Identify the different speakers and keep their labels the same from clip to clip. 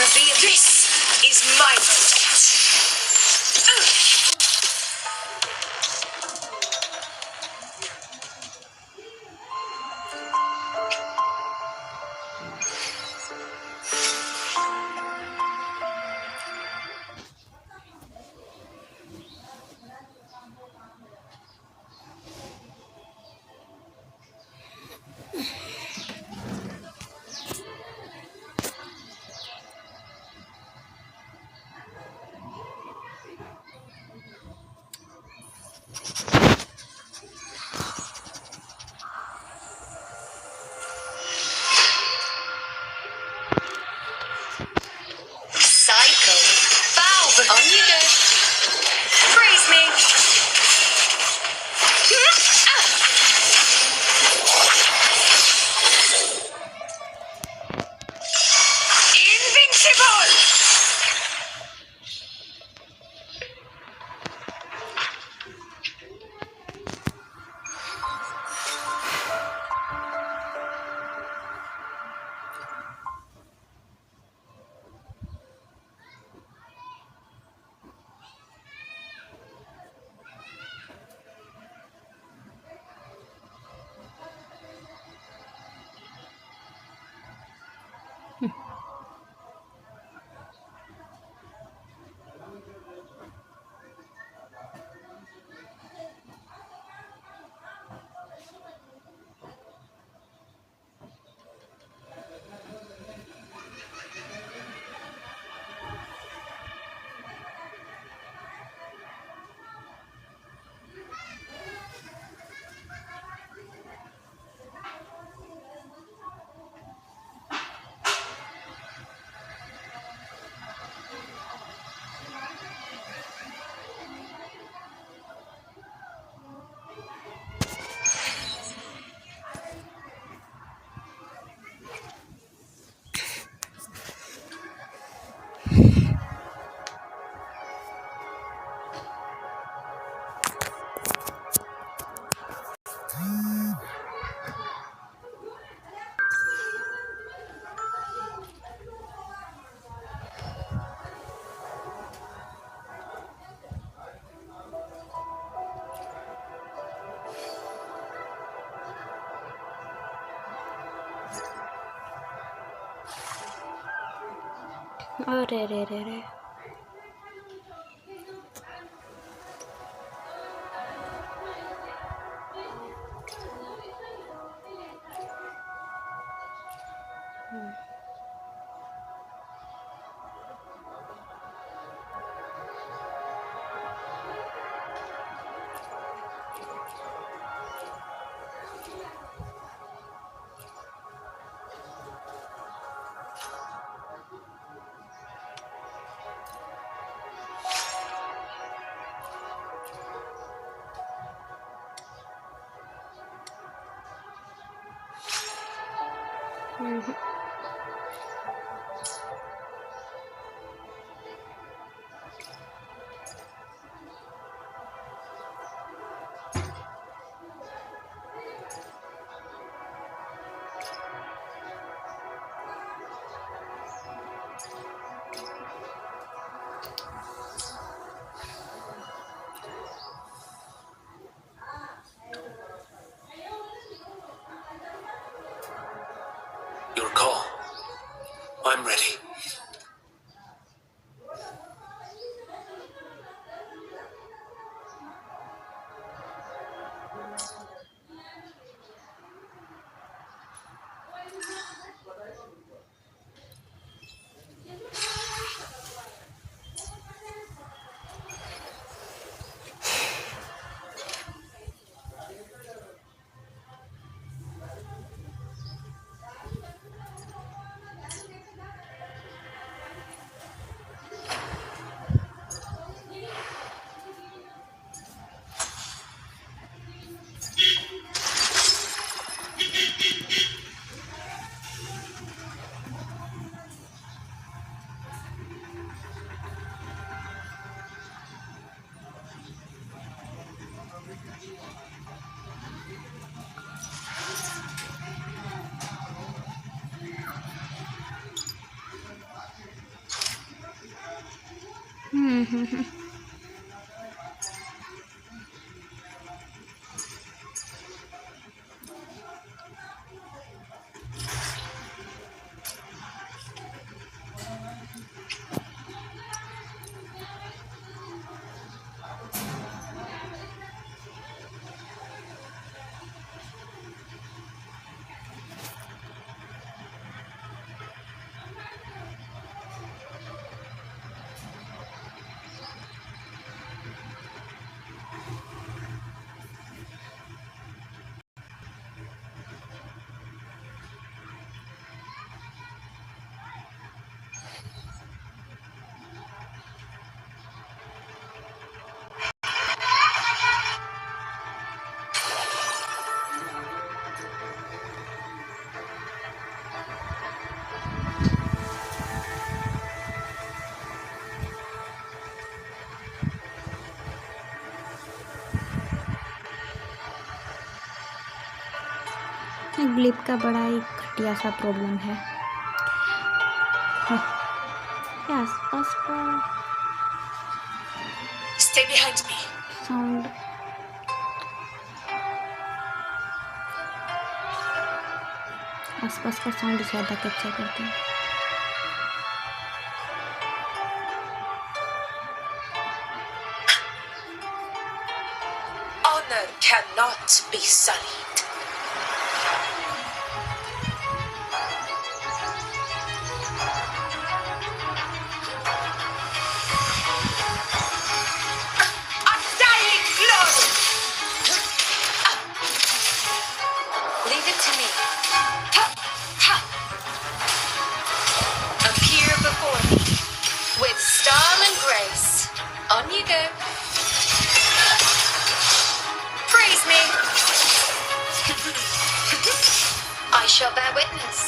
Speaker 1: Reveal. This is my moment. Psycho. Valve. On you go. Freeze me. Invincible.
Speaker 2: अरे
Speaker 3: Your call. I'm ready.
Speaker 2: ग्लिप का बड़ा ही घटिया सा problem है। आसपास का
Speaker 1: Stay behind me.
Speaker 2: साउंड आसपास का साउंड ज़्यादा कैप्चर करता है।
Speaker 1: Honor cannot be sullied. Undying glory! Leave it to me. Ha! Ha! Appear before me with style and grace. On you go. Praise me. I shall bear witness.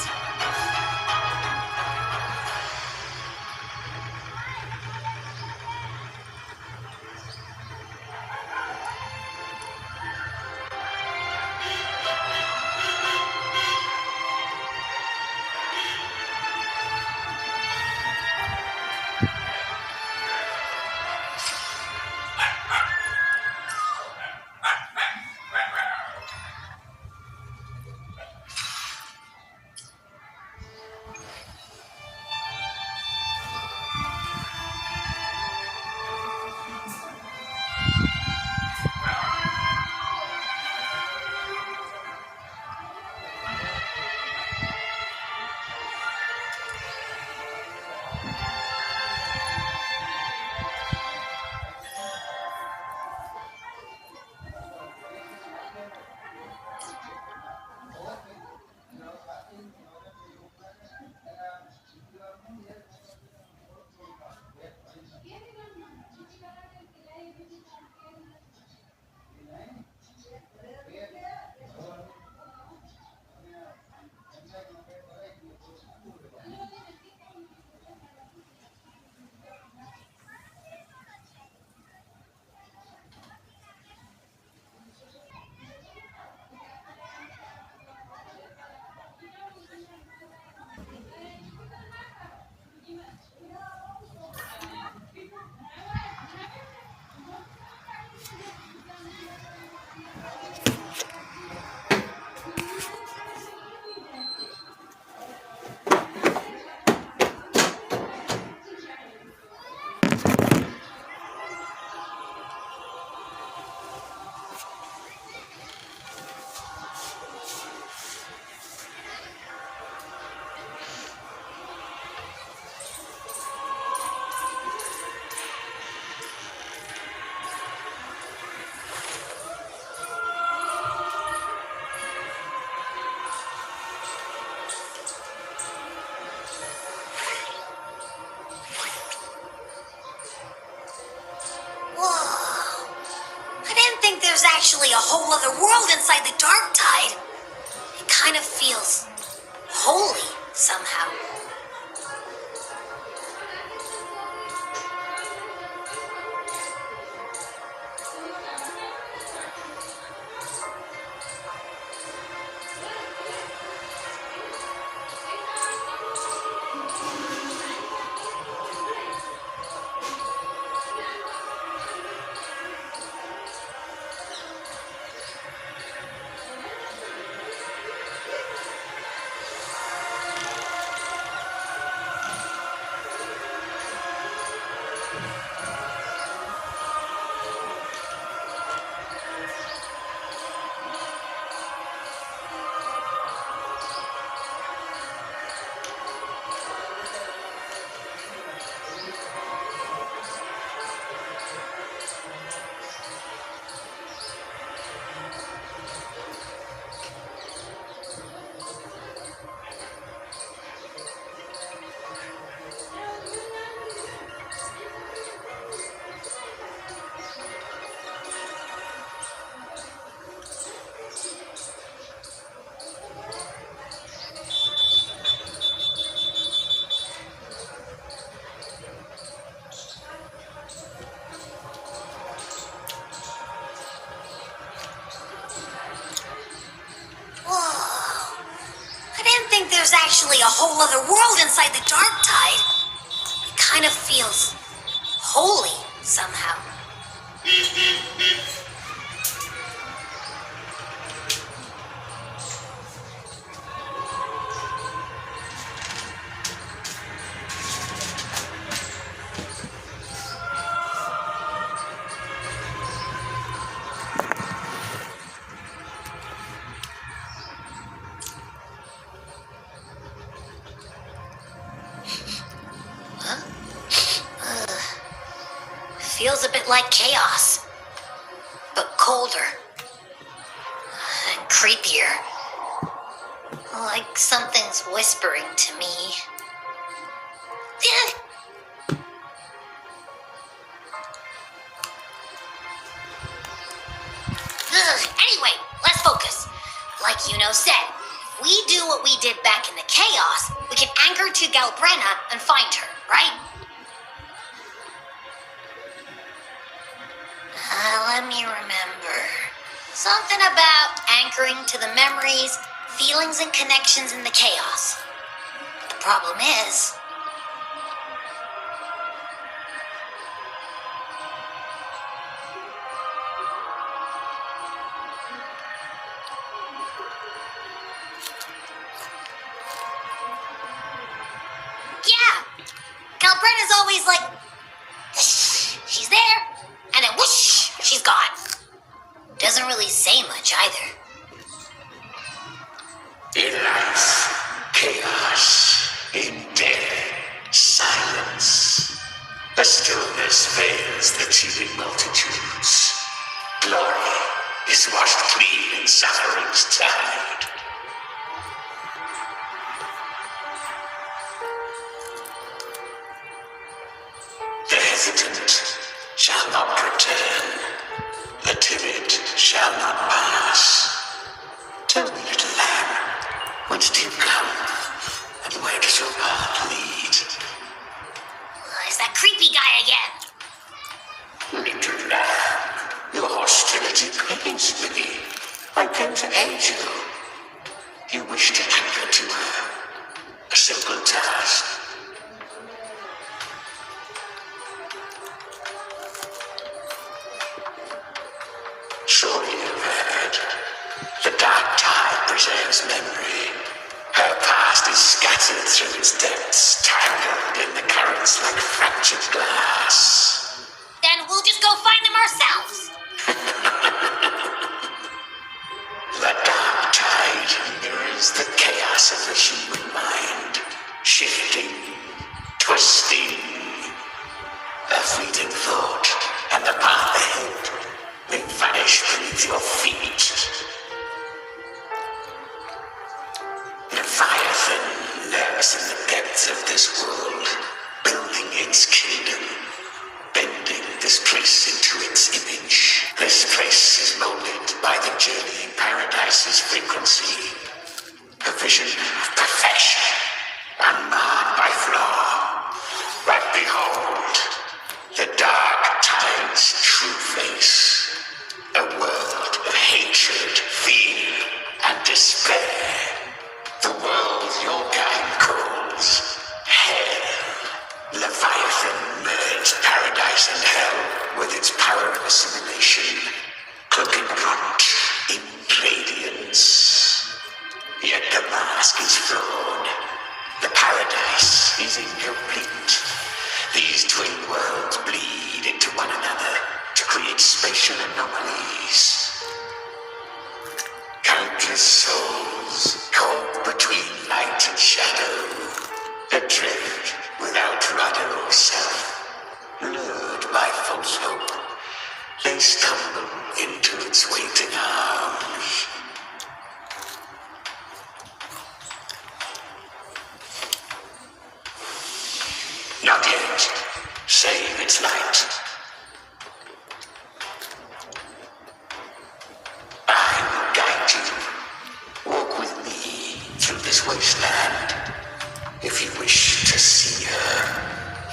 Speaker 1: There's actually a whole other world inside the Dark Tide. It kind of feels holy somehow. think there's actually a whole other world inside the Dark Tide, it kind of feels holy somehow. Feels a bit like chaos, but colder and creepier. Like something's whispering to me. Anyway, let's focus. Like Yuno said, if we do what we did back in the chaos, we can anchor to Galbrena and find her, right? Let me remember. Something about anchoring to the memories, feelings, and connections in the chaos. The problem is, yeah, Galbrena's always like, she's there, and then whoosh, she's gone. Doesn't really say much either.
Speaker 4: In life, chaos. In death, silence. A stillness veils the teeming multitudes. Glory is washed clean in suffering's tide. The hesitant shall not return. The timid shall not pass. Tell me, little lamb, whence do you come, and where does your path lead?
Speaker 1: It's that creepy guy again.
Speaker 4: Little lamb, your hostility pains me. I came to aid you. You wish to anchor to her. A simple task. Surely you've heard. The Dark Tide preserves memory. Her past is scattered through its depths, tangled in the currents like fractured glass.
Speaker 1: Then we'll just go find them ourselves.
Speaker 4: The Dark Tide mirrors the chaos of the human mind, shifting, twisting. A fleeting thought, and the path ahead may vanish beneath your feet. Leviathan lurks in the depths of this world, building its kingdom, bending this place into its image. This place is molded by the journeying paradise's frequency, a vision of perfection, unmarred by flaw. But behold, the Dark Tide's true face, a world of hatred, fear, and despair. The world your kind calls hell. Leviathan merged paradise and hell with its power of assimilation, cloaking rot in radiance. Yet the mask is flawed. The paradise is incomplete. These twin worlds bleed into one another to create spatial anomalies. Countless souls caught between light and shadow, adrift without rudder or self, lured by false hope, they stumble into its waiting arms. Not yet, save its light. I will guide you. Walk with me through this wasteland. If you wish to see her,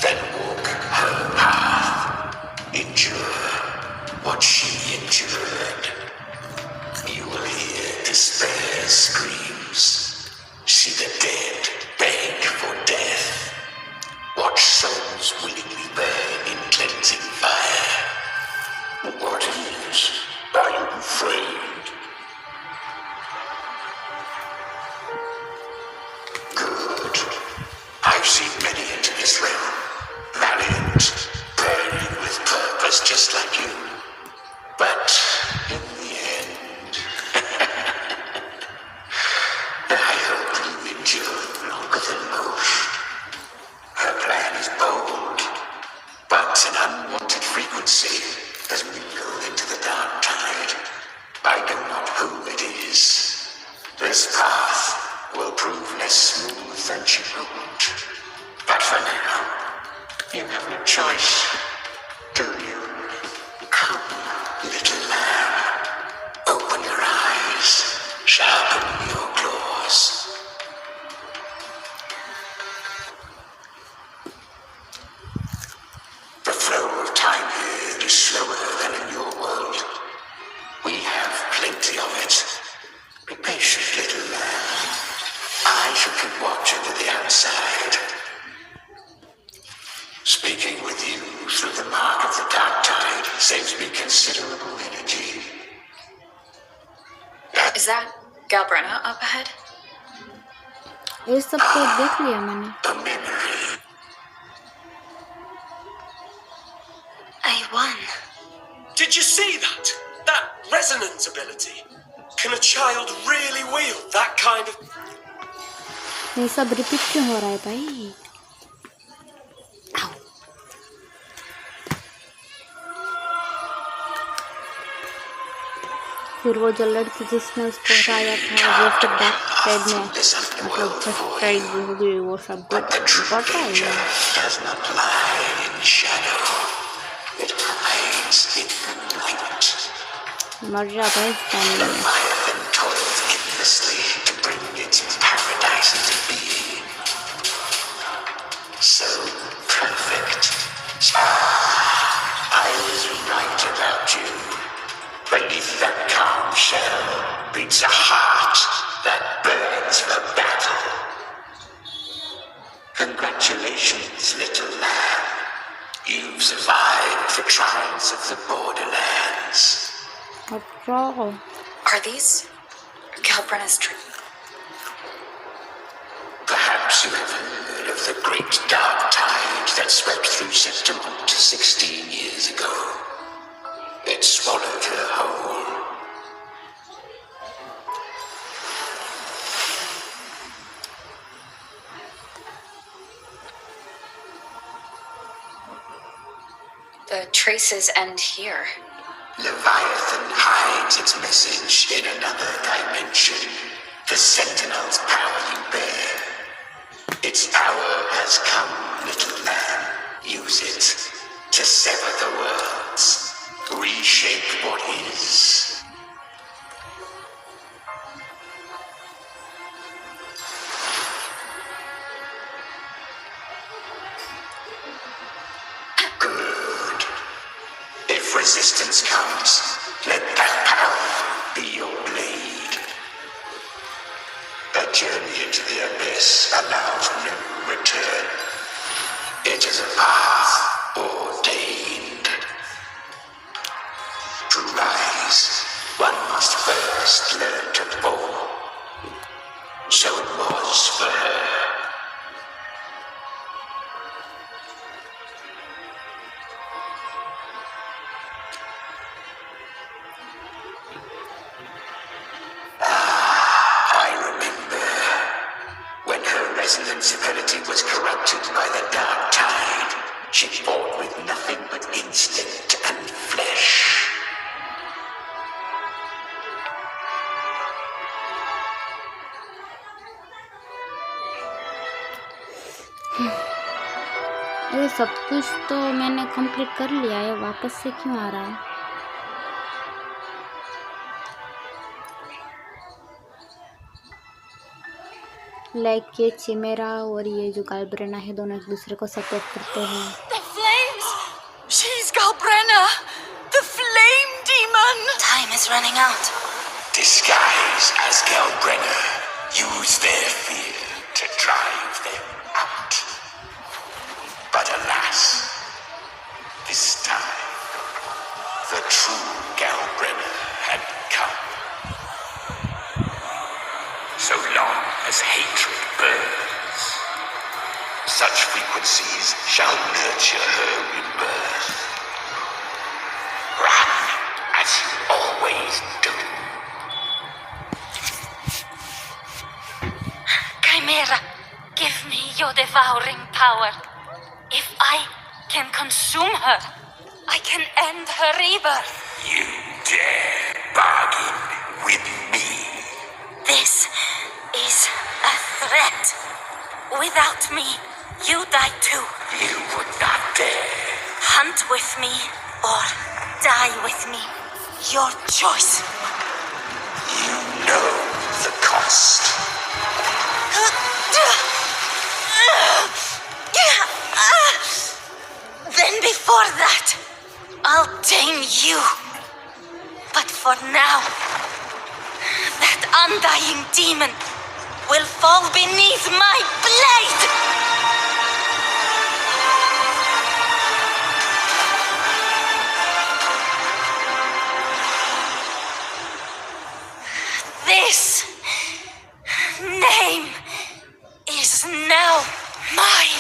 Speaker 4: then walk her path. Endure what she endured. You will hear despair's screams. See the dead endure longer than most. Her plan is bold, but an unwanted frequency has mingled into the dark tide. I know not who it is. This path will prove less smooth than you hoped. But for now, you have no choice, do you? Come, little lamb. Open your eyes. Sharpen your claws. The flow of time here is slower than in your world. We have plenty of it. Be patient, little lamb. I shall keep watch over the outside. Speaking with you through the mark of the dark tide saves me considerable energy.
Speaker 5: Is that Galbrenna up ahead?
Speaker 2: ये सब तो देख लिया मैंने.
Speaker 4: A memory.
Speaker 1: I won.
Speaker 3: Did you see that? That resonance ability? Can a child really wield that kind of...
Speaker 2: ये सब repeat क्यों हो रहा है भाई? फिर वो जो लड़की जिसने उसको हराया था वो फिर बैक साइड में मतलब फर्स्ट साइड जो होगी वो सब पता है ये.
Speaker 4: Does not lie in shadow. It hides in the light.
Speaker 2: मर जा भाई family.
Speaker 4: Leviathan toils endlessly to bring its paradise into being. So perfect. I was right about you. Beneath that calm shell beats a heart that burns for battle. Congratulations, little lamb. You've survived the trials of the borderlands.
Speaker 2: अच्छा.
Speaker 5: Are these Galbrenna's dreams?
Speaker 4: Perhaps you have heard of the great dark tide that swept through Septimont 16 years ago. It swallowed her whole.
Speaker 5: The traces end here.
Speaker 4: Leviathan hides its message in another dimension. The Sentinel's power you bear. Its power has come, little lamb. Use it to sever the worlds. Reshape what is. Good. If resistance comes, let that power be your blade. A journey into the abyss allows no return. It is a path ordained. To rise, one must first learn to fall. So it was for her. I remember when her resonance ability was corrupted by the dark tide. She fought with nothing but instinct and flesh.
Speaker 2: ये सब कुछ तो मैंने complete कर लिया है, वापस से क्यों आ रहा है? लाइक ये चिमेरा और ये जो गालब्रेना है दोनों एक दूसरे को सपोर्ट करते हैं.
Speaker 5: The flames! She's Galbrenna! The flame demon!
Speaker 1: Time is running out.
Speaker 4: Disguised as Galbrenna, use their fear to drive them out. But alas, this time, the true Galbrenna had come. So long as hatred burns, such frequencies shall nurture her rebirth. Run as you always do.
Speaker 5: Chimera, give me your devouring power. If I can consume her, I can end her rebirth.
Speaker 4: You dare bargain with me?
Speaker 5: This is a threat. Without me, you die too.
Speaker 4: You would not dare.
Speaker 5: Hunt with me or die with me. Your choice.
Speaker 4: You know the cost.
Speaker 5: Then before that, I'll tame you. But for now, that undying demon will fall beneath my blade! This name is now mine.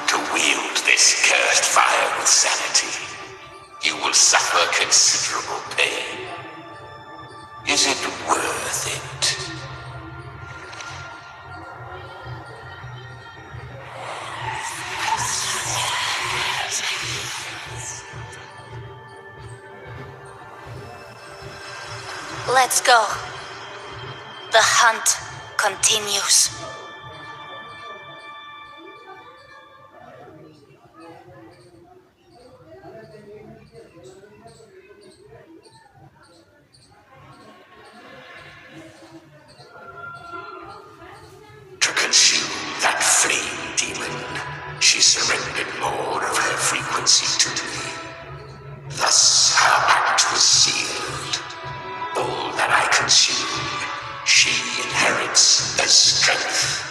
Speaker 4: To wield this cursed fire with sanity, you will suffer considerable pain. Is it worth it?
Speaker 5: Let's go. The hunt continues.
Speaker 4: To consume that flame demon, she surrendered more of her frequency to me. Thus her pact was sealed. All that I consume, she inherits as strength.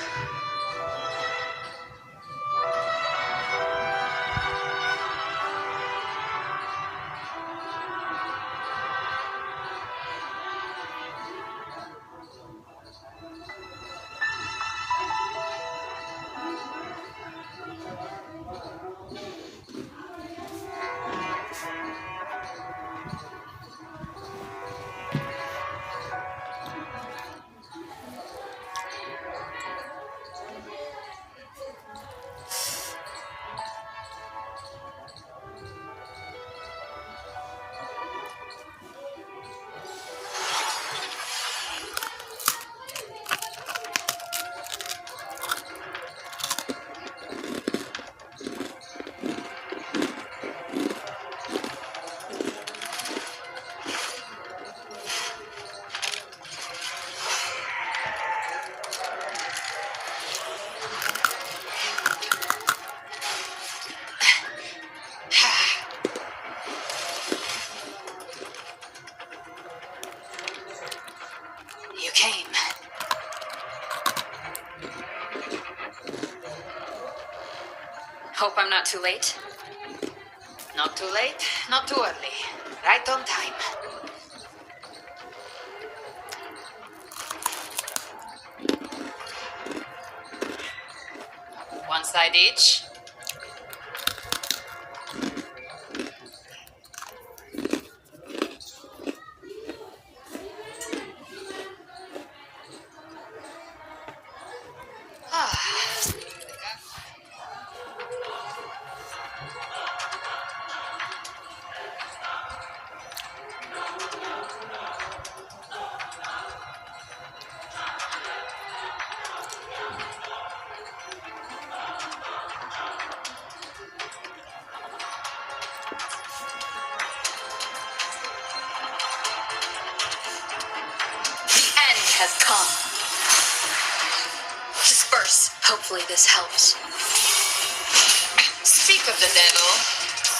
Speaker 5: You came. Hope I'm not too late.
Speaker 6: Not too late, not too early. Right on time. One side each.
Speaker 5: Has come. Disperse. Hopefully this helps.
Speaker 6: Speak of the devil.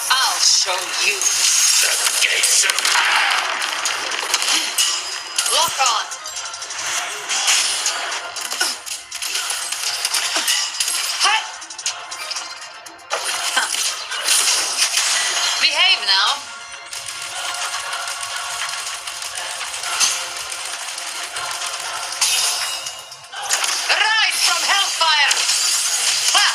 Speaker 6: I'll show you.
Speaker 4: The gates of hell.
Speaker 6: Lock on. Hi. Behave now. Rise from hellfire. Ha!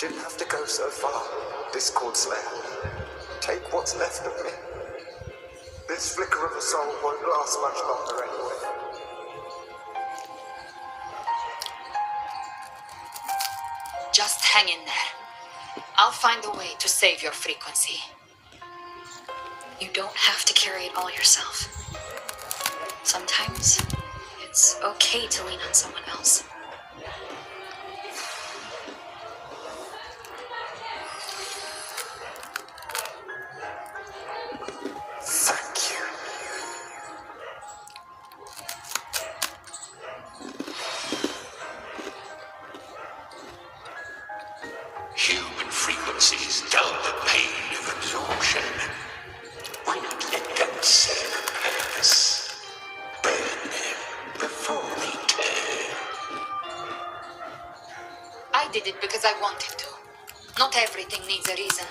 Speaker 7: didn't have to go so far, Discord Slayer. Take what's left of me. This flicker of a soul won't last much longer anyway.
Speaker 6: Just hang in there. I'll find a way to save your frequency.
Speaker 8: You don't have to carry it all yourself. Sometimes it's okay to lean on someone else.
Speaker 7: Thank you.
Speaker 4: Human frequencies dull the pain of absorption. Why not let them serve a purpose? Burn them before they turn.
Speaker 6: I did it because I wanted to. Not everything needs a reason.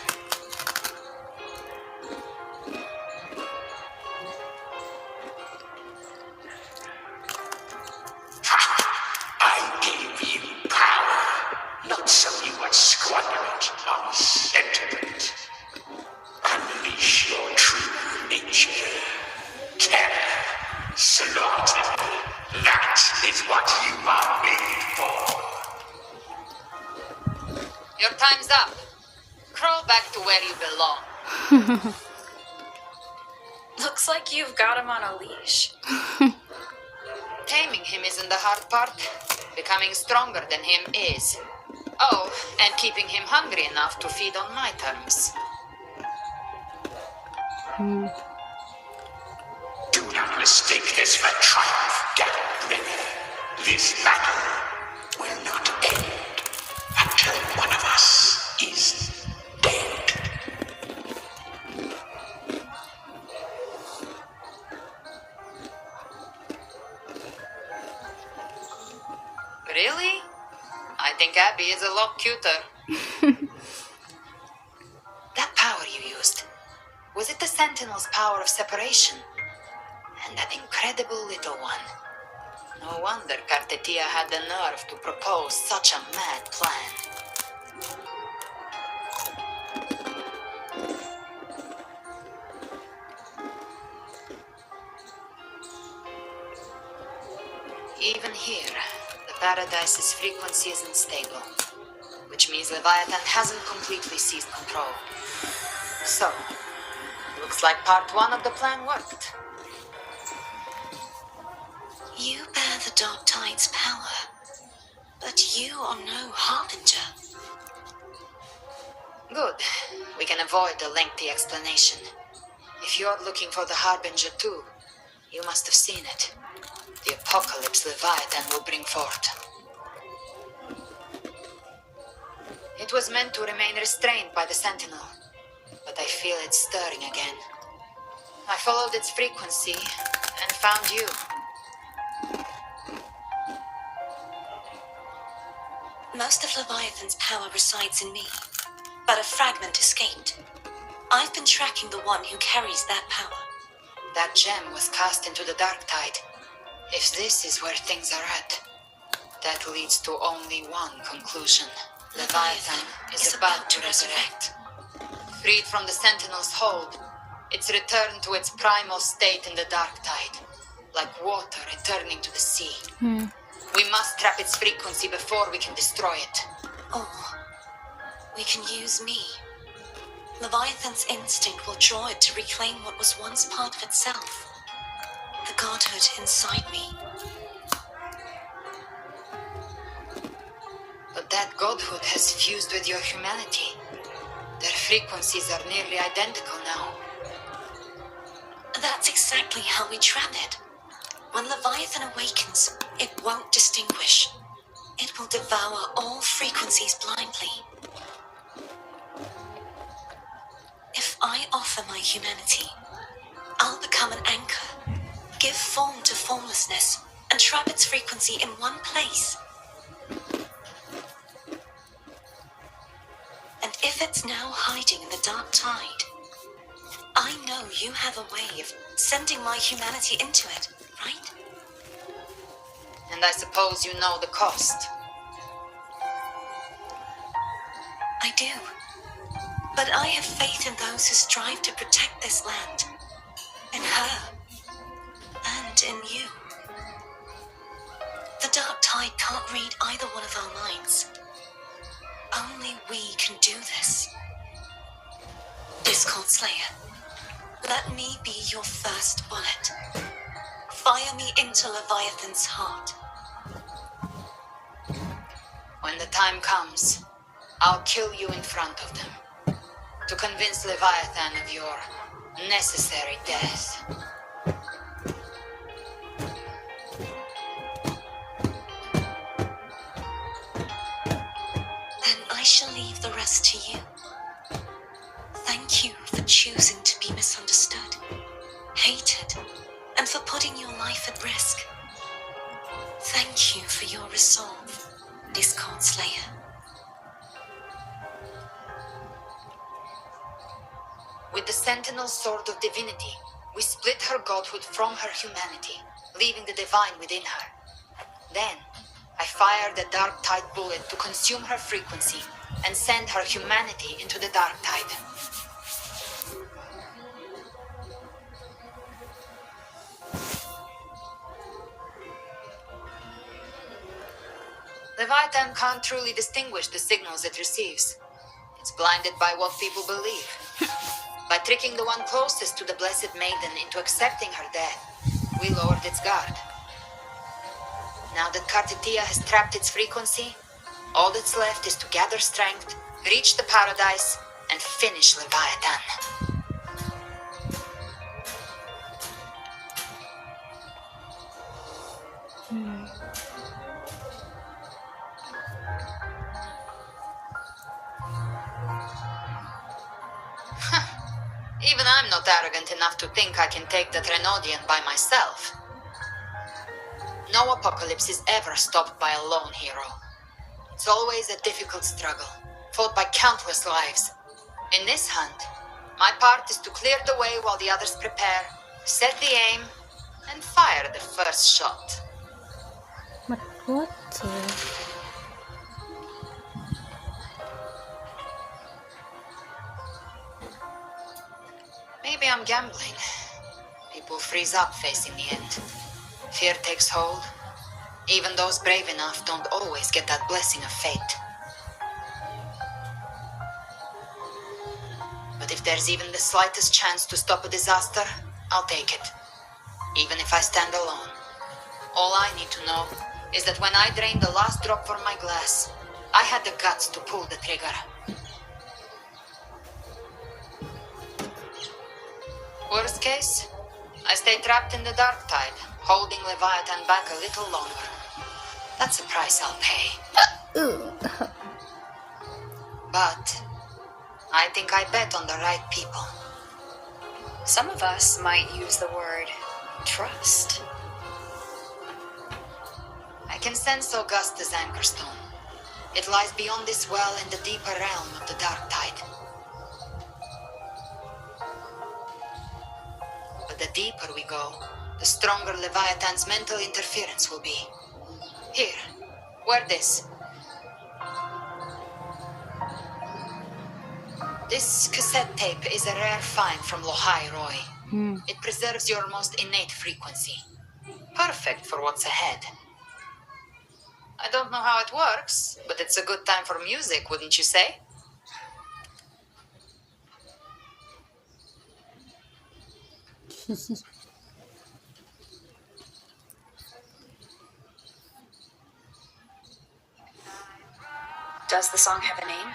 Speaker 4: I gave you power, not so you would squander it on sentiment. Unleash your true nature. Terror, slaughter. That is what you are made for.
Speaker 6: Your time's up. Crawl back to where you belong.
Speaker 8: Looks like you've got him on a leash.
Speaker 6: Taming him isn't the hard part. Becoming stronger than him is. Oh, and keeping him hungry enough to feed on my terms.
Speaker 4: Do not mistake this for triumph, Gallbrenner. This battle will not end until one of us is dead.
Speaker 6: Really? I think Abby is a lot cuter. That power you used, was it the Sentinel's power of separation? And that incredible little one. No wonder Kartetia had the nerve to propose such a mad plan. Even here, the Paradise's frequency is unstable, which means Leviathan hasn't completely seized control. So, looks like part one of the plan worked.
Speaker 8: You bear the Dark Tide's power, but you are no Harbinger.
Speaker 6: Good. We can avoid a lengthy explanation. If you're looking for the Harbinger too, you must have seen it. The apocalypse Leviathan will bring forth. It was meant to remain restrained by the Sentinel, but I feel it stirring again. I followed its frequency and found you.
Speaker 8: Most of Leviathan's power resides in me, but a fragment escaped. I've been tracking the one who carries that power.
Speaker 6: That gem was cast into the Dark Tide. If this is where things are at, that leads to only one conclusion. Leviathan is about to resurrect. Freed from the Sentinel's hold, it's returned to its primal state in the Dark Tide, like water returning to the sea. We must trap its frequency before we can destroy it.
Speaker 8: Or we can use me. Leviathan's instinct will draw it to reclaim what was once part of itself. The godhood inside me.
Speaker 6: But that godhood has fused with your humanity. Their frequencies are nearly identical now.
Speaker 8: That's exactly how we trap it. When Leviathan awakens, it won't distinguish. It will devour all frequencies blindly. If I offer my humanity, I'll become an anchor, give form to formlessness, and trap its frequency in one place. And if it's now hiding in the Dark Tide, I know you have a way of sending my humanity into it, right?
Speaker 6: And I suppose you know the cost.
Speaker 8: do. But I have faith in those who strive to protect this land. In her. And in you. The Dark Tide can't read either one of our minds. Only we can do this. Discord Slayer, let me be your first bullet. Fire me into Leviathan's heart.
Speaker 6: When the time comes, I'll kill you in front of them. To convince Leviathan of your necessary death.
Speaker 8: Then I shall leave the rest to you. Thank you for choosing to be misunderstood, hated, and for putting your life at risk. Thank you for your resolve, Discord Slayer.
Speaker 6: With the Sentinel Sword of Divinity, we split her godhood from her humanity, leaving the divine within her. Then, I fired the Dark Tide bullet to consume her frequency and send her humanity into the Dark Tide. Leviathan can't truly distinguish the signals it receives. It's blinded by what people believe. By tricking the one closest to the Blessed Maiden into accepting her death, we lowered its guard. Now that Kartitia has trapped its frequency, all that's left is to gather strength, reach the paradise, and finish Leviathan. Even I'm not arrogant enough to think I can take the Trenodian by myself. No apocalypse is ever stopped by a lone hero. It's always a difficult struggle, fought by countless lives. In this hunt, my part is to clear the way while the others prepare, set the aim, and fire the first shot.
Speaker 2: But what?
Speaker 6: Maybe I'm gambling. People freeze up facing the end. Fear takes hold. Even those brave enough don't always get that blessing of fate. But if there's even the slightest chance to stop a disaster, I'll take it. Even if I stand alone. All I need to know is that when I drained the last drop from my glass, I had the guts to pull the trigger. Worst case, I stay trapped in the Dark Tide, holding Leviathan back a little longer. That's a price I'll pay. But I think I bet on the right people.
Speaker 8: Some of us might use the word trust.
Speaker 6: I can sense Augusta's anchorstone. It lies beyond this well in the deeper realm of the Dark Tide. But the deeper we go, the stronger Leviathan's mental interference will be. Here, wear this. This cassette tape is a rare find from Lohai Roy. It preserves your most innate frequency. Perfect for what's ahead. I don't know how it works, but it's a good time for music, wouldn't you say?
Speaker 8: Does the song have a name?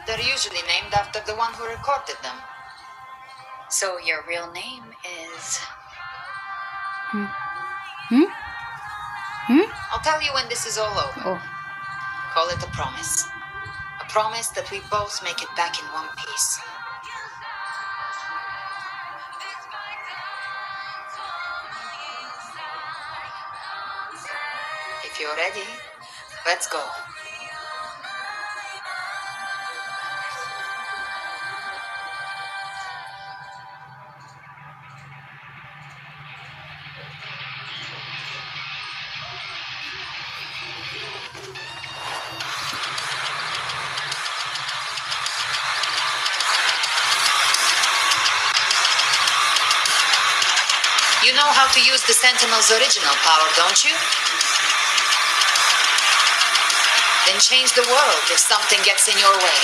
Speaker 6: They're usually named after the one who recorded them.
Speaker 8: So your real name is...
Speaker 6: I'll tell you when this is all over.
Speaker 2: Oh.
Speaker 6: Call it a promise. A promise that we both make it back in one piece. If you're ready, let's go. how to use the Sentinel's original power, don't you? Then change the world if something gets in your way.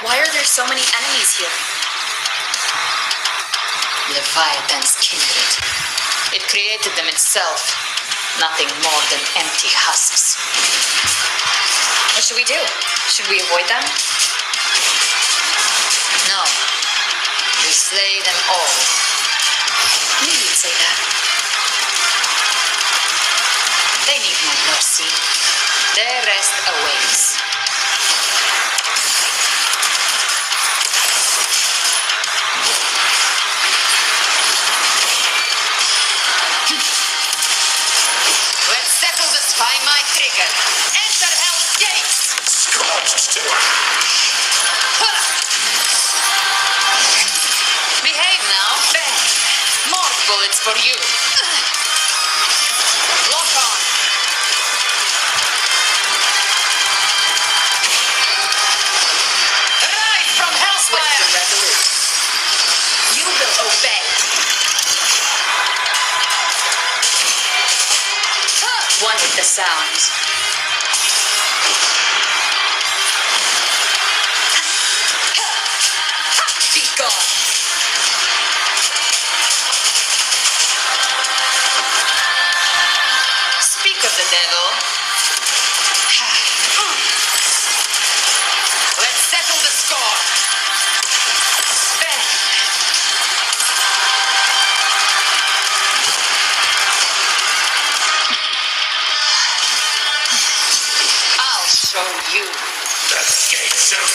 Speaker 8: Why are there so many enemies here?
Speaker 6: Leviathan's kindred. It created them itself. Nothing more than empty husks.
Speaker 8: What should we do? Should we avoid them?
Speaker 6: No. We slay them all.
Speaker 8: I knew you'd say that.
Speaker 6: They need no mercy. Their rest awaits. Let's settle this by my trigger. Enter Hell's Gates!
Speaker 4: Scorched to ash.
Speaker 6: Behave now. Bang. More bullets for you. Lock on. Rise from Hellsfire.
Speaker 8: Swift and resolute.
Speaker 6: You will obey.
Speaker 8: One with the sounds.
Speaker 6: Be gone. Speak of the devil. Let's settle the score. Bang. I'll show you.
Speaker 4: The gates of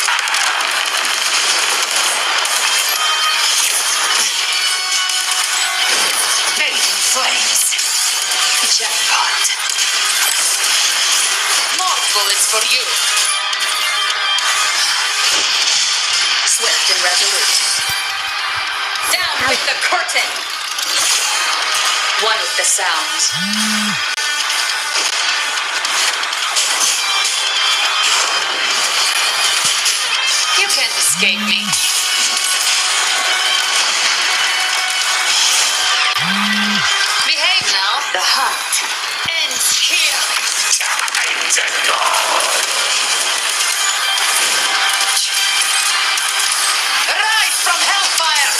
Speaker 6: Fading flames. Jackpot. More bullets for you.
Speaker 8: Swift and resolute. Down with the curtain. One with the sounds.
Speaker 6: You can't escape me. Behave now.
Speaker 8: The hunt.
Speaker 6: Ends here.
Speaker 4: time to go.
Speaker 6: Rise from hellfire.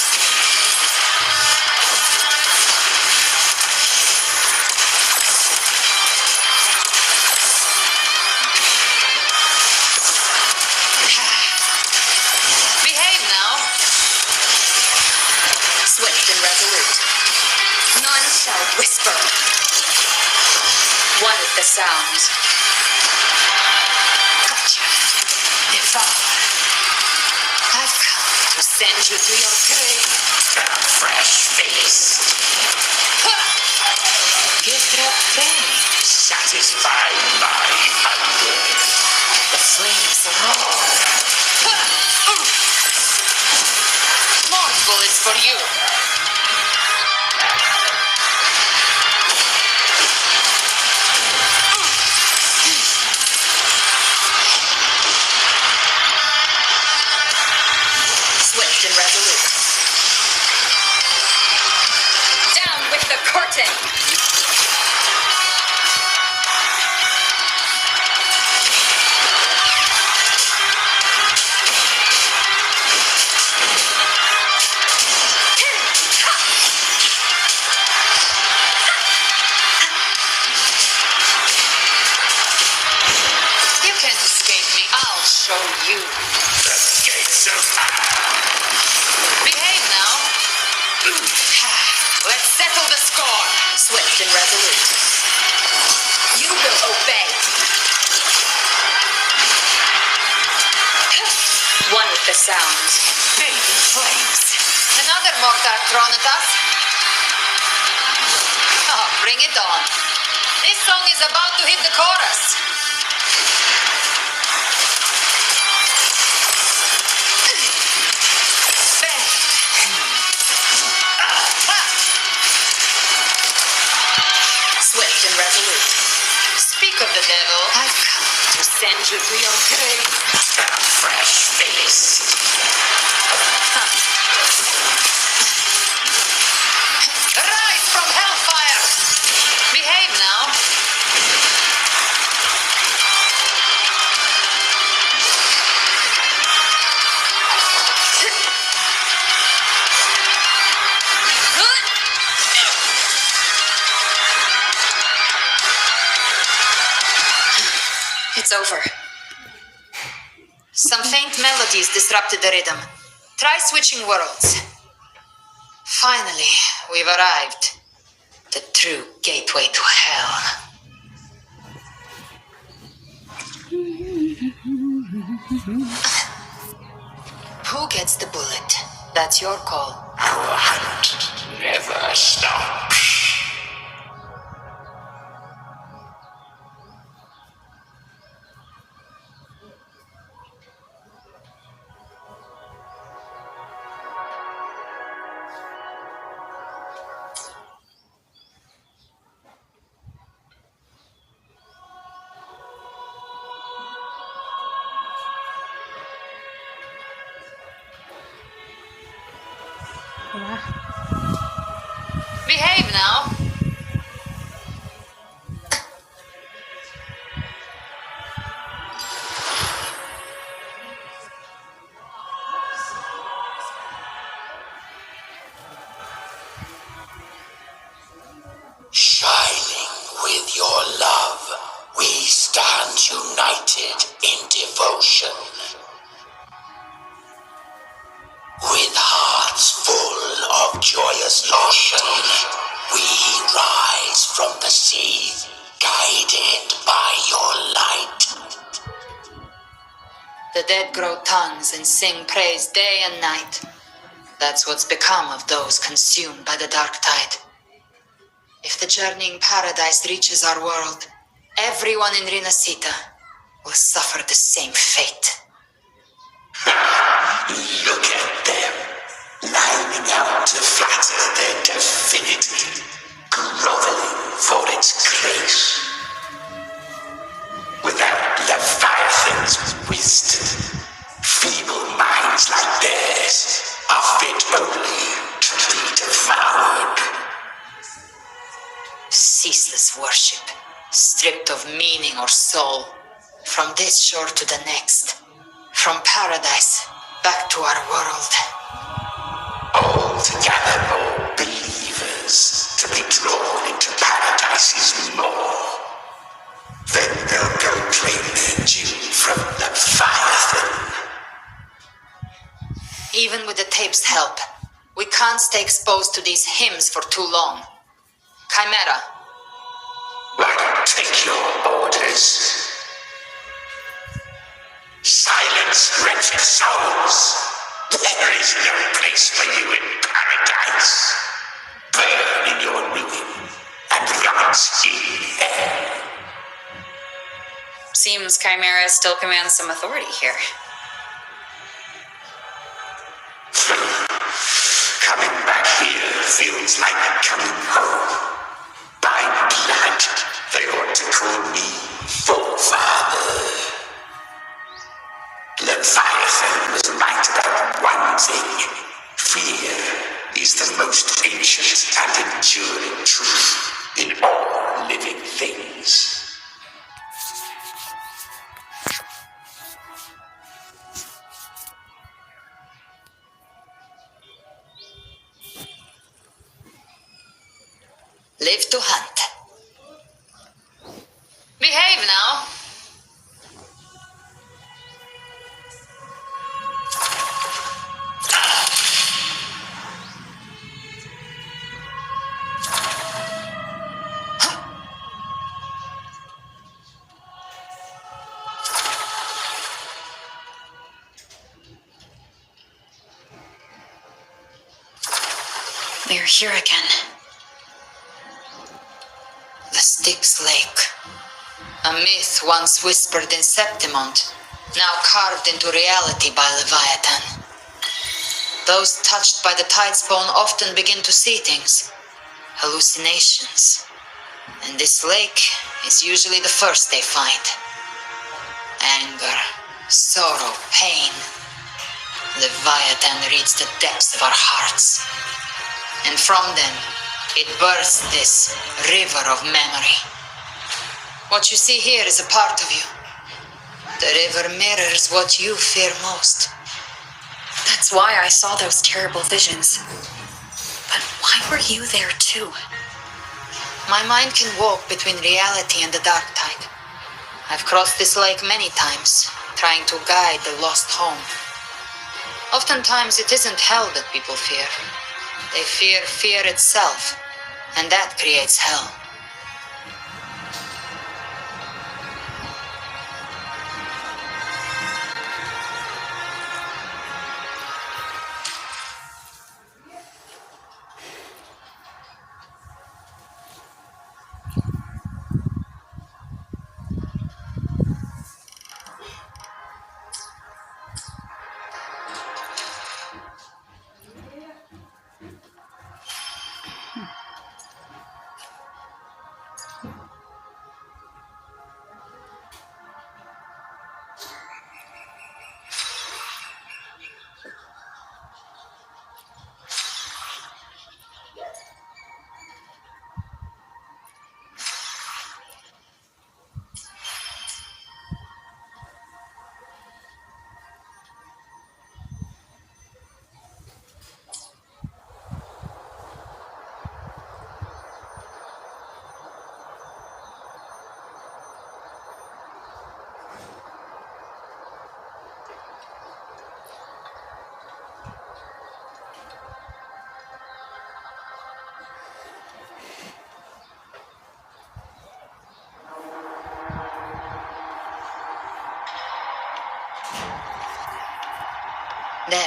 Speaker 6: Behave now.
Speaker 8: Swift and resolute. None shall whisper. One with the sounds.
Speaker 6: Gotcha. Devour. I've come to send you to your grave.
Speaker 4: A fresh feast.
Speaker 6: Give her pain.
Speaker 4: Satisfy my hunger.
Speaker 6: The flames roar. More bullets for you.
Speaker 8: Swift and resolute. Down with the curtain.
Speaker 6: you.
Speaker 4: The gates of
Speaker 6: Behave now. Let's settle the score. Swift and resolute. You will obey. One with the sound. Fading flames. Another mortar thrown at us. Oh, bring it on. This song is about to hit the chorus. Swift and resolute. Speak of the devil. I've come to send you to your grave.
Speaker 4: fresh face.
Speaker 6: Rise from hellfire! Behave now. It's over. Some faint melodies disrupted the rhythm. Try switching worlds. Finally, we've arrived. The true gateway to hell. Who gets the bullet? That's your call.
Speaker 4: Our hunt never stops.
Speaker 6: Behave now.
Speaker 4: Shining with your love, we stand united in devotion. With hearts full of joyous motion, we rise from the sea, guided by your light.
Speaker 6: The dead grow tongues and sing praise day and night. That's what's become of those consumed by the dark tide. If the journeying paradise reaches our world, everyone in Rinasita will suffer the same fate.
Speaker 4: Look at them, lining out to flatter their divinity, groveling for its grace. Without Leviathan's wisdom, feeble minds like theirs are fit only to be devoured.
Speaker 6: Ceaseless worship, stripped of meaning or soul, from this shore to the next, from paradise back to our world.
Speaker 4: All to gather more believers to be drawn into paradise's maw. Then they'll go claim their due from Leviathan.
Speaker 6: Even with the tape's help, we can't stay exposed to these hymns for too long. Chimera,
Speaker 4: Why not take your orders? Silence, wretched souls! There is no place for you in paradise. Burn in your ruin and rot in hell.
Speaker 6: seems Chimera still commands some authority here.
Speaker 4: Coming back here feels like coming home. By blood, they ought to call me forefather. Leviathan was right about one thing. Fear is the most ancient and enduring truth in all living things.
Speaker 6: Live to hunt. Behave now. here again. The Styx Lake. A myth once whispered in Septimont, now carved into reality by Leviathan. Those touched by the Tidespawn often begin to see things, hallucinations. And this lake is usually the first they find. Anger, sorrow, pain. Leviathan reads the depths of our hearts. And from them, it births this river of memory. What you see here is a part of you. The river mirrors what you fear most.
Speaker 8: That's why I saw those terrible visions. But why were you there too?
Speaker 6: My mind can walk between reality and the dark tide. I've crossed this lake many times, trying to guide the lost home. Oftentimes it isn't hell that people fear. They fear fear itself, and that creates hell. There,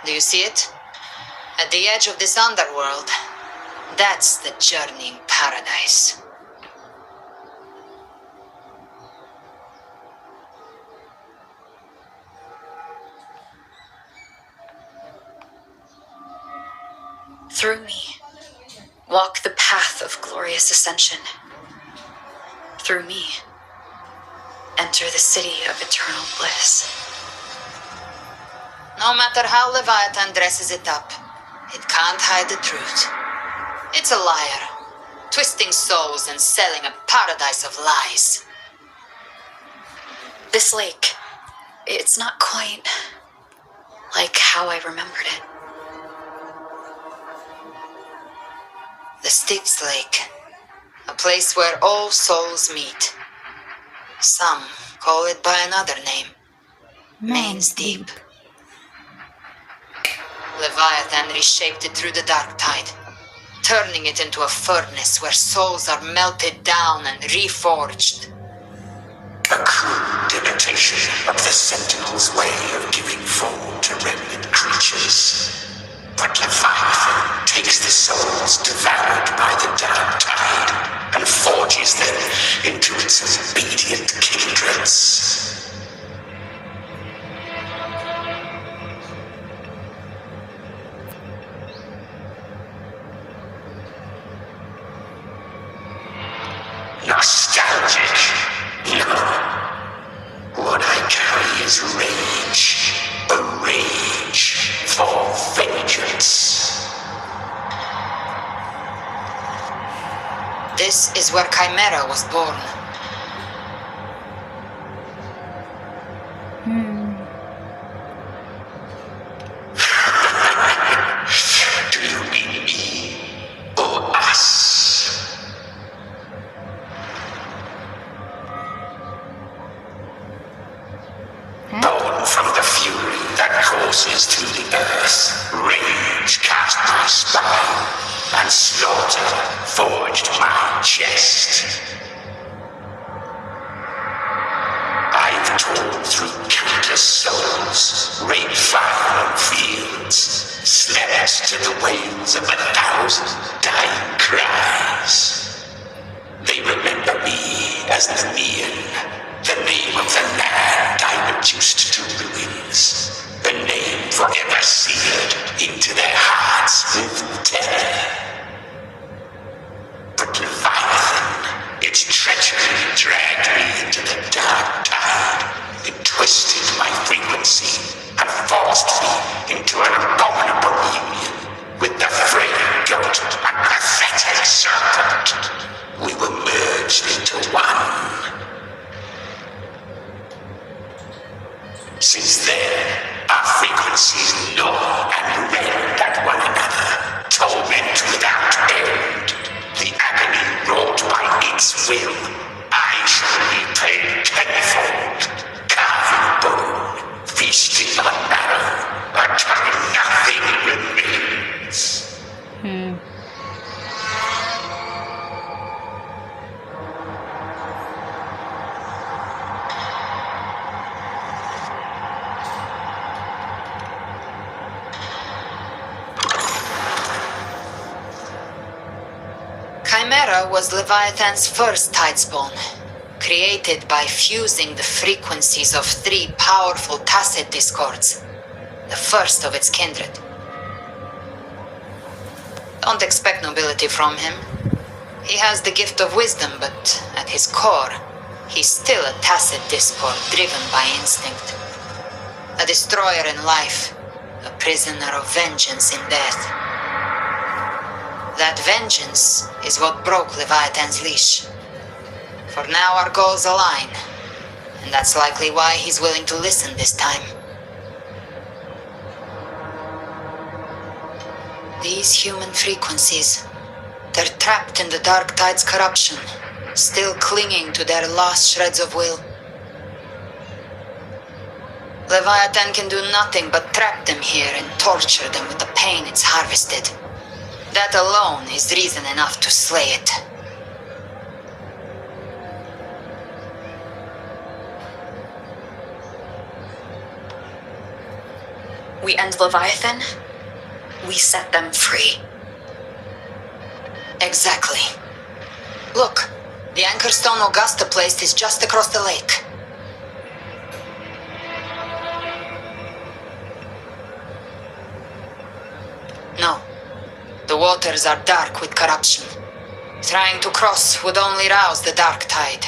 Speaker 6: do you see it? At the edge of this underworld, that's the journeying paradise.
Speaker 8: Through me, walk the path of glorious ascension. Through me, enter the city of eternal bliss.
Speaker 6: No matter how Leviathan dresses it up, it can't hide the truth. It's a liar, twisting souls and selling a paradise of lies.
Speaker 8: This lake, it's not quite like how I remembered it.
Speaker 6: The Styx Lake, a place where all souls meet. Some call it by another name, Main's Deep. Leviathan reshaped it through the dark tide, turning it into a furnace where souls are melted down and reforged.
Speaker 4: A crude imitation of the Sentinel's way of giving form to remnant creatures. But Leviathan takes the souls devoured by the dark tide and forges them into its obedient kindreds. Nostalgic? No. What I carry is rage. A rage for vengeance.
Speaker 6: This is where Chimera was born.
Speaker 4: Do you mean me or us? Born from the fury that courses through the earth, rage cast my spine, and slaughter forged my chest. I've I've torn through countless souls, rained fire on fields, slept to the wails of 1,000 dying cries. They remember me as Nemean, the name of the land I reduced to ruins, the name forever seared into their hearts with terror. But Leviathan, its treachery dragged me into the dark tide. It twisted my frequency and forced me into an abominable union with the frail goat and pathetic serpent. We were merged into one. Since then, our frequencies gnaw and rend at one another, torment without end. The agony wrought by its will, I shall repay tenfold, carving bone, feasting on marrow, until nothing remains.
Speaker 6: Chimera was Leviathan's first tidespawn, created by fusing the frequencies of 3 powerful tacit discords, the first of its kindred. Don't expect nobility from him. He has the gift of wisdom, but at his core, he's still a tacit discord driven by instinct. A destroyer in life, a prisoner of vengeance in death. That vengeance is what broke Leviathan's leash. For now our goals align, and that's likely why he's willing to listen this time. These human frequencies, they're trapped in the Dark Tide's corruption, still clinging to their last shreds of will. Leviathan can do nothing but trap them here and torture them with the pain it's harvested. That alone is reason enough to slay it.
Speaker 8: We end Leviathan, we set them free.
Speaker 6: Exactly. Look, the anchor stone Augusta placed is just across the lake. No. The waters are dark with corruption. Trying to cross would only rouse the Dark Tide.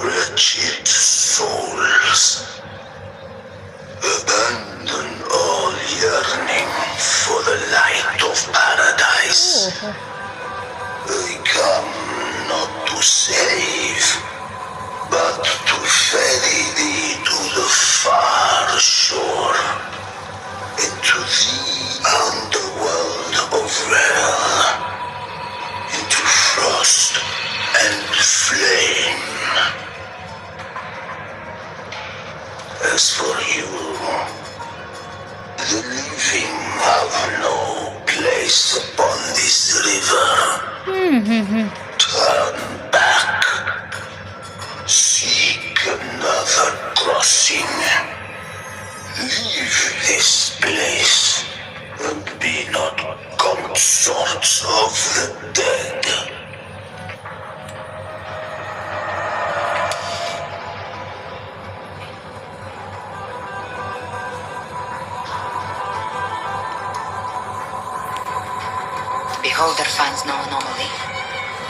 Speaker 4: Wretched souls, abandon all yearning for the light of paradise. They come not to save, but to ferry thee to the far shore, into the underworld of Rel, into frost and flame. As for you, the living have no place upon this river. Turn back. Seek another crossing. Leave this place and be not consorts of the dead.
Speaker 6: Beholder finds no anomaly.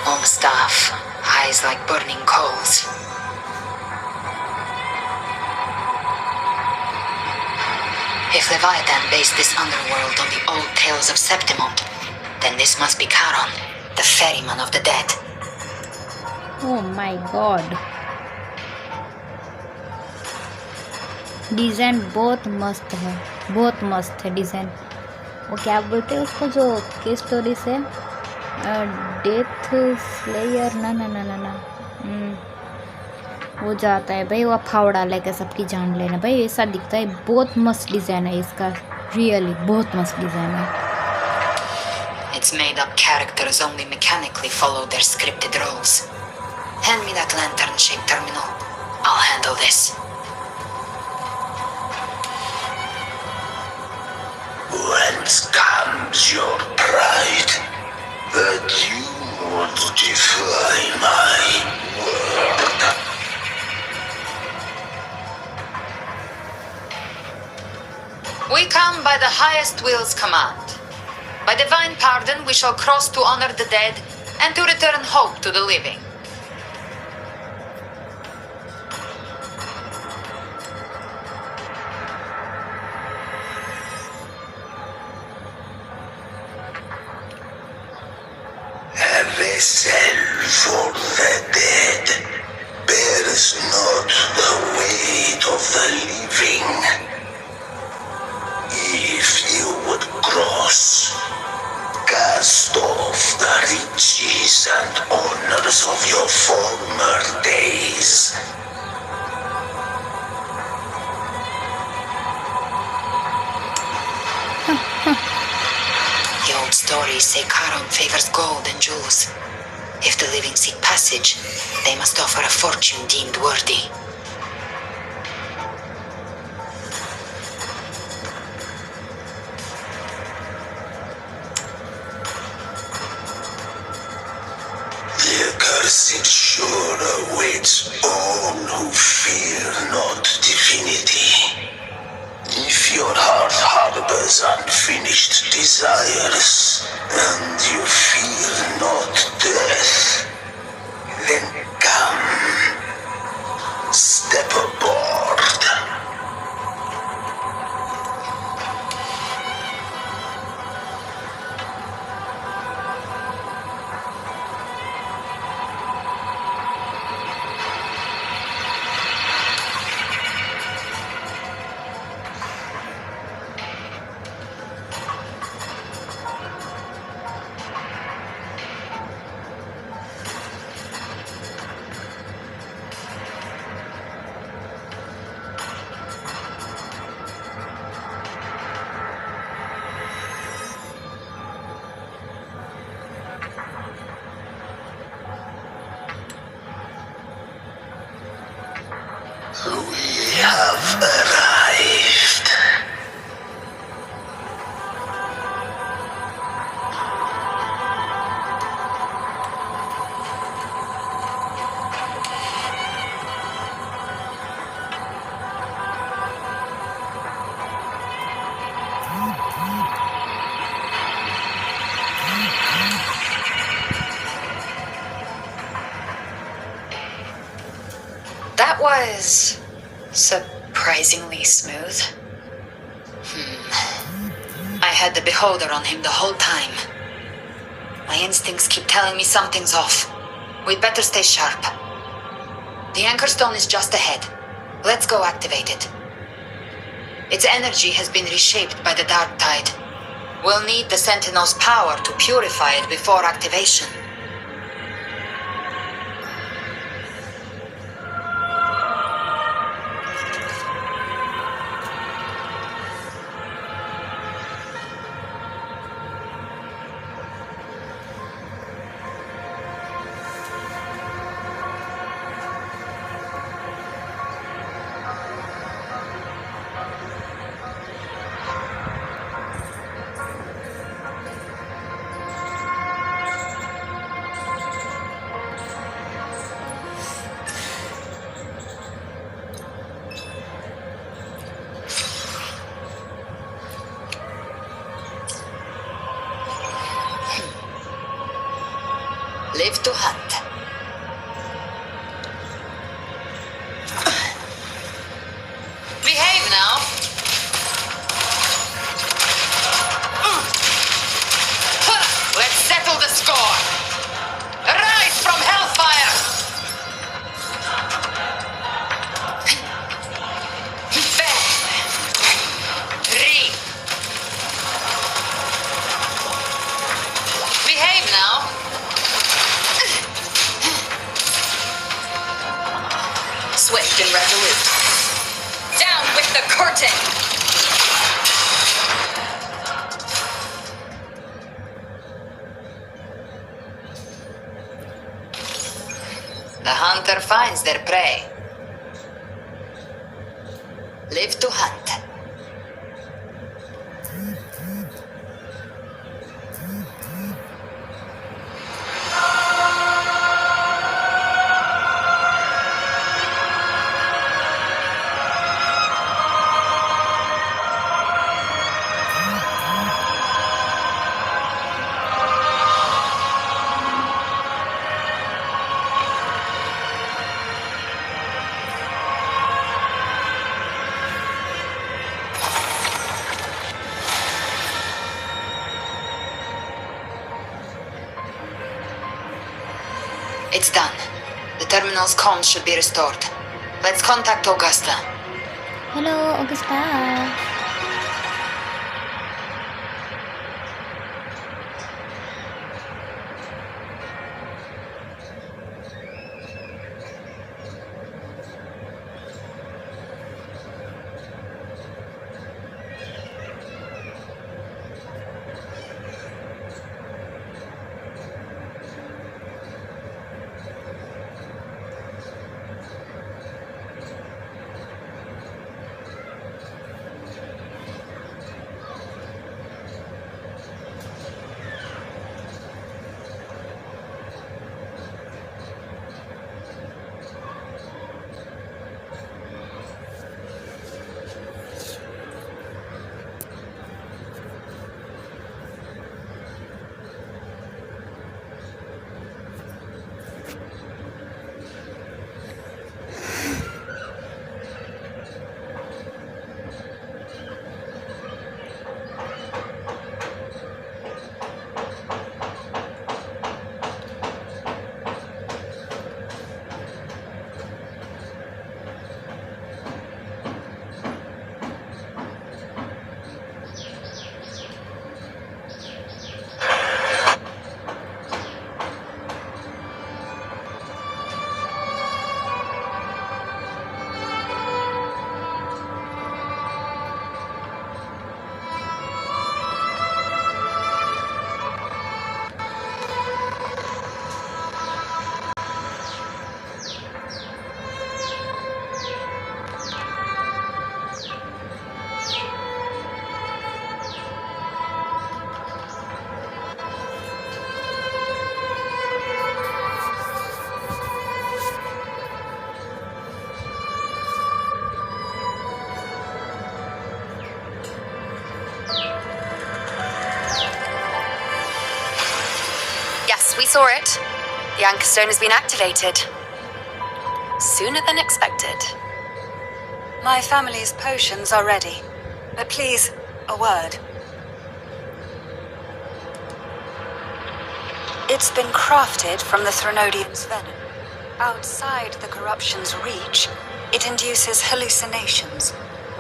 Speaker 6: On the staff, eyes like burning coals. If Leviathan based this underworld on the old tales of Septimond, then this must be Charon, the ferryman of the dead.
Speaker 2: Oh my god. Design बहुत मस्त है design. वो क्या बोलते हैं उसको जो के स्टोरी से डेथ स्लेयर ना वो जाता है भाई, वो फावड़ा लेकर सबकी जान लेना भाई, ऐसा दिखता है. बहुत मस्त डिज़ाइन है इसका, रियली बहुत मस्त डिज़ाइन है.
Speaker 6: It its made-up characters only mechanically follow their scripted roles. Hand me that lantern-shaped terminal. I'll handle this.
Speaker 4: Whence comes your pride? That you want to defy my word?
Speaker 6: We come by the highest will's command. By divine pardon, we shall cross to honor the dead and to return hope to the living.
Speaker 4: A vessel for the dead bears not the weight of the living. If you would cross, cast off the riches and honors of your former days.
Speaker 6: The old stories say Charon favors gold and jewels. If the living seek passage, they must offer a fortune deemed worthy.
Speaker 4: The accursed sure awaits all who fear not divinity. If your heart harbors unfinished desires, and you fear not death, then come, step aboard. We have arrived.
Speaker 6: That was surprisingly smooth. I had the beholder on him the whole time. My instincts keep telling me something's off. We'd better stay sharp. The anchor stone is just ahead. Let's go activate it. Its energy has been reshaped by the dark tide. We'll need the Sentinel's power to purify it before activation. Live to hunt. Behave now. Let's settle the score. Rise from hellfire. Behave now. Swift and resolute. Down with the curtain! The hunter finds their prey. Live to hunt. It's done. The terminal's comms should be restored. Let's contact Augusta.
Speaker 2: Hello, Augusta.
Speaker 9: We saw it. The Anchor Stone has been activated. Sooner than expected.
Speaker 5: My family's potions are ready. But please, a word. It's been crafted from the Threnodium's venom. Outside the corruption's reach, it induces hallucinations,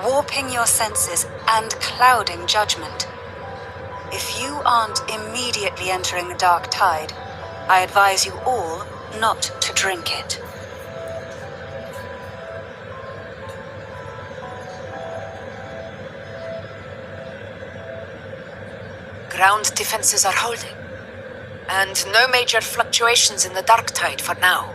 Speaker 5: warping your senses and clouding judgment. If you aren't immediately entering the dark tide, I advise you all not to drink it.
Speaker 10: Ground defenses are holding, and no major fluctuations in the dark tide for now.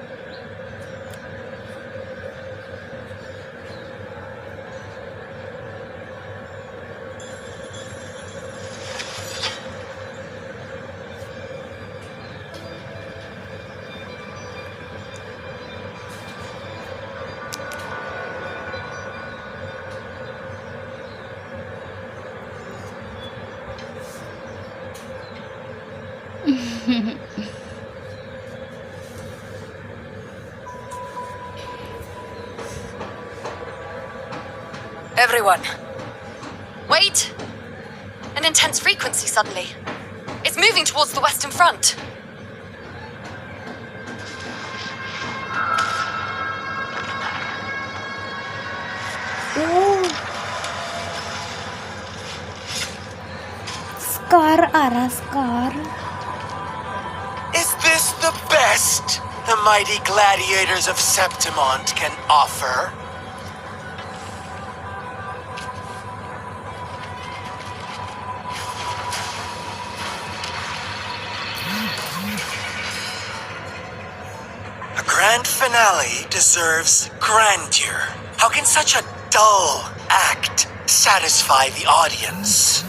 Speaker 9: Everyone. Wait! An intense frequency suddenly. It's moving towards the Western Front.
Speaker 2: Scar आ रहा Scar.
Speaker 11: Is this the best the mighty gladiators of Septimont can offer? A grand finale deserves grandeur. How can such a dull act satisfy the audience?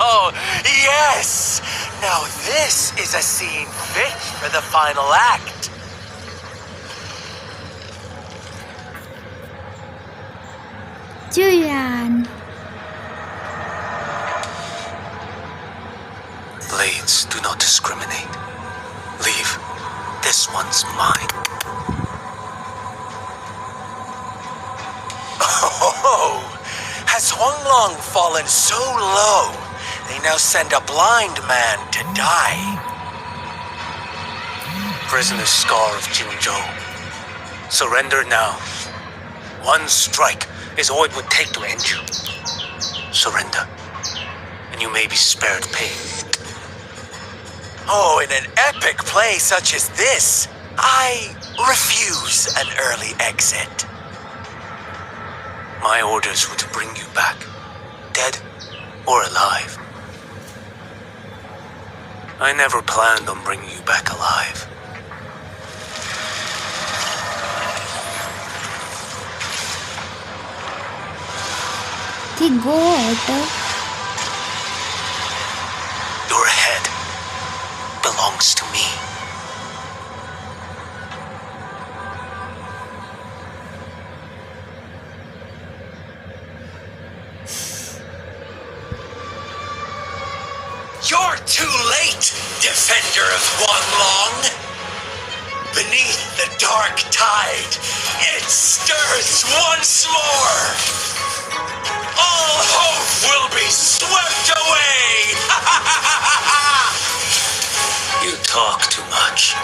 Speaker 11: Oh, yes! Now this is a scene fit for the final act.
Speaker 2: Julian.
Speaker 4: Blades do not discriminate. Leave. This one's mine.
Speaker 11: Oh, has Huanglong fallen so low, they now send a blind man to die?
Speaker 4: Prisoner Scar of Jinzhou. Surrender now. One strike is all it would take to end you. Surrender, and you may be spared pain.
Speaker 11: Oh, in an epic play such as this, I refuse an early exit.
Speaker 4: My orders were to bring you back, dead or alive. I never planned on bringing you back alive.
Speaker 2: The goat.
Speaker 4: Your head belongs to me.
Speaker 11: You're too late, defender of Huanglong. Beneath the dark tide, it stirs once more. All hope will be swept away.
Speaker 4: You talk too much.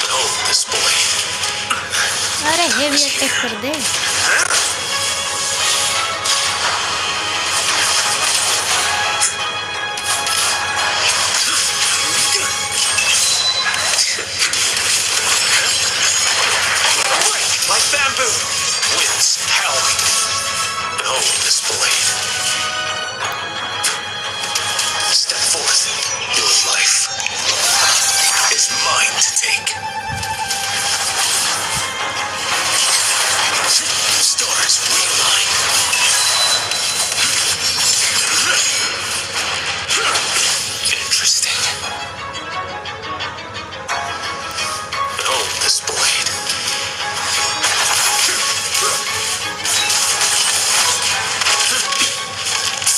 Speaker 4: Behold this blade.
Speaker 2: अरे heavy attack कर दे.
Speaker 11: Like bamboo, winds howling.
Speaker 4: Behold this blade. Step forth. Your life is mine to take. Stars realign. Interesting. Behold this blade.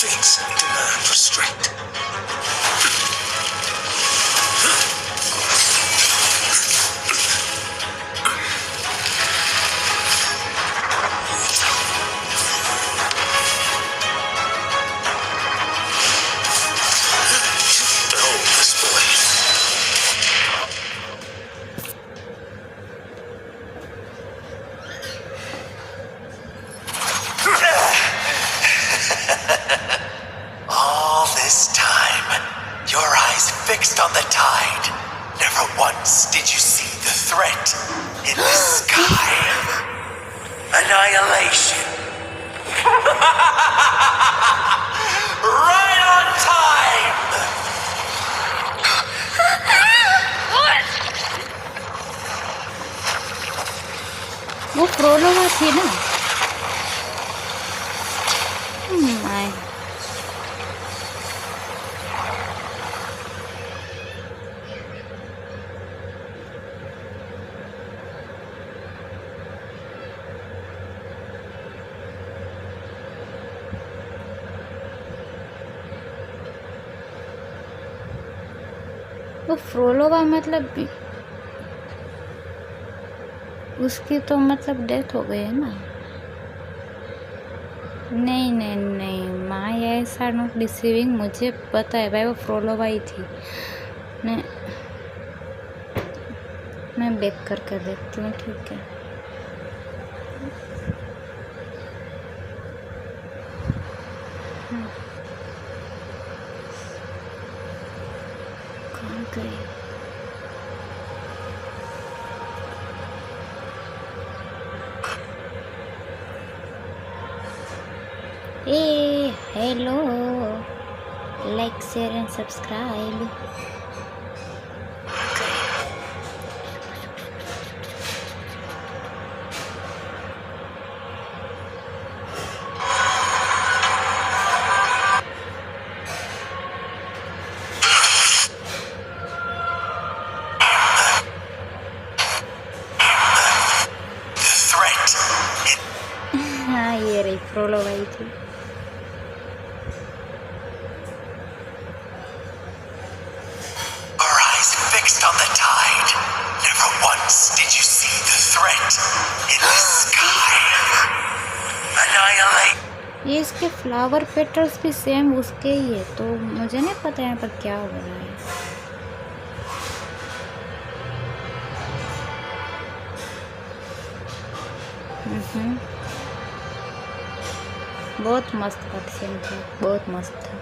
Speaker 4: Fate's demand restraint. Behold this blade.
Speaker 11: All this time, your eyes fixed on the tide. Never once did you see the threat in the sky. Annihilation. Right on time!
Speaker 2: वो प्रोलोवा थी ना. My. वो फ्रोलोवा मतलब उसकी तो मतलब death हो गई है ना. नहीं नहीं नहीं my eyes are not deceiving. मुझे पता है भाई वो फ्रोलोवा ही थी. मैं बैक करके देखती हूँ. ठीक है. कहाँ गई? Hello. Like, share and subscribe. हाँ ये रही प्रोलोग आई थी.
Speaker 11: Our eyes fixed on the tide. Never once did you see the threat in the sky. Annihilate.
Speaker 2: ये इसके फ्लावर पेटल्स भी सेम उसके ही है, तो मुझे नहीं पता यहाँ पर क्या हो रहा है. बहुत मस्त कट सीन था, बहुत मस्त था.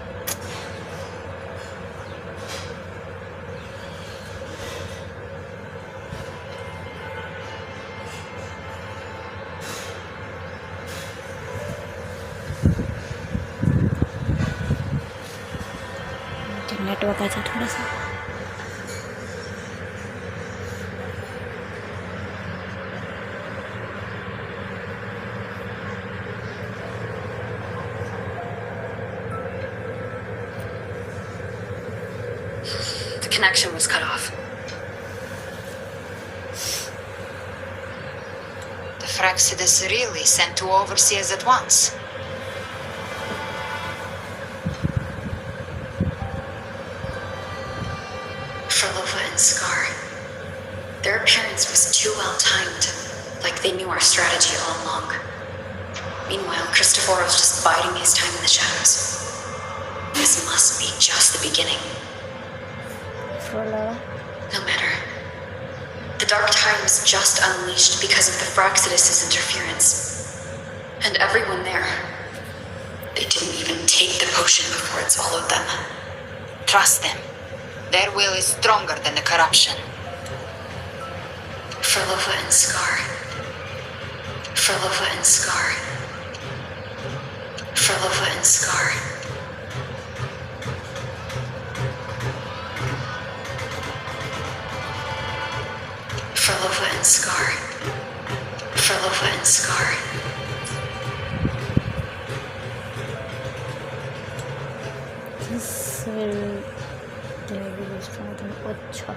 Speaker 2: नेटवर्क आ जाए थोड़ा सा.
Speaker 9: The connection was cut off.
Speaker 6: The Fraxidus really sent two overseers at once.
Speaker 8: Frolova and Scar. Their appearance was too well timed, like they knew our strategy all along. Meanwhile, Christophoros just biding his time in the shadows. This must be just the beginning. No matter. The Dark Tide was just unleashed because of the Fraxidus' interference. And everyone there, they didn't even take the potion before it swallowed them.
Speaker 6: Trust them. Their will is stronger than the corruption.
Speaker 8: Frolova and Scar. Frolova and Scar. Frolova and Scar. Frolova and Scar. Frolova and Scar.
Speaker 2: This will maybe destroy them. अच्छा.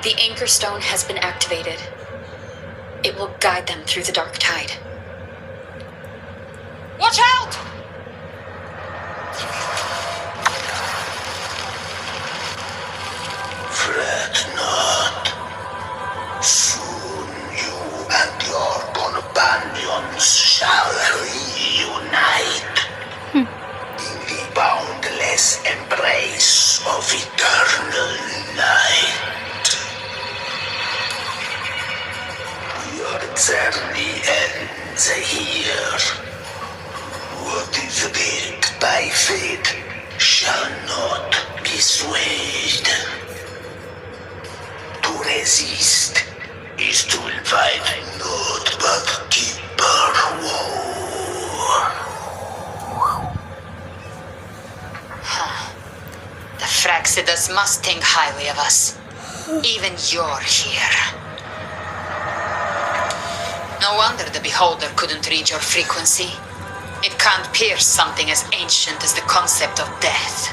Speaker 8: The Anchor Stone has been activated. It will guide them through the Dark Tide.
Speaker 6: Watch out!
Speaker 4: Fret not. Soon you and your companions shall reunite in the boundless embrace of eternal night. Your journey ends here. What is built by fate shall not be swayed. To resist is to invite naught but deeper woe.
Speaker 6: The Fraxidus must think highly of us. Even you're here. No wonder the Beholder couldn't read your frequency. It can't pierce something as ancient as the concept of death.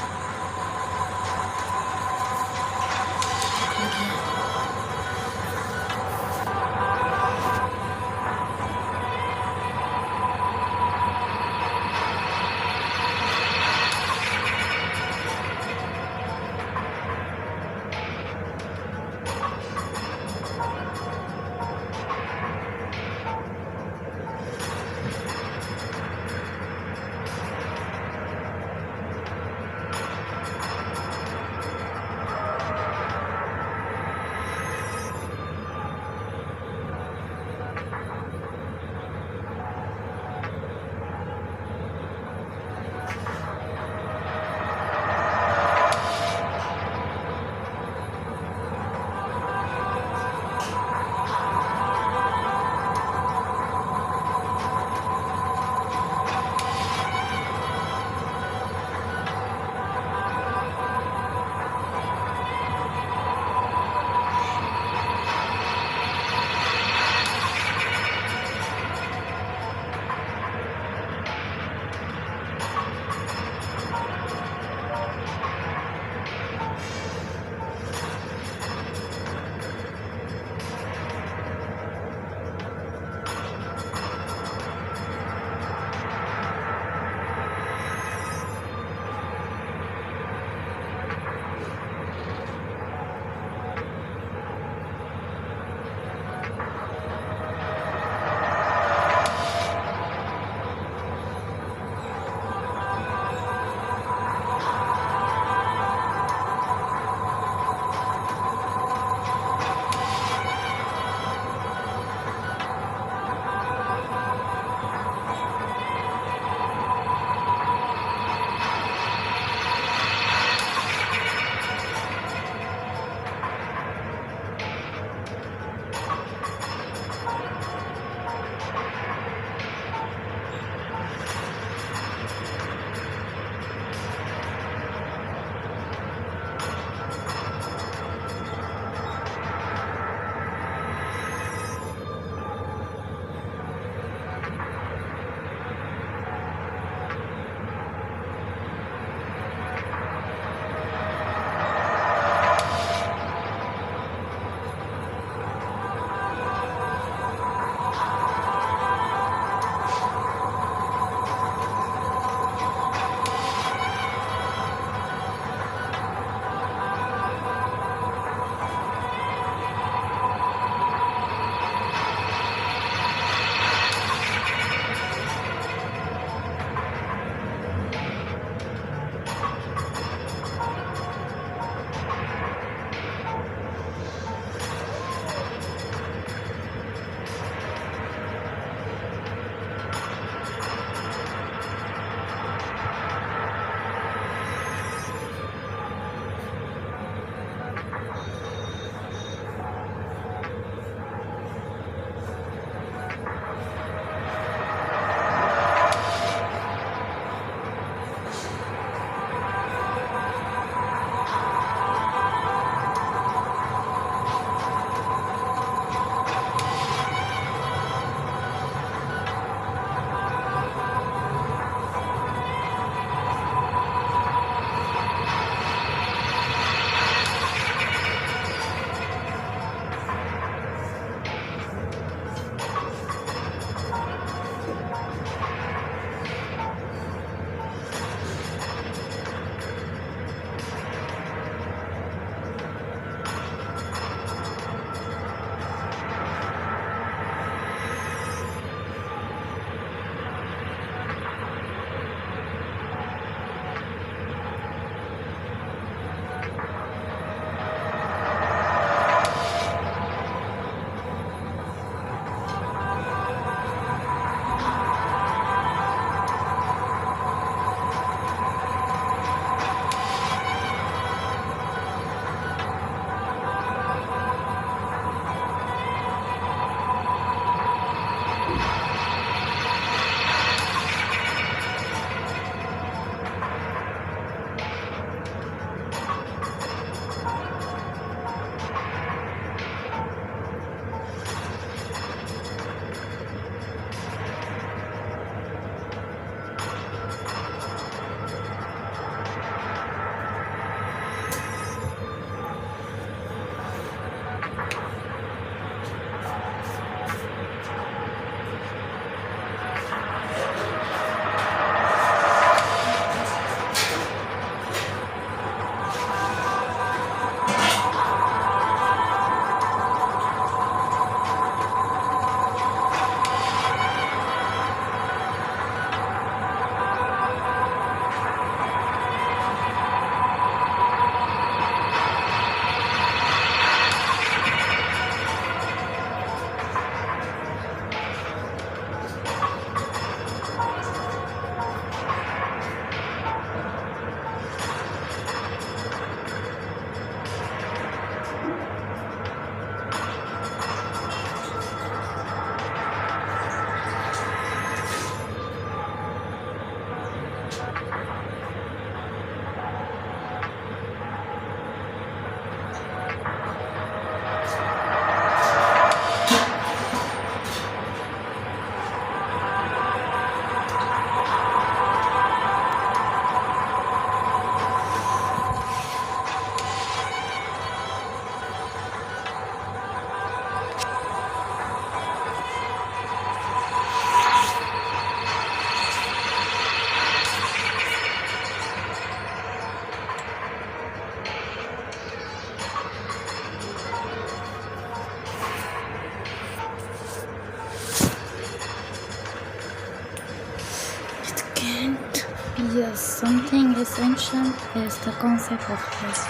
Speaker 2: Yes, something essential is the concept of death.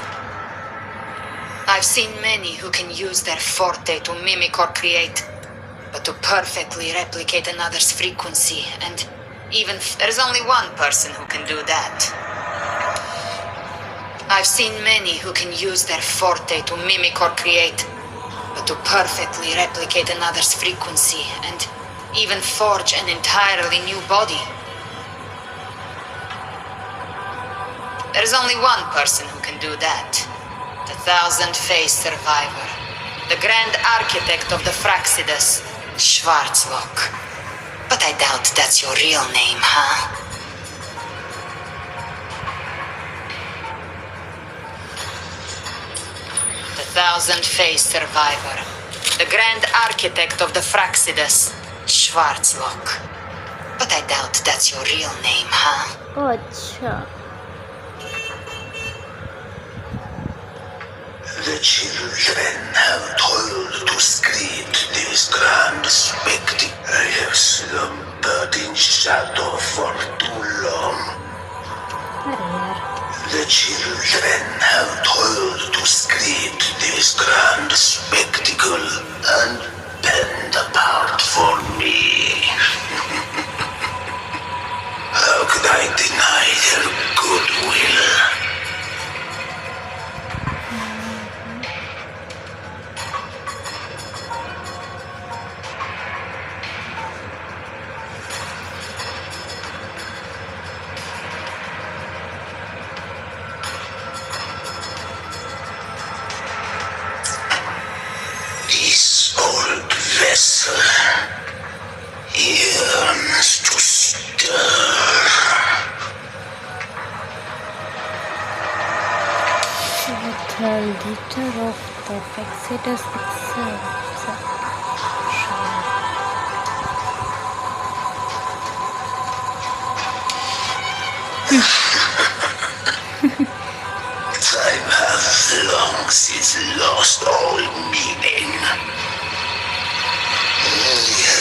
Speaker 6: I've seen many who can use their forte to mimic or create, but to perfectly replicate another's frequency, and even there's only one person who can do that. I've seen many who can use their forte to mimic or create, but to perfectly replicate another's frequency, and even forge an entirely new body. There's only one person who can do that. The thousand-faced survivor. The grand architect of the Fraxidus, Schwarzlock. But I doubt that's your real name, huh? The thousand-faced survivor. The grand architect of the Fraxidus, Schwarzlock. But I doubt that's your real name, huh?
Speaker 2: अच्छा.
Speaker 4: The children have toiled to create this grand spectacle. I have slumbered in shadow for too long.
Speaker 2: अरे यार.
Speaker 4: The children have toiled to create this grand spectacle and bend apart for me. How could I deny their goodwill? This old vessel yearns to stir.
Speaker 2: The leader of the Fraxidus itself.
Speaker 4: Time has long since lost all meaning. I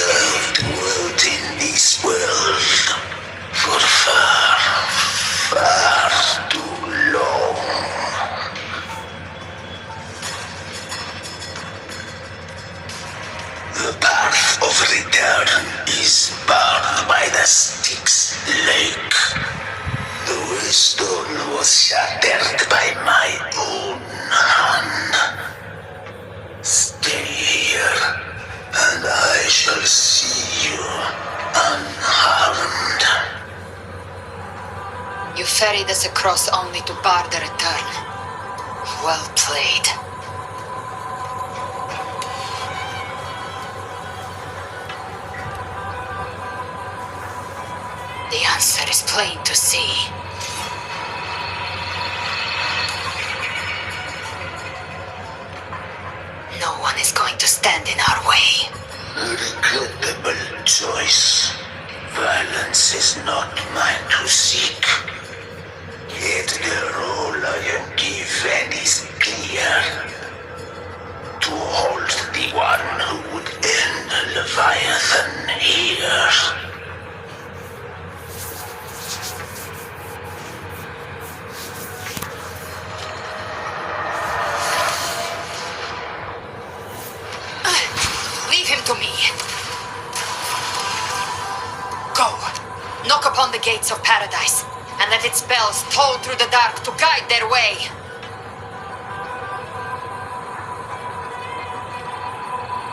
Speaker 4: have dwelt in this world for far, far too long. The path of return is barred by the Styx Lake. The waystone was shattered by my own hand. Stay here, and I shall see you unharmed.
Speaker 6: You ferried us across only to bar the return. Well played. The answer is plain to see. No one is going to stand in our way.
Speaker 4: A regrettable choice. Violence is not mine to seek. Yet the role I am given is clear. To hold the one who would end Leviathan here.
Speaker 6: Leave him to me. Go. Knock upon the gates of paradise, and let its bells toll through the dark to guide their way.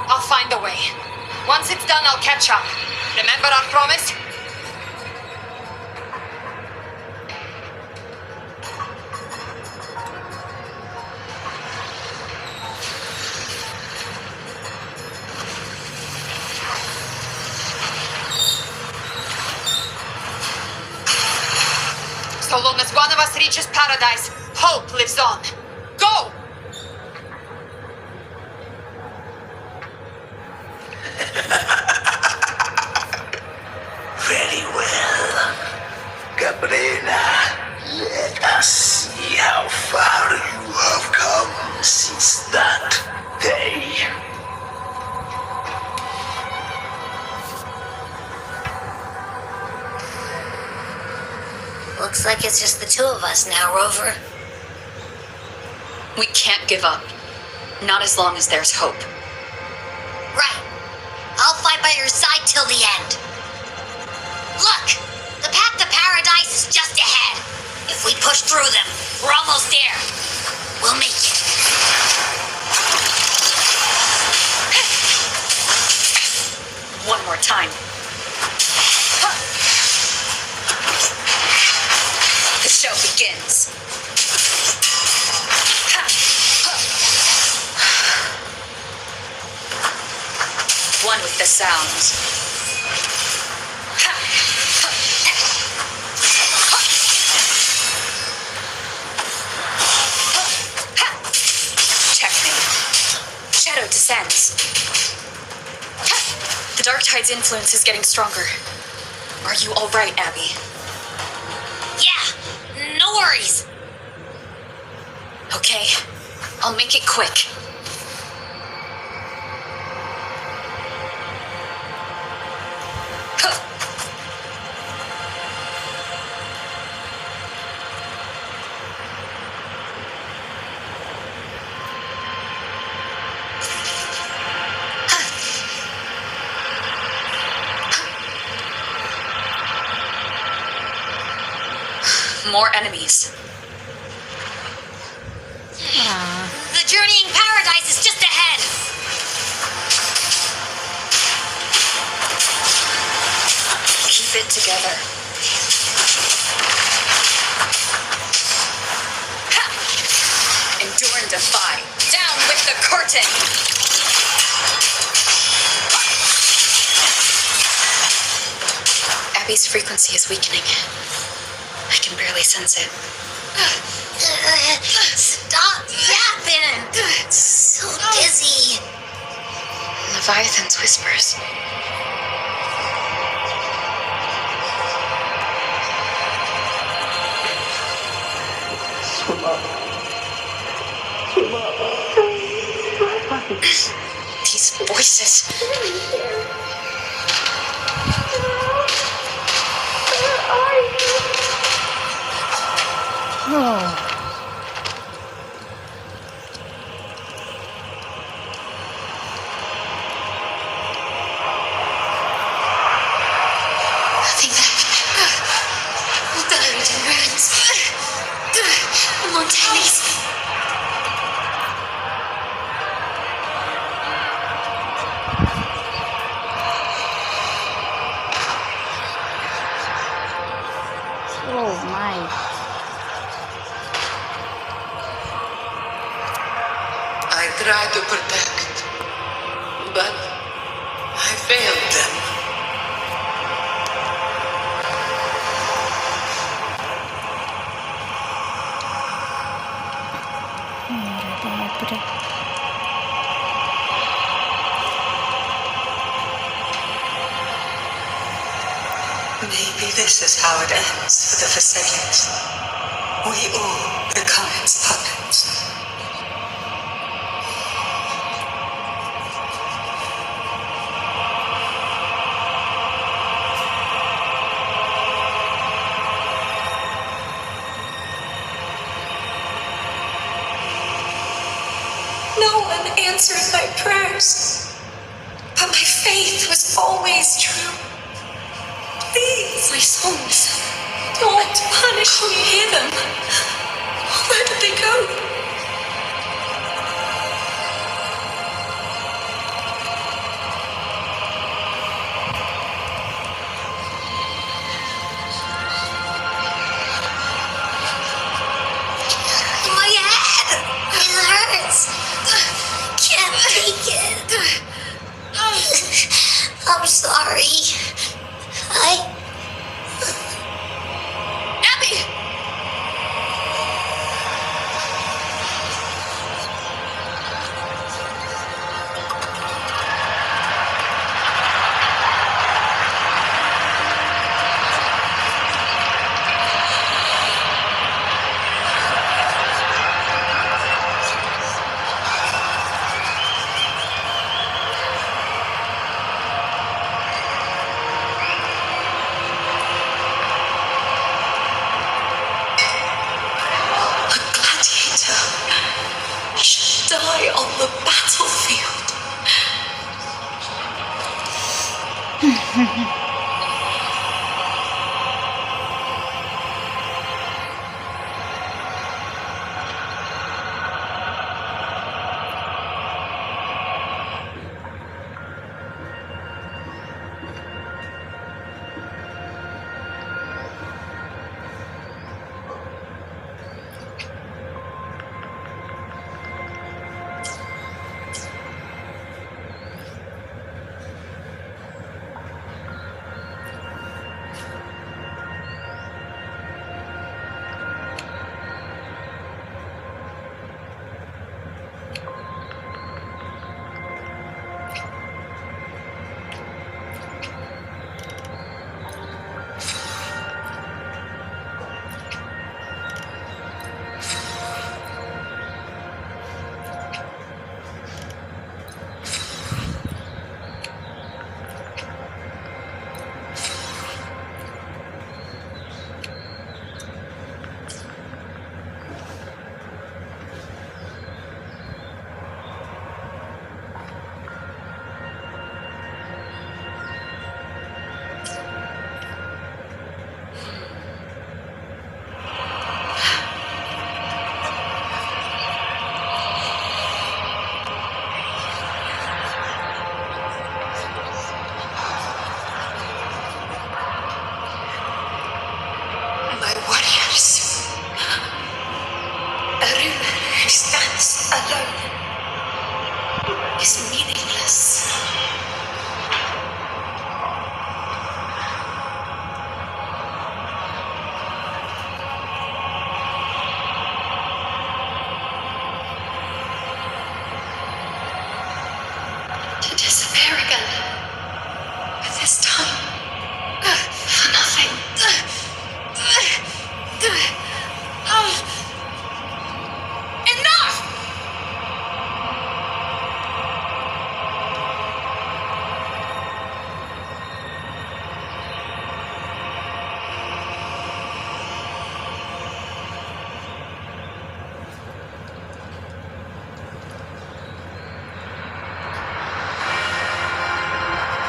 Speaker 6: I'll find a way. Once it's done, I'll catch up. Remember our promise? So long as one of us reaches paradise, hope lives on. Go!
Speaker 4: Very well. Cabrera, let us see how far you have come since that day.
Speaker 1: Looks like it's just the two of us now, Rover.
Speaker 9: We can't give up. Not as long as there's hope.
Speaker 1: Right. I'll fight by your side till the end. Look! The path to paradise is just ahead. If we push through them, we're almost there. We'll make it.
Speaker 9: One more time. The show begins. One with the sounds. Checkmate. Shadow descends. The Dark Tide's influence is getting stronger. Are you all right, Abby?
Speaker 1: Yeah, no worries.
Speaker 9: Okay, I'll make it quick. More enemies.
Speaker 1: The journeying paradise is just ahead.
Speaker 9: Keep it together. Ha! Endure and defy. Down with the curtain! Abby's frequency is weakening. I can barely sense it.
Speaker 1: Stop yapping. It's so dizzy.
Speaker 9: Leviathan's whispers. These voices.
Speaker 2: Oh.
Speaker 8: Nothing left. Buried in ruins. Montanis.
Speaker 2: Oh my.
Speaker 12: I tried to protect, but I failed them. Maybe this is how it ends for the Visayas. We all become its puppets. No one answered my prayers, but my faith was always true. These, my souls, don't punish me. Hear them. Where did they go?
Speaker 1: My head. It hurts. Can't take it. I'm sorry.
Speaker 9: Abby!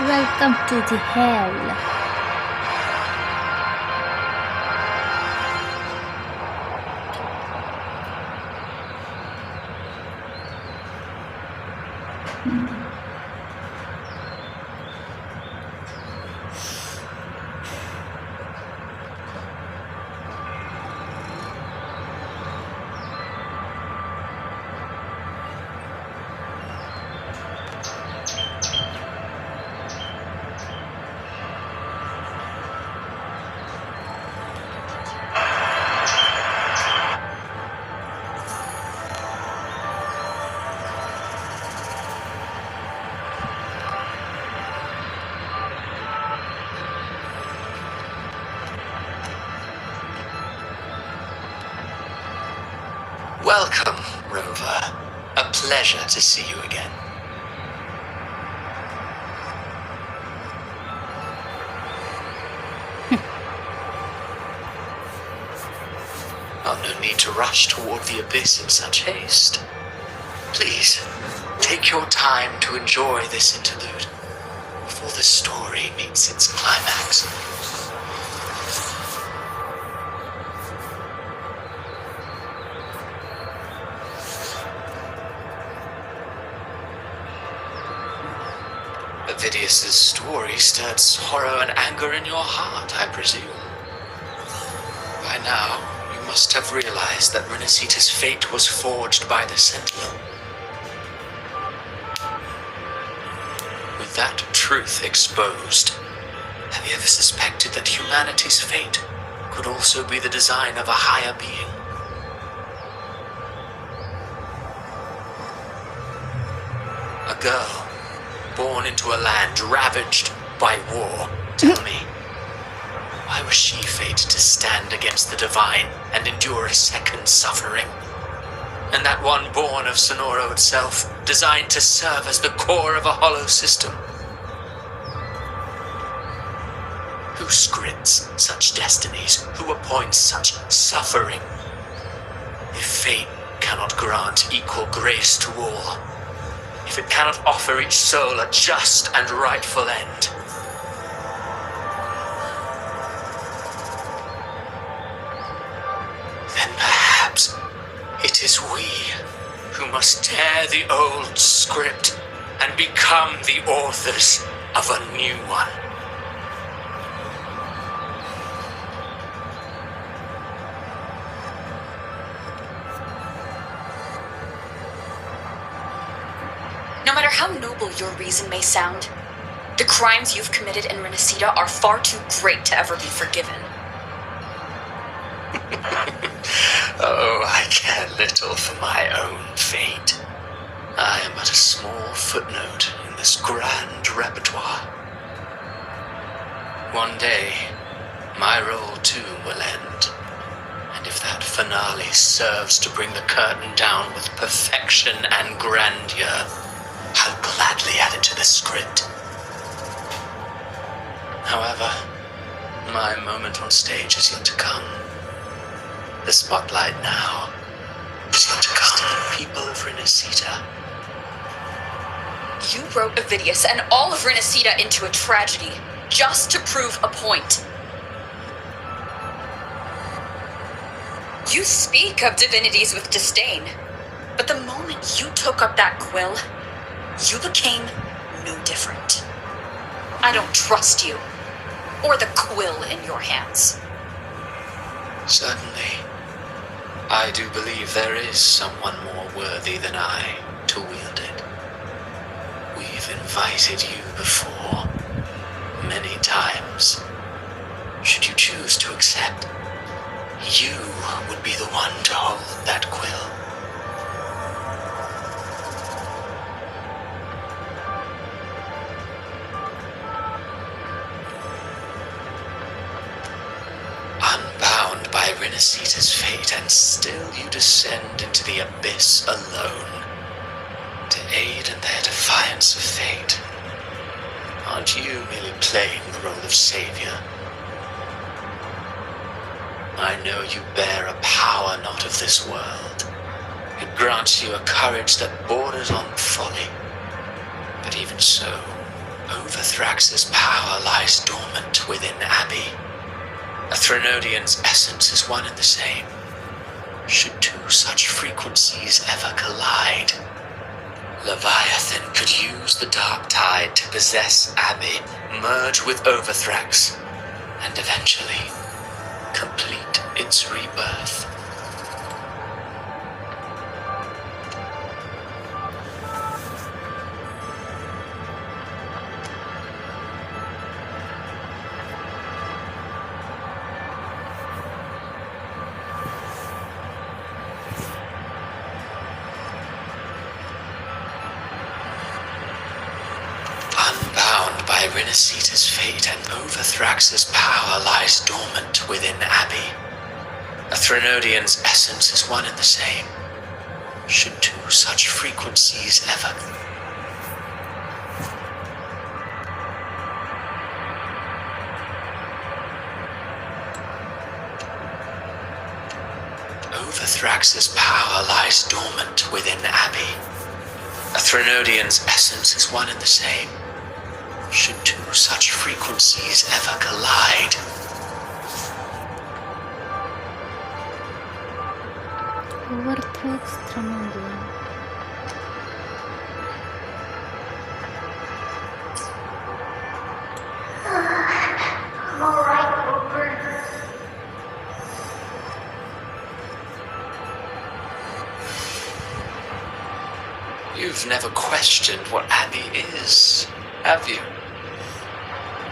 Speaker 2: Welcome to the hell.
Speaker 11: Welcome, Rover. A pleasure to see you again. Oh, no need to rush toward the abyss in such haste. Please, take your time to enjoy this interlude before the story meets its climax. Avidius's story stirred sorrow and anger in your heart, I presume. By now, you must have realized that Renacita's fate was forged by the Sentinel. With that truth exposed, have you ever suspected that humanity's fate could also be the design of a higher being? A girl born into a land ravaged by war. Tell me, why was she fated to stand against the divine and endure a second suffering? And that one born of Sonoro itself, designed to serve as the core of a hollow system? Who scripts such destinies? Who appoints such suffering? If fate cannot grant equal grace to all, if it cannot offer each soul a just and rightful end, then perhaps it is we who must tear the old script and become the authors of a new one.
Speaker 9: No matter how noble your reason may sound, the crimes you've committed in Renacita are far too great to ever be forgiven.
Speaker 11: Oh, I care little for my own fate. I am but a small footnote in this grand repertoire. One day, my role too will end. And if that finale serves to bring the curtain down with perfection and grandeur, I'll gladly add it to the script. However, my moment on stage is yet to come. The spotlight now is yet to come to the people of Renacita.
Speaker 9: You wrote Avidius and all of Renacita into a tragedy, just to prove a point. You speak of divinities with disdain, but the moment you took up that quill, you became no different. I don't trust you, or the quill in your hands.
Speaker 11: Certainly. I do believe there is someone more worthy than I to wield it. We've invited you before, many times. Should you choose to accept, you would be the one to hold that quill. Unbound by Renacita's fate, and still you descend into the abyss alone, to aid in their defiance of fate. Aren't you merely playing the role of savior? I know you bear a power not of this world. It grants you a courage that borders on folly. But even so, Overthrax's power lies dormant within Abby. A Threnodian's essence is one and the same. Should two such frequencies ever collide, Leviathan could use the dark tide to possess Abby, merge with Overthrax, and eventually complete its rebirth. Unbound by Rinasita's fate and Overthrax's power lies dormant within Abby. A Threnodian's essence is one and the same. Should two such frequencies ever... Overthrax's power lies dormant within Abby. A Threnodian's essence is one and the same. Should two such frequencies ever collide,
Speaker 2: Overthrax Threnodian.
Speaker 11: You've never questioned what Abby is, have you?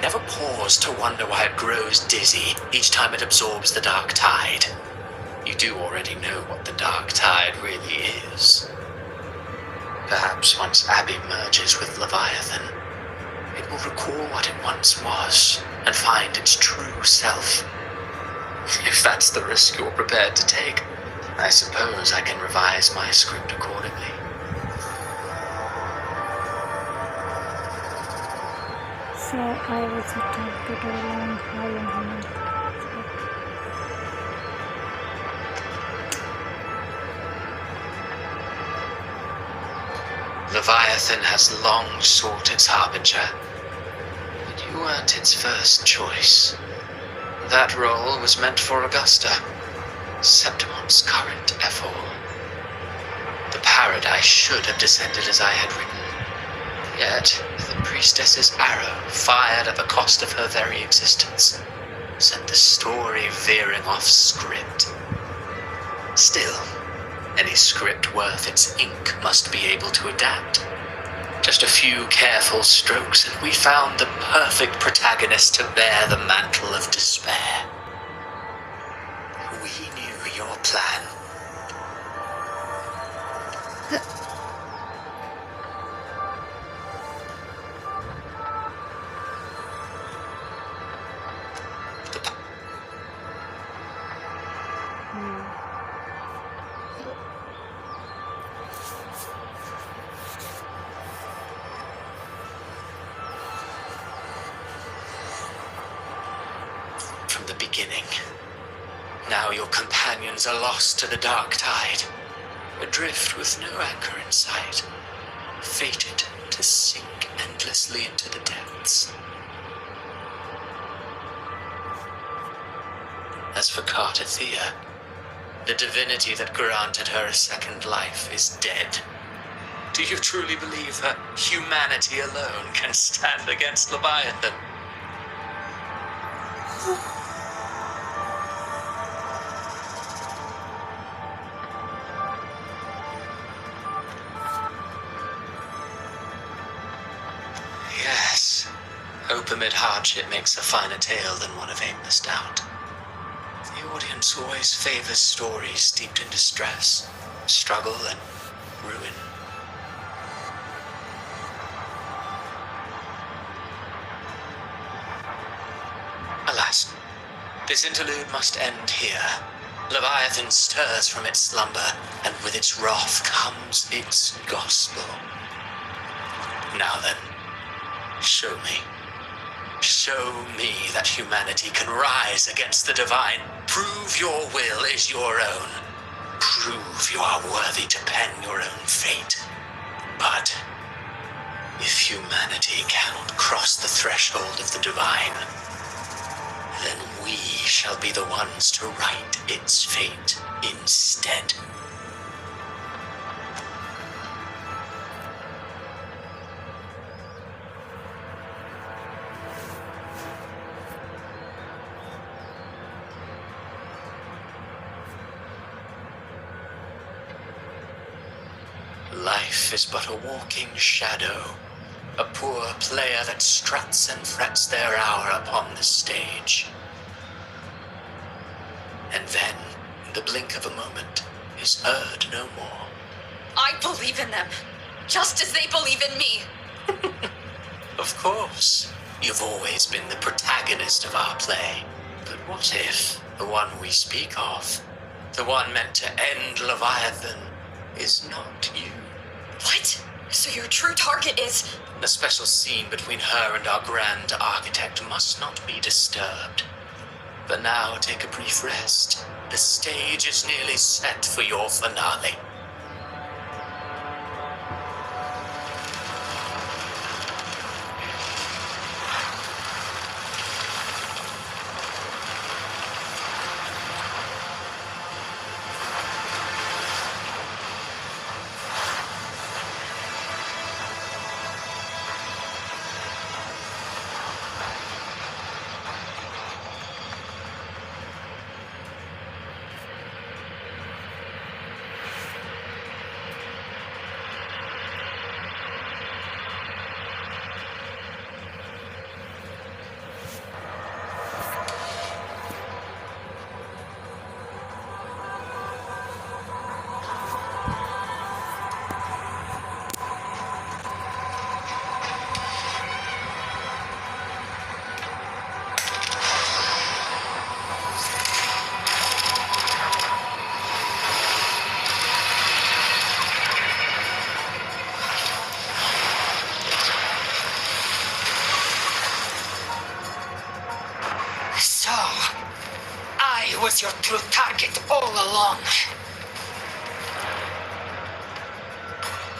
Speaker 11: Never paused to wonder why it grows dizzy each time it absorbs the dark tide. You do already know what the dark tide really is. Perhaps once Abby merges with Leviathan, it will recall what it once was and find its true self. If that's the risk you're prepared to take, I suppose I can revise my script accordingly.
Speaker 2: So I was attracted to long Holland.
Speaker 11: Leviathan has long sought its harbinger, but you weren't its first choice. That role was meant for Augusta, Septimon's current Ephor. The paradise should have descended as I had written. Yet, the priestess's arrow, fired at the cost of her very existence, sent the story veering off script. Still, any script worth its ink must be able to adapt. Just a few careful strokes and we found the perfect protagonist to bear the mantle of despair. We knew your plan. From the beginning. Now your companions are lost to the dark tide, adrift with no anchor in sight, fated to sink endlessly into the depths. As for Cartathea, the divinity that granted her a second life is dead. Do you truly believe that humanity alone can stand against Leviathan? Yes, hope amid hardship makes a finer tale than one of aimless doubt. The audience always favors stories steeped in distress, struggle, and ruin. Alas, this interlude must end here. Leviathan stirs from its slumber, and with its wrath comes its gospel. Now then, show me. Show me that humanity can rise against the divine. Prove your will is your own. Prove you are worthy to pen your own fate. But If humanity cannot cross the threshold of the divine, then we shall be the ones to right its fate instead. Life is but a walking shadow, a poor player that struts and frets their hour upon the stage. And then, in the blink of a moment, is heard no more.
Speaker 9: I believe in them, just as they believe in me.
Speaker 11: Of course, you've always been the protagonist of our play. But what if the one we speak of, the one meant to end Leviathan, is not you?
Speaker 9: What? So your true target is...
Speaker 11: The special scene between her and our grand architect must not be disturbed. But now take a brief rest. The stage is nearly set for your finale.
Speaker 6: Was your true target all along.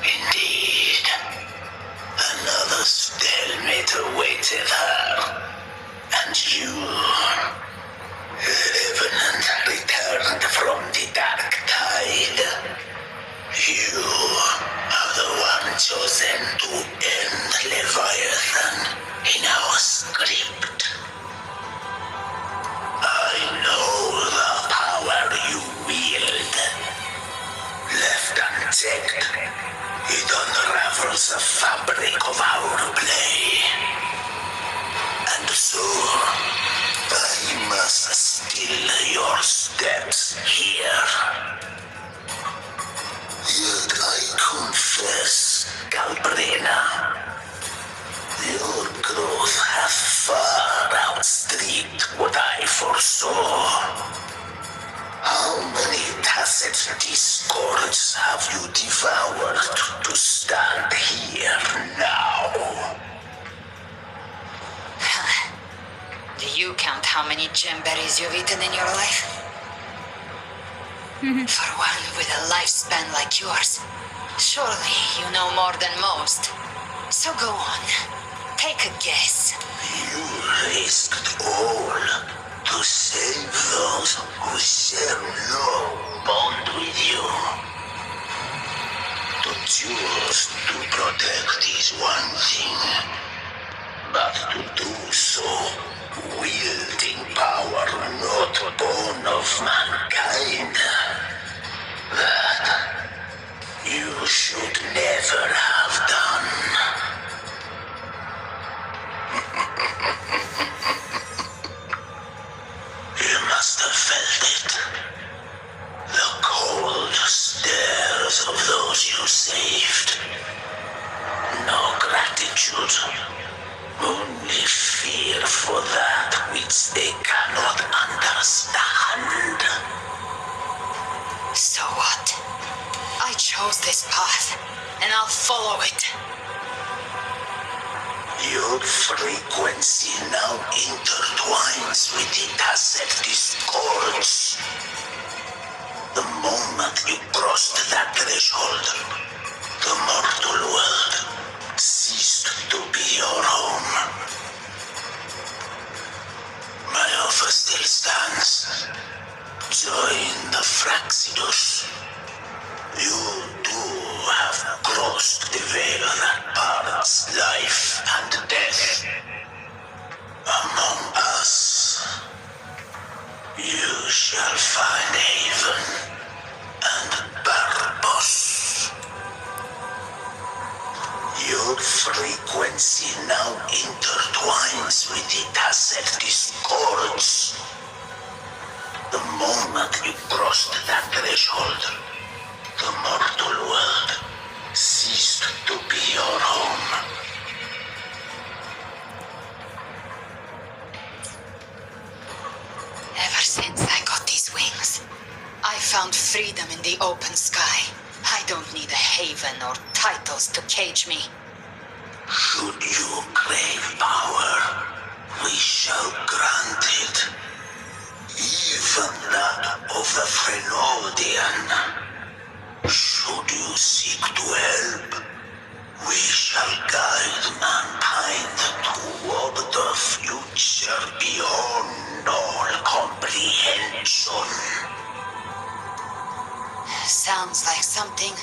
Speaker 4: Indeed. Another stalemate awaited her. And you, revenant returned from the dark tide. You are the one chosen to end Leviathan in our script. I know the power you wield. Left unchecked, it unravels the fabric of our play. And so, I must still your steps here. Yet I confess, Galbrina, your growth hath far outstripped what I foresaw. How many tacit discords have you devoured to stand here now?
Speaker 6: Do you count how many gemberries you've eaten in your life? For one with a lifespan like yours, surely you know more than most. So go on. Take a guess.
Speaker 4: You risked all to save those who share no bond with you. To choose to protect is one thing, but to do so wielding power not born of mankind, that you should never have done. You must have felt it. The cold stares of those you saved. No gratitude. Only fear for that which they cannot understand.
Speaker 6: So what? I chose this path, and I'll follow it.
Speaker 4: Your frequency now intertwines with the tacit discords. The moment you crossed that threshold, the mortal world ceased to be your home. My offer still stands. Join the Fraxidus. You too have crossed the veil that parts life and death. Among us, you shall find haven and purpose. Your frequency now intertwines with the Tacet discords. The moment you crossed that threshold, the mortal world ceased to be your home.
Speaker 6: Ever since I got these wings, I found freedom in the open sky. I don't need a haven or titles to cage me.
Speaker 4: Should you crave power, we shall grant it. Even that of the Frenodian. Should you seek to help, we shall guide mankind toward the future beyond all comprehension.
Speaker 6: Sounds like something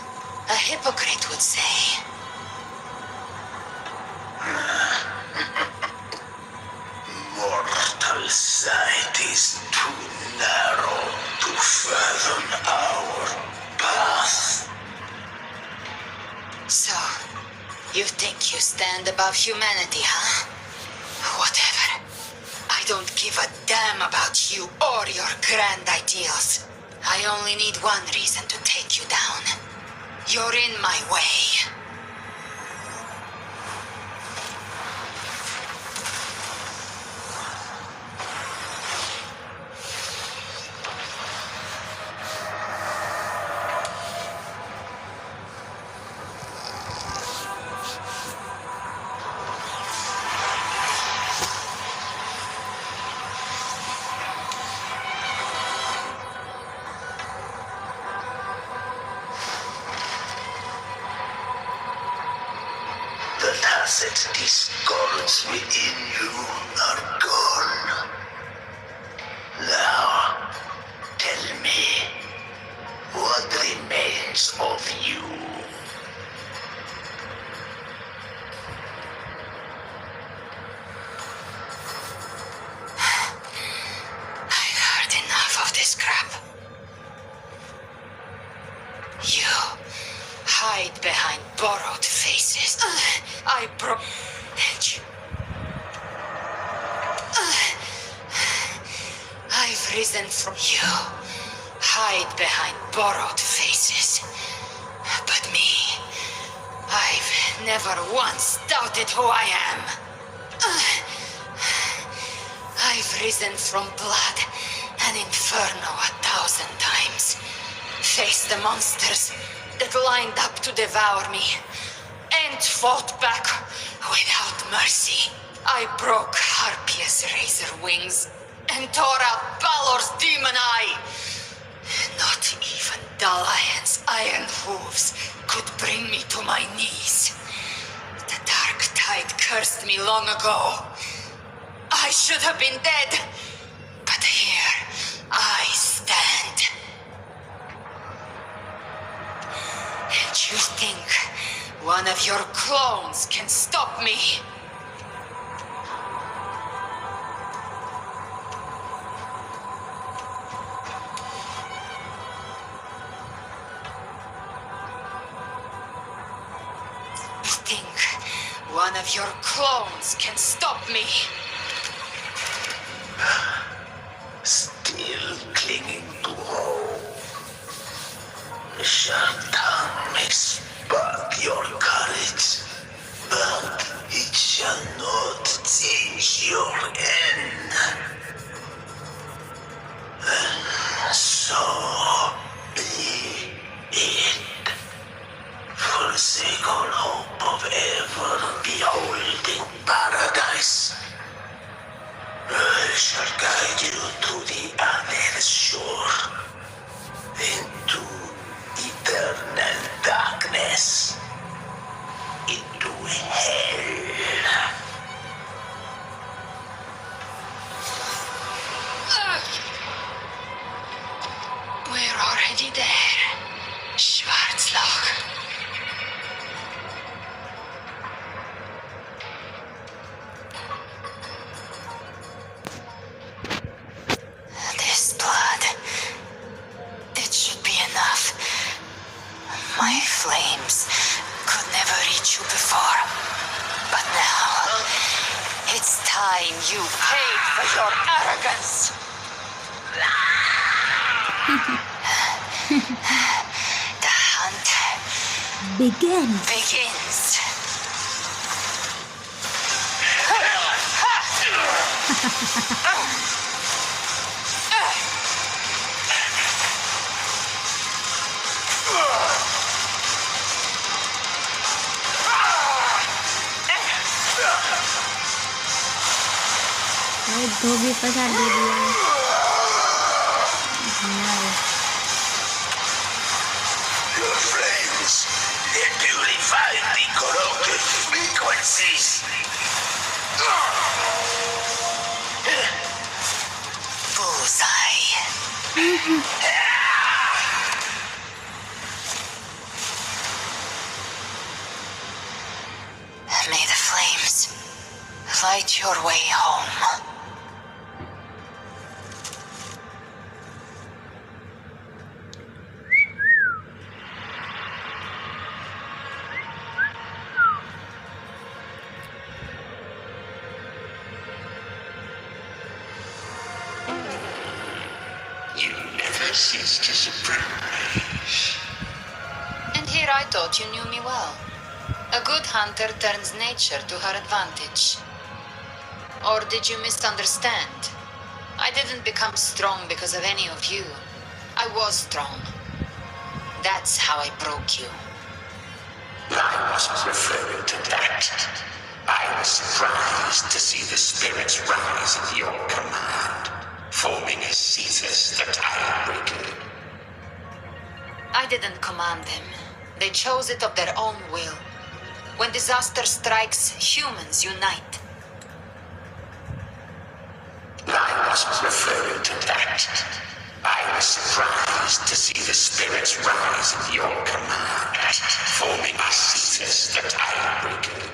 Speaker 6: a hypocrite would say.
Speaker 4: Mortal sight is too narrow to fathom our path.
Speaker 6: So, you think you stand above humanity, huh? Whatever. I don't give a damn about you or your grand ideals. I only need one reason to take you down. You're in my way.
Speaker 4: The Tacet discords within you are gone. Now, tell me, what remains of you?
Speaker 6: I've heard enough of this crap. You hide behind borrowed faces. I broke. I've risen from you. Hide behind borrowed faces. But me, I've never once doubted who I am. I've risen from blood and inferno 1,000 times. Faced the monsters that lined up to devour me, and fought back without mercy. I broke Harpia's razor wings and tore out Balor's demon eye. Not even Dalayan's iron hooves could bring me to my knees. The dark tide cursed me long ago. I should have been dead, but here I stand. And you think one of your clones can stop me? You think one of your clones can stop me?
Speaker 4: Still clinging to hope. The sharp tongue may spark your courage, but it shall not change your end. And so be it. Forsake all hope of ever beholding paradise.
Speaker 10: already there, Schwarzloch. This blood, it should be enough. My flames could never reach you before, but now it's time you paid for your arrogance. The hunt begins.
Speaker 2: धोबी पछाड़ दे दिया
Speaker 4: Your flames, they purify the corrupted frequencies.
Speaker 10: Bullseye. May the flames light your way home.
Speaker 4: You never cease to surprise.
Speaker 6: And here I thought you knew me well. A good hunter turns nature to her advantage. Or did you misunderstand? I didn't become strong because of any of you. I was strong. That's how I broke you.
Speaker 4: I wasn't referring to that. I was surprised to see the spirits rise at your command, forming a Caesar's the Tirebreaker.
Speaker 6: I didn't command them. They chose it of their own will. When disaster strikes, humans unite.
Speaker 4: I wasn't referring to that. I was surprised to see the spirits rise at your command, forming a Caesar's the Tirebreaker.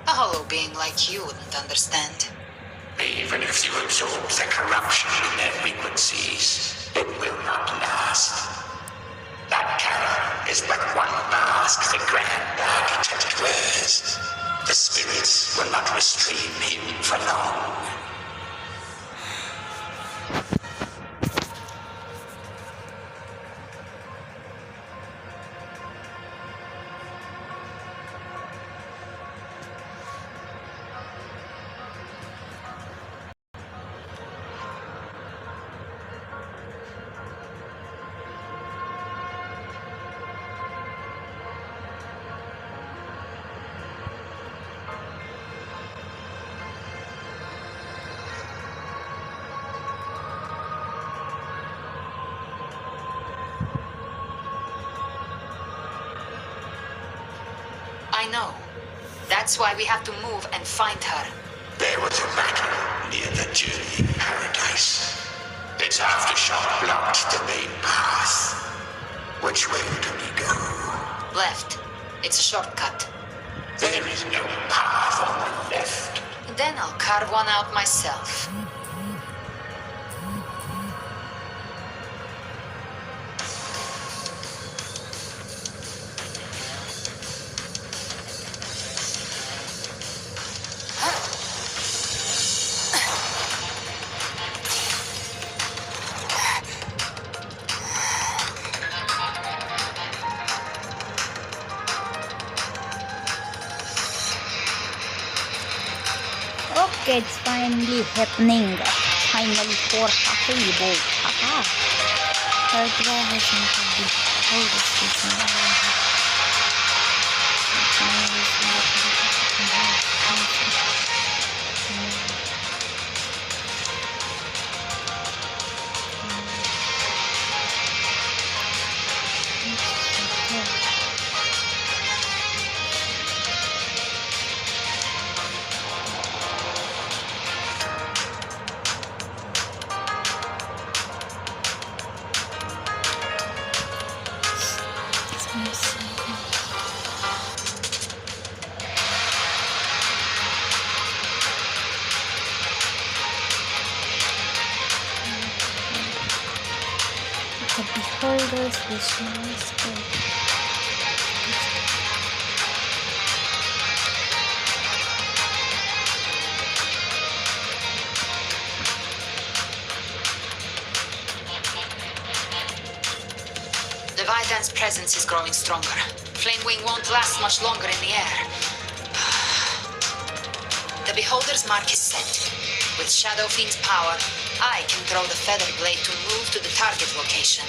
Speaker 6: A hollow being like you wouldn't understand.
Speaker 4: Even if you absorb the corruption in their frequencies, it will not last. That carol is but one mask the Grand Architect wears. The spirits will not restrain him for long.
Speaker 6: I know. That's why we have to move and find her.
Speaker 4: There was a battle near the journeying paradise. Its aftershock blocked the main path. Which way do we go?
Speaker 6: Left. It's a shortcut.
Speaker 4: There is no path on the left.
Speaker 6: Then I'll carve one out myself.
Speaker 2: Okay, it's finally happening. Finally for Haribo. Haha. Third guy has entered the oldest station. Yes, this is good.
Speaker 6: Leviathan's presence is growing stronger. Flamewing won't last much longer in the air. The Beholder's mark is set. With Shadow Fiend's power, I can throw the feather blade to move to the target location.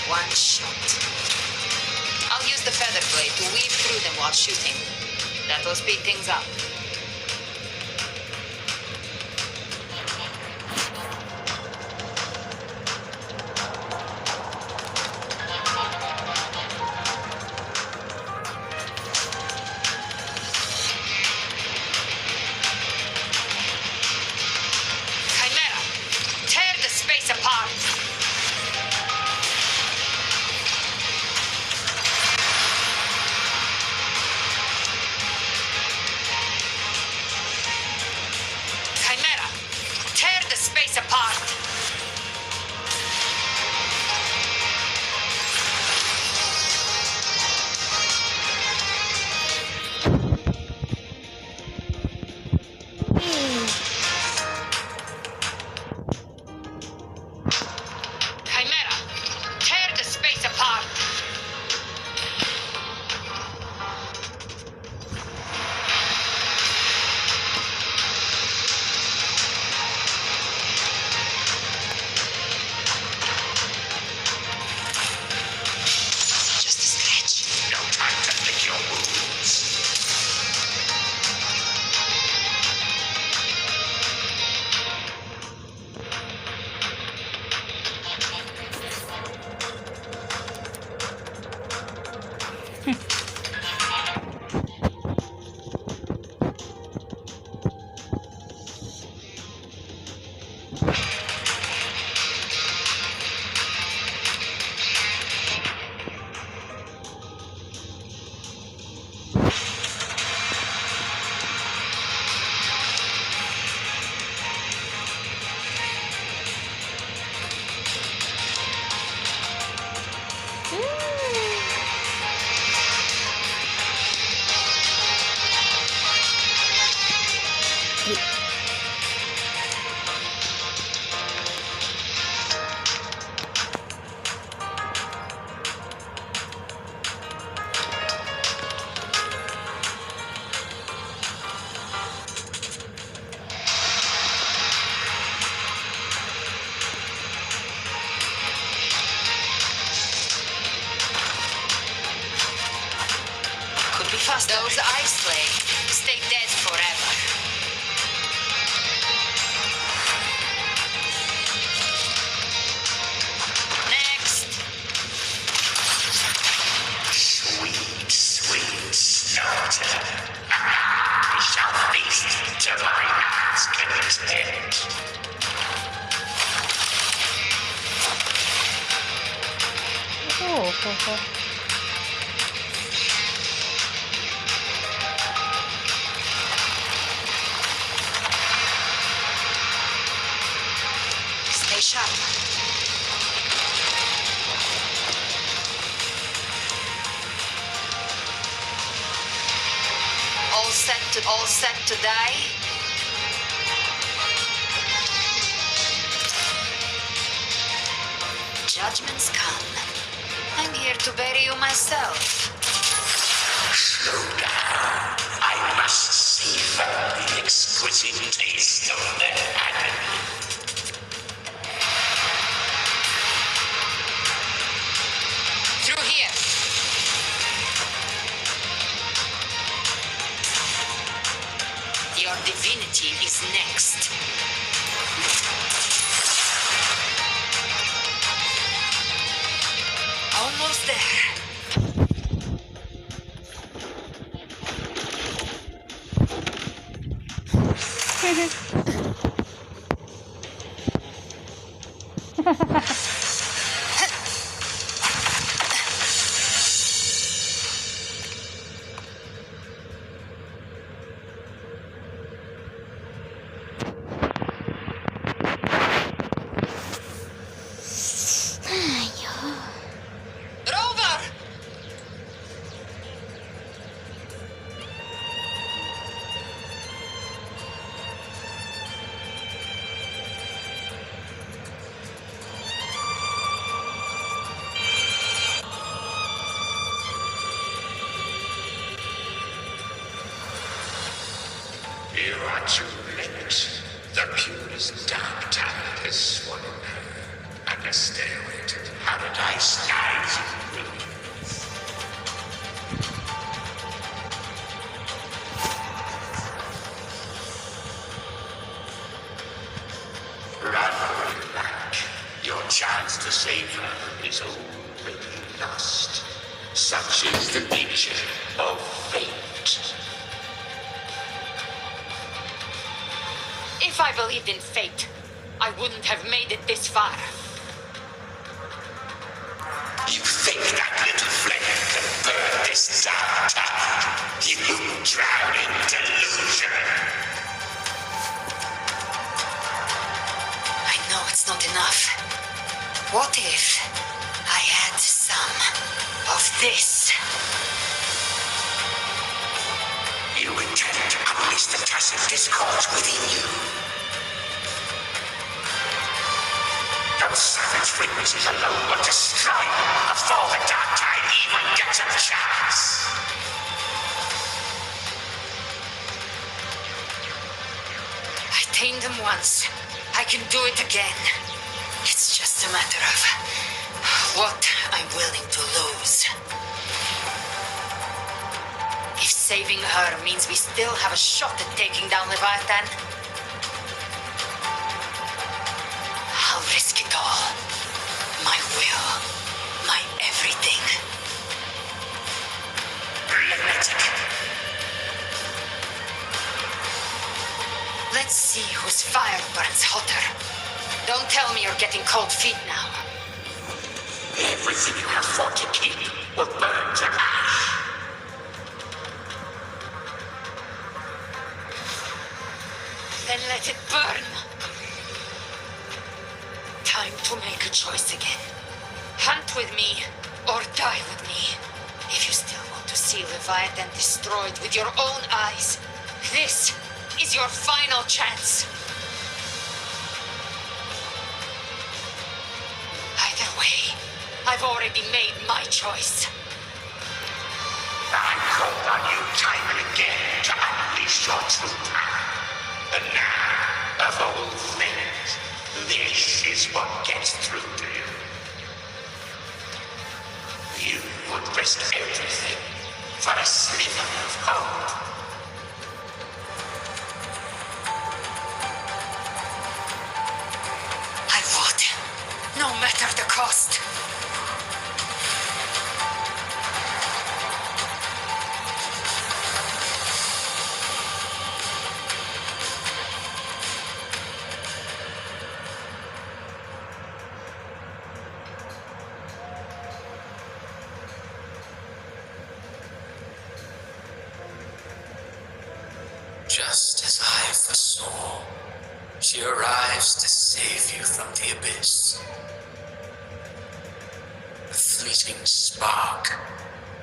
Speaker 6: One shot. I'll use the feather blade to weave through them while shooting. That'll speed things up. Chimera, tear the space apart!
Speaker 2: ओहो
Speaker 6: Stay sharp. All set to die. Judgments come. I'm here to bury you myself.
Speaker 4: Slow down. I must savor the exquisite taste of their agony.
Speaker 6: Through here. Your divinity is next. Almost there. Rover!
Speaker 4: You are too late. The purest dark tide has swallowed her, and the stairway to paradise lies in ruins. Run away back. Your chance to save her is already lost. Such is the nature of fate.
Speaker 6: If I believed in fate, I wouldn't have made it this far.
Speaker 4: You think that little flame can burn this dark tide? You drown in delusion.
Speaker 10: I know it's not enough. What if I had some of this?
Speaker 4: You intend to unleash the tacit discord within you. Those savage frequencies alone will destroy you before the dark tide even gets a chance.
Speaker 10: I tamed them once. I can do it again. It's just a matter of what I'm willing to lose.
Speaker 6: If saving her means we still have a shot at taking down Leviathan,
Speaker 10: I'll risk it all. My will. My everything.
Speaker 4: Lunatic.
Speaker 10: Let's see whose fire burns hotter.
Speaker 6: don't tell me you're getting cold feet now.
Speaker 4: Everything you have fought to keep will burn to ash.
Speaker 6: Then let it burn. Time to make a choice again. Hunt with me, or die with me. If you still want to see Leviathan destroyed with your own eyes, this is your final chance. Either way, I've already made my choice.
Speaker 4: I called on you time and again to unleash your true power. And now, of all things, this is what gets through to you. You would risk everything for a sliver of hope.
Speaker 10: I would, no matter the cost.
Speaker 11: Just as I foresaw, she arrives to save you from the abyss. A fleeting spark,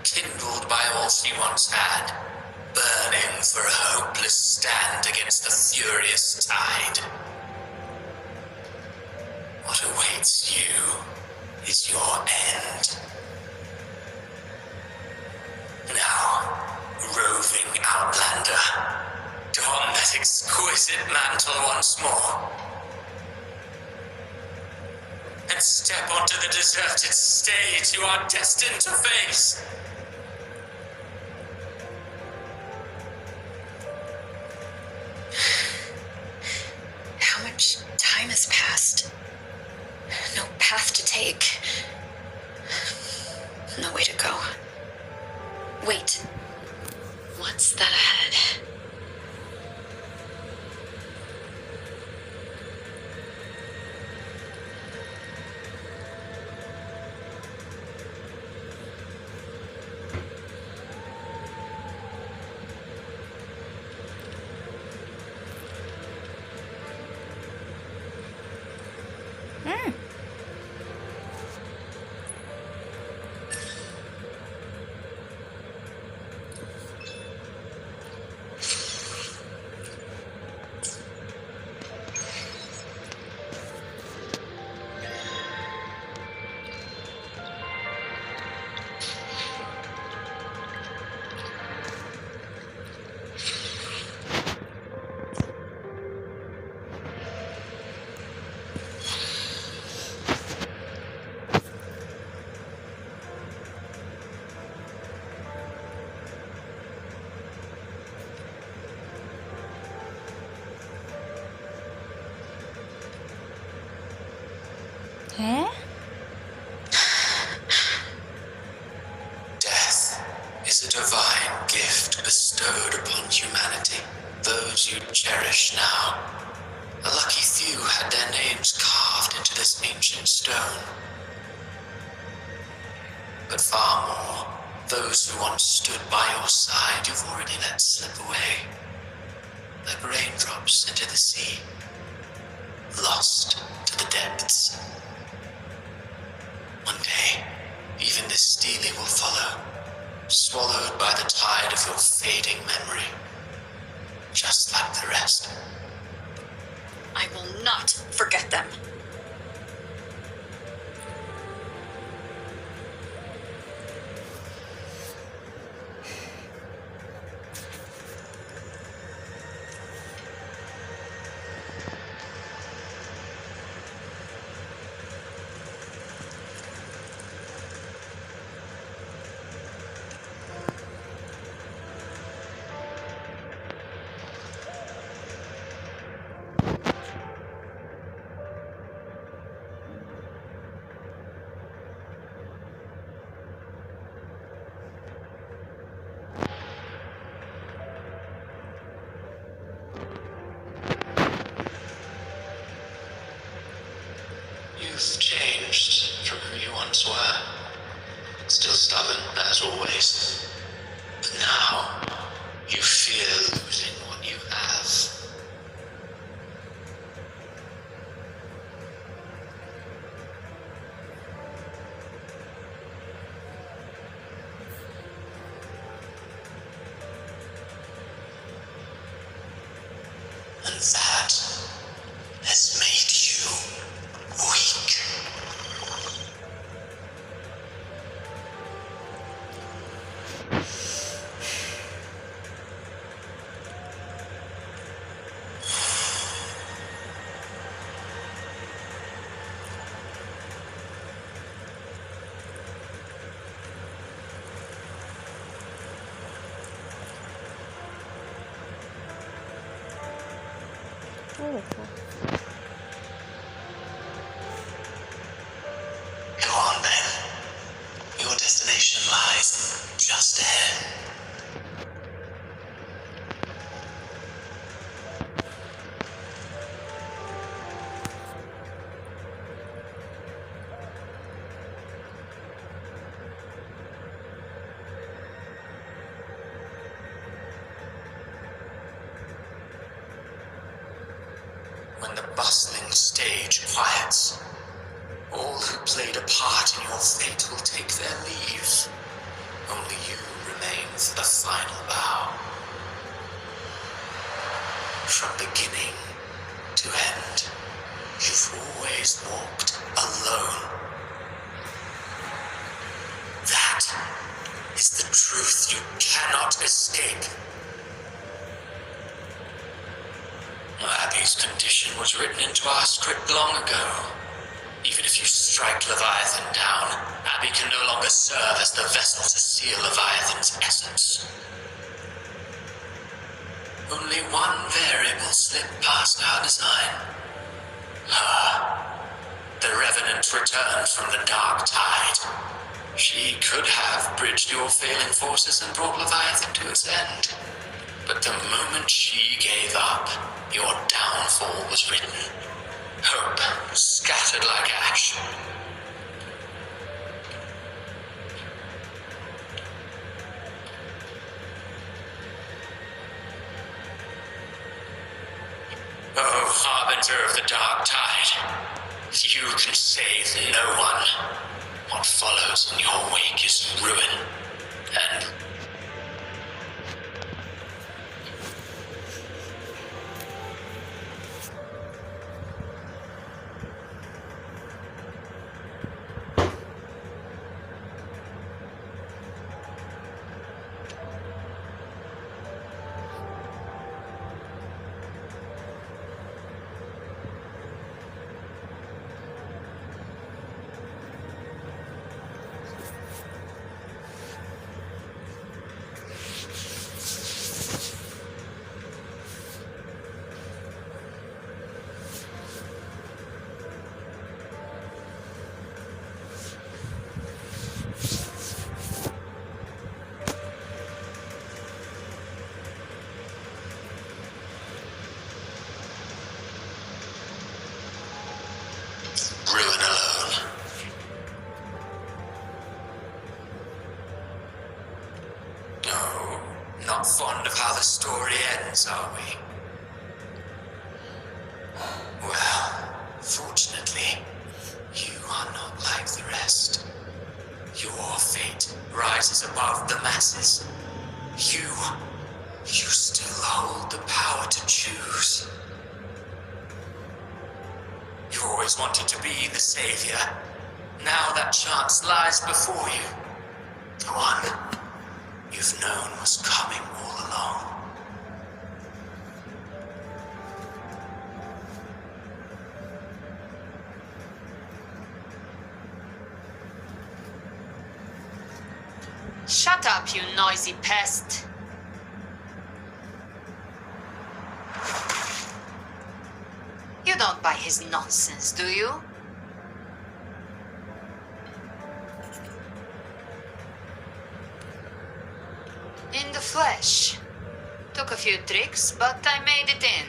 Speaker 11: kindled by all she once had, burning for a hopeless stand against the furious tide. What awaits you is your end. Now, roving outlander, don that exquisite mantle once more, and step onto the deserted stage you are destined to face.
Speaker 9: How much time has passed? No path to take. No way to go. Wait. What's that ahead?
Speaker 2: हैं?
Speaker 11: Death is a divine gift bestowed upon humanity. Those you cherish now, a lucky few had their names carved into this ancient stone. But far more, those who once stood by your side you've already let slip away, like raindrops into the sea, lost to the depths. One day, even this steely will follow, swallowed by the tide of your fading memory, just like the rest.
Speaker 9: I will not forget them.
Speaker 11: You've changed from who you once were. Still stubborn, as always. But now, you fear losing what you have. And that has made you weak.
Speaker 2: वो देखो
Speaker 11: Go on then. Your destination lies just ahead. when the bustling stage quiets, all who played a part in your fate will take their leave. Only you remain for the final bow. From beginning to end, you've always walked alone. That is the truth you cannot escape. Abby's condition was written into our script long ago. Even if you strike Leviathan down, Abby can no longer serve as the vessel to seal Leviathan's essence. Only one variable slipped past our design. Her. The Revenant returned from the Dark Tide. She could have bridged your failing forces and brought Leviathan to its end. But the moment she gave up, your downfall was written. Hope scattered like ash. Oh, harbinger of the Dark Tide, you can save no one. What follows in your wake is ruin and... ruin alone. No, not fond of how the story ends, are we? Well, fortunately, you are not like the rest. Your fate rises above the masses. You still hold the power to choose. You always wanted to be the savior. Now that chance lies before you. The one you've known was coming all along.
Speaker 6: Shut up, you noisy pest. You don't buy his nonsense, do you? In the flesh. Took a few tricks, but I made it in.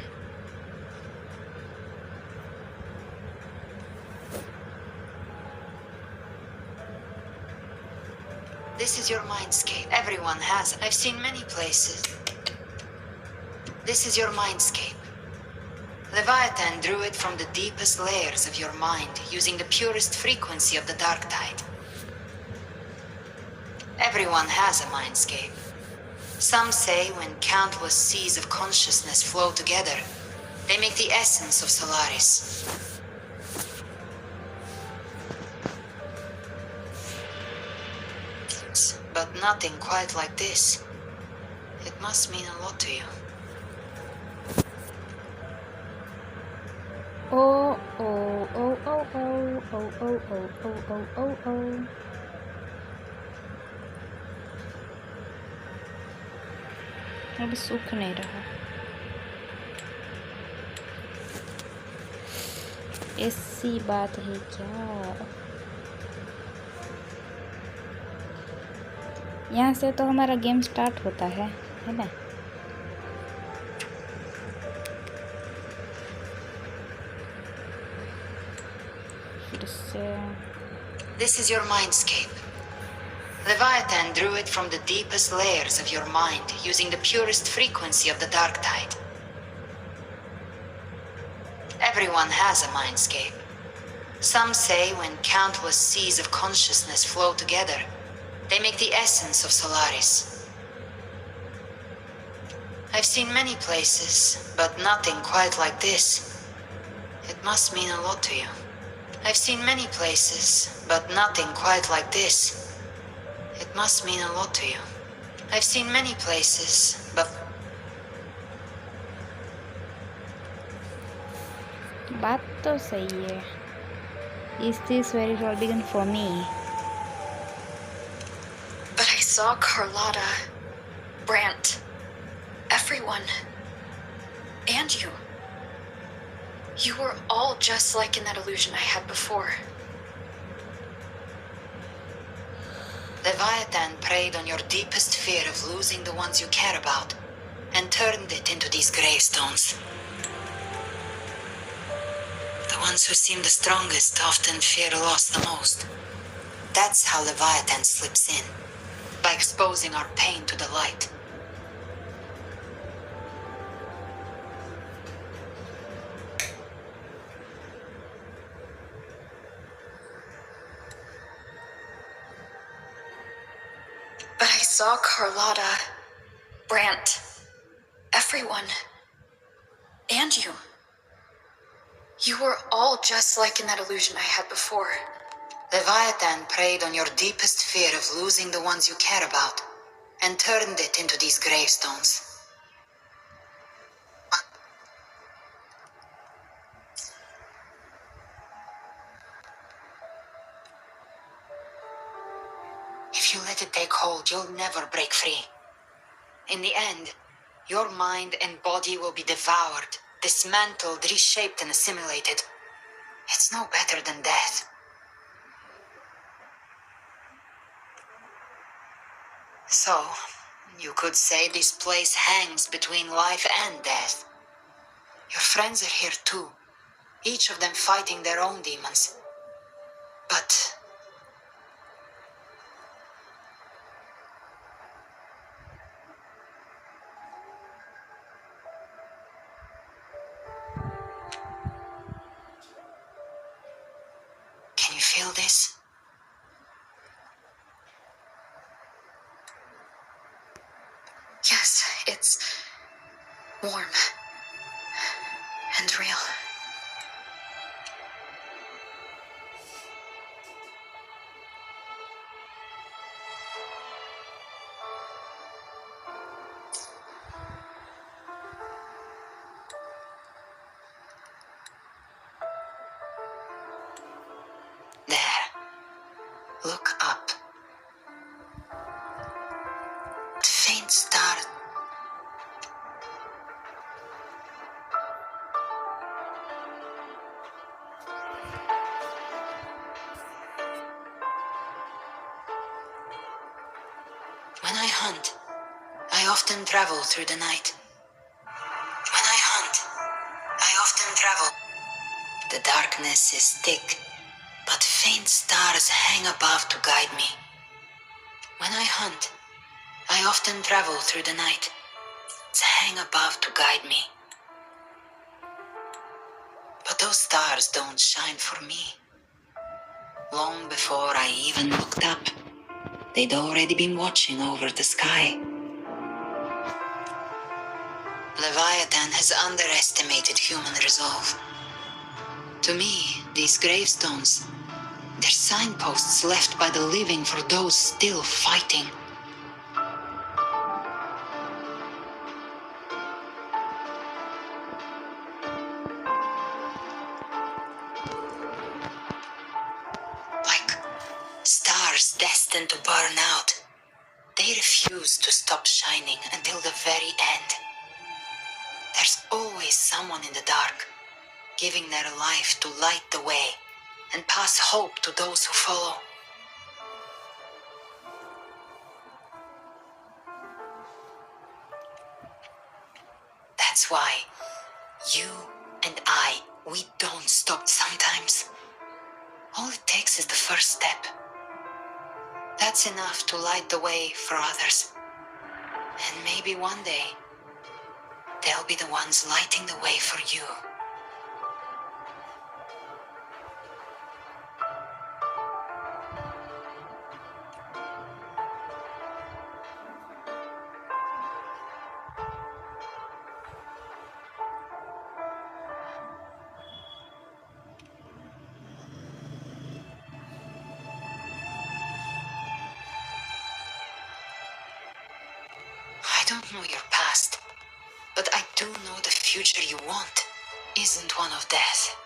Speaker 6: This is your mindscape. Everyone has it. I've seen many places. This is your mindscape. Leviathan drew it from the deepest layers of your mind, using the purest frequency of the Dark Tide. Everyone has a mindscape. Some say when countless seas of consciousness flow together, they make the essence of Solaris. But nothing quite like this. It must mean a lot to you.
Speaker 2: Oh, oh, oh, oh, oh, oh, oh, oh, oh, oh, oh, oh. अब सूख नहीं रहा. ऐसी बात है क्या? यहाँ से तो हमारा गेम स्टार्ट होता है ना? फिर से
Speaker 6: This is your mindscape. Leviathan drew it from the deepest layers of your mind, using the purest frequency of the Dark Tide.
Speaker 10: Everyone has a mindscape. Some say when countless seas of consciousness flow together, they make the essence of Solaris. I've seen many places, but nothing quite like this. It must mean a lot to you. I've seen many places, but nothing quite like this. It must mean a lot to you. I've seen many places, but...
Speaker 2: बात तो सही है. Is this where it all began for me?
Speaker 9: But I saw Carlotta, Brant, everyone, and you. You were all just like in that illusion I had before.
Speaker 10: Leviathan preyed on your deepest fear of losing the ones you care about, and turned it into these gravestones. The ones who seem the strongest often fear loss the most. That's how Leviathan slips in, by exposing our pain to the light.
Speaker 9: But I saw Carlotta, Brant, everyone, and you. You were all just like in that illusion I had before.
Speaker 10: Leviathan preyed on your deepest fear of losing the ones you care about, and turned it into these gravestones. If you let it take hold, you'll never break free. In the end, your mind and body will be devoured, dismantled, reshaped, and assimilated. It's no better than death. So, you could say this place hangs between life and death. Your friends are here too, each of them fighting their own demons. But... can you feel this?
Speaker 9: Yes, it's warm and real.
Speaker 10: There. Look up. The faint star. When I hunt, I often travel through the night. When I hunt, I often travel. The darkness is thick, but faint stars hang above to guide me. When I hunt, I often travel through the night. They hang above to guide me. But those stars don't shine for me. Long before I even looked up, they'd already been watching over the sky. Leviathan has underestimated human resolve. To me, these gravestones, they're signposts left by the living for those still fighting. Like stars destined to burn out, they refuse to stop shining until the very end. There's always someone in the dark, giving their life to light the way and pass hope to those who follow. That's why you and I, we don't stop sometimes. All it takes is the first step. That's enough to light the way for others. And maybe one day, they'll be the ones lighting the way for you. don't know your past, but I do know the future you want isn't one of death.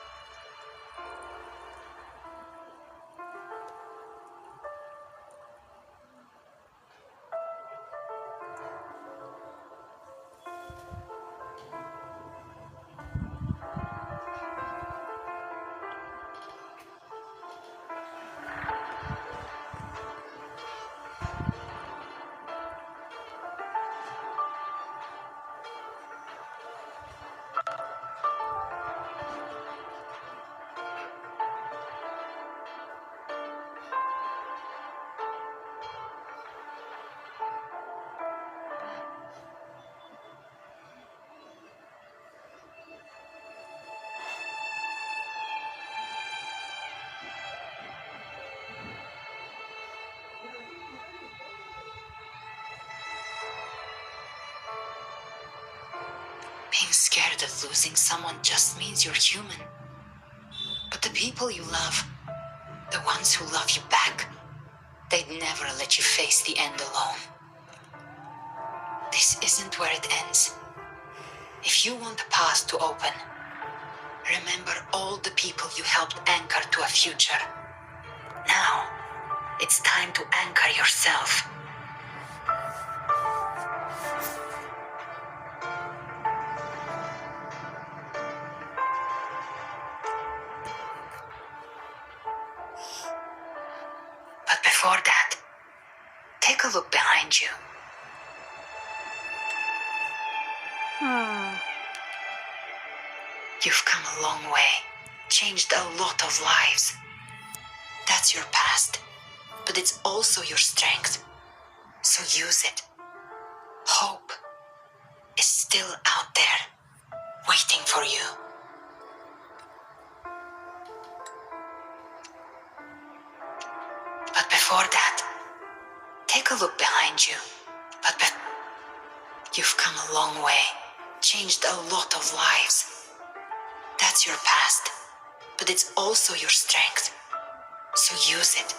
Speaker 10: Being scared of losing someone just means you're human. But the people you love, the ones who love you back, they'd never let you face the end alone. This isn't where it ends. If you want the past to open, remember all the people you helped anchor to a future. Now, it's time to anchor yourself. But before that, take a look behind you. You've come a long way, changed a lot of lives. That's your past, but it's also your strength. So use it. Hope is still out there, waiting for you. But before that, take a look behind you. You've come a long way, changed a lot of lives. That's your past, but it's also your strength. So use it.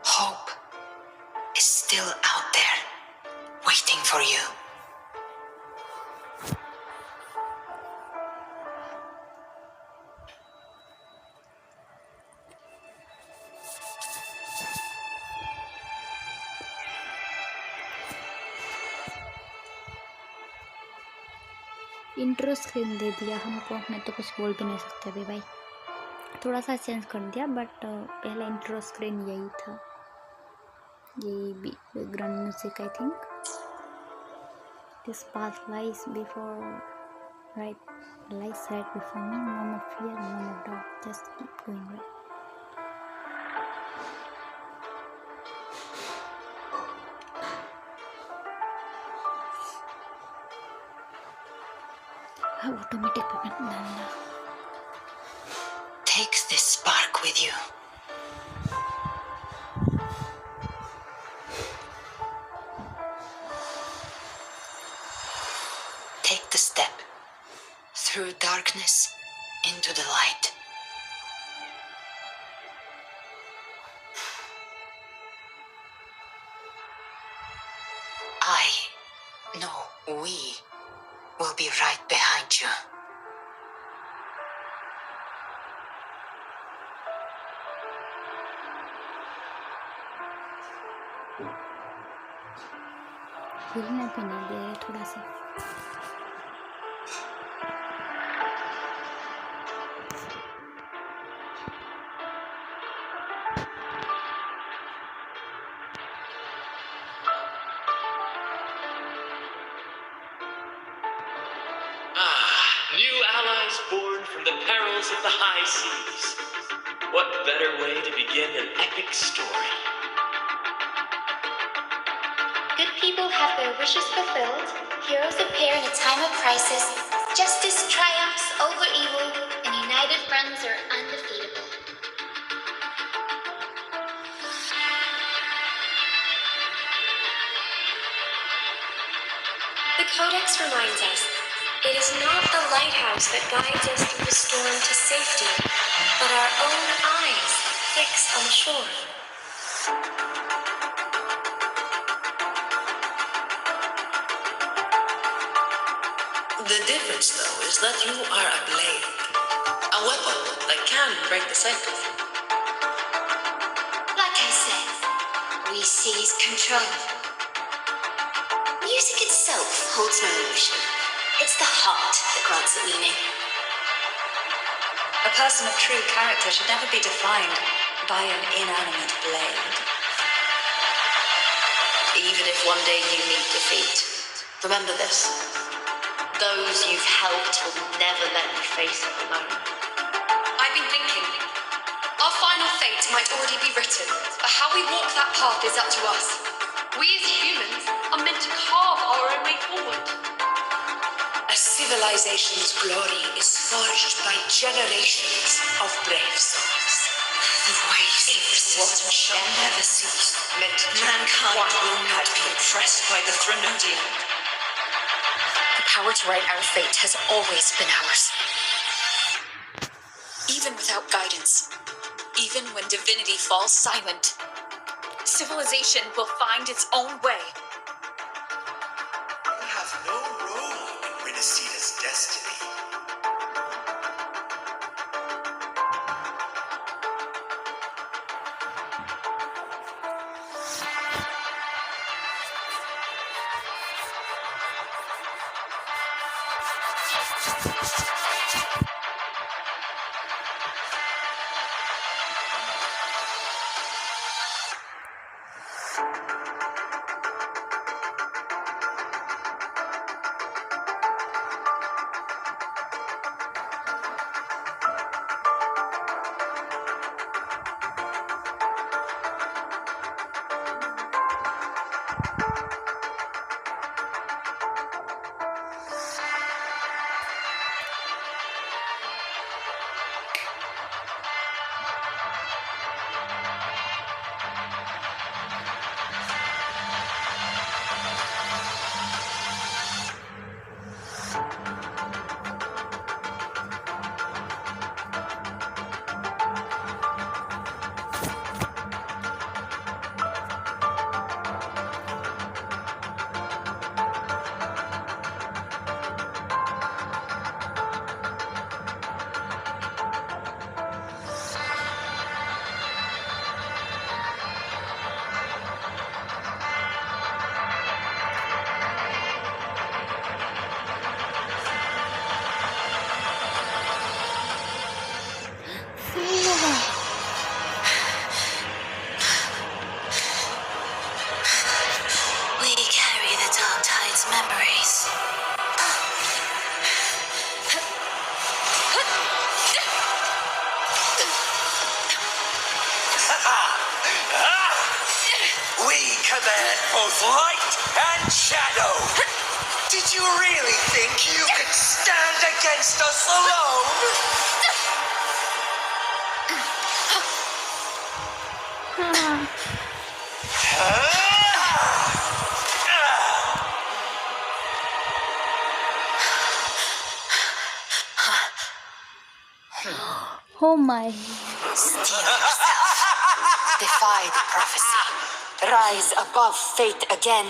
Speaker 10: Hope is still out there, waiting for you.
Speaker 2: Intro screen दे दिया हमको, मैं तो कुछ बोल भी नहीं सकते अभी भाई। थोड़ा सा चेंज कर दिया, बट पहले इंट्रो स्क्रीन यही था। ये background music I think. This path lies before lies right before me, no more fear, no more doubt, just keep going right. Automatic payment.
Speaker 10: Take this spark with you. Take the step through darkness into the light. We will be right behind you.
Speaker 2: हिलने पे नहीं दे रहे थोड़ा सा।
Speaker 11: New allies born from the perils of the high seas. What better way to begin an epic story?
Speaker 13: Good people have their wishes fulfilled, heroes appear in a time of crisis, justice triumphs over evil, and united friends are undefeatable.
Speaker 12: The Codex reminds us, it is not the lighthouse that guides us through the storm to safety, but our own eyes fixed on the shore.
Speaker 14: The difference, though, is that you are a blade. A weapon that can break the cycle.
Speaker 13: Like I said, we seize control. Music itself holds no emotion. It's the heart that grants it meaning.
Speaker 5: A person of true character should never be defined by an inanimate blade.
Speaker 8: Even if one day you meet defeat, remember this. Those you've helped will never let you face it alone.
Speaker 9: I've been thinking. Our final fate might already be written, but how we walk that path is up to us. We as humans are meant to carve our own way forward.
Speaker 14: A civilization's glory is forged by generations of brave souls.
Speaker 8: The waves of resistance shall never cease. Mankind will not be oppressed by the Threnodian.
Speaker 9: The power to write our fate has always been ours. Even without guidance, even when divinity falls silent, civilization will find its own way.
Speaker 4: You have no role in Renacina's destiny.
Speaker 10: We carry the Dark Tide's memories.
Speaker 4: We command both light and shadow. Did you really think you could stand against us alone?
Speaker 2: Oh my.
Speaker 10: Steel yourself. Defy the prophecy. Rise above fate again.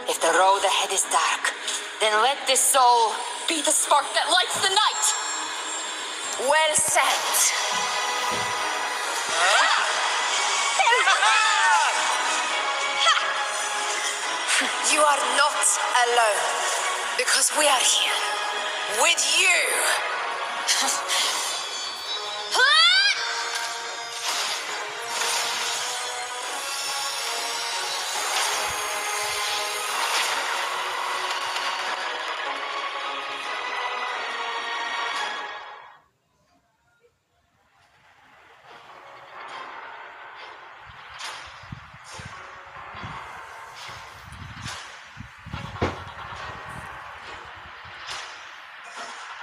Speaker 10: If the road ahead is dark, then let this soul be the spark that lights the night. Well said. You are not alone, because we are here with you.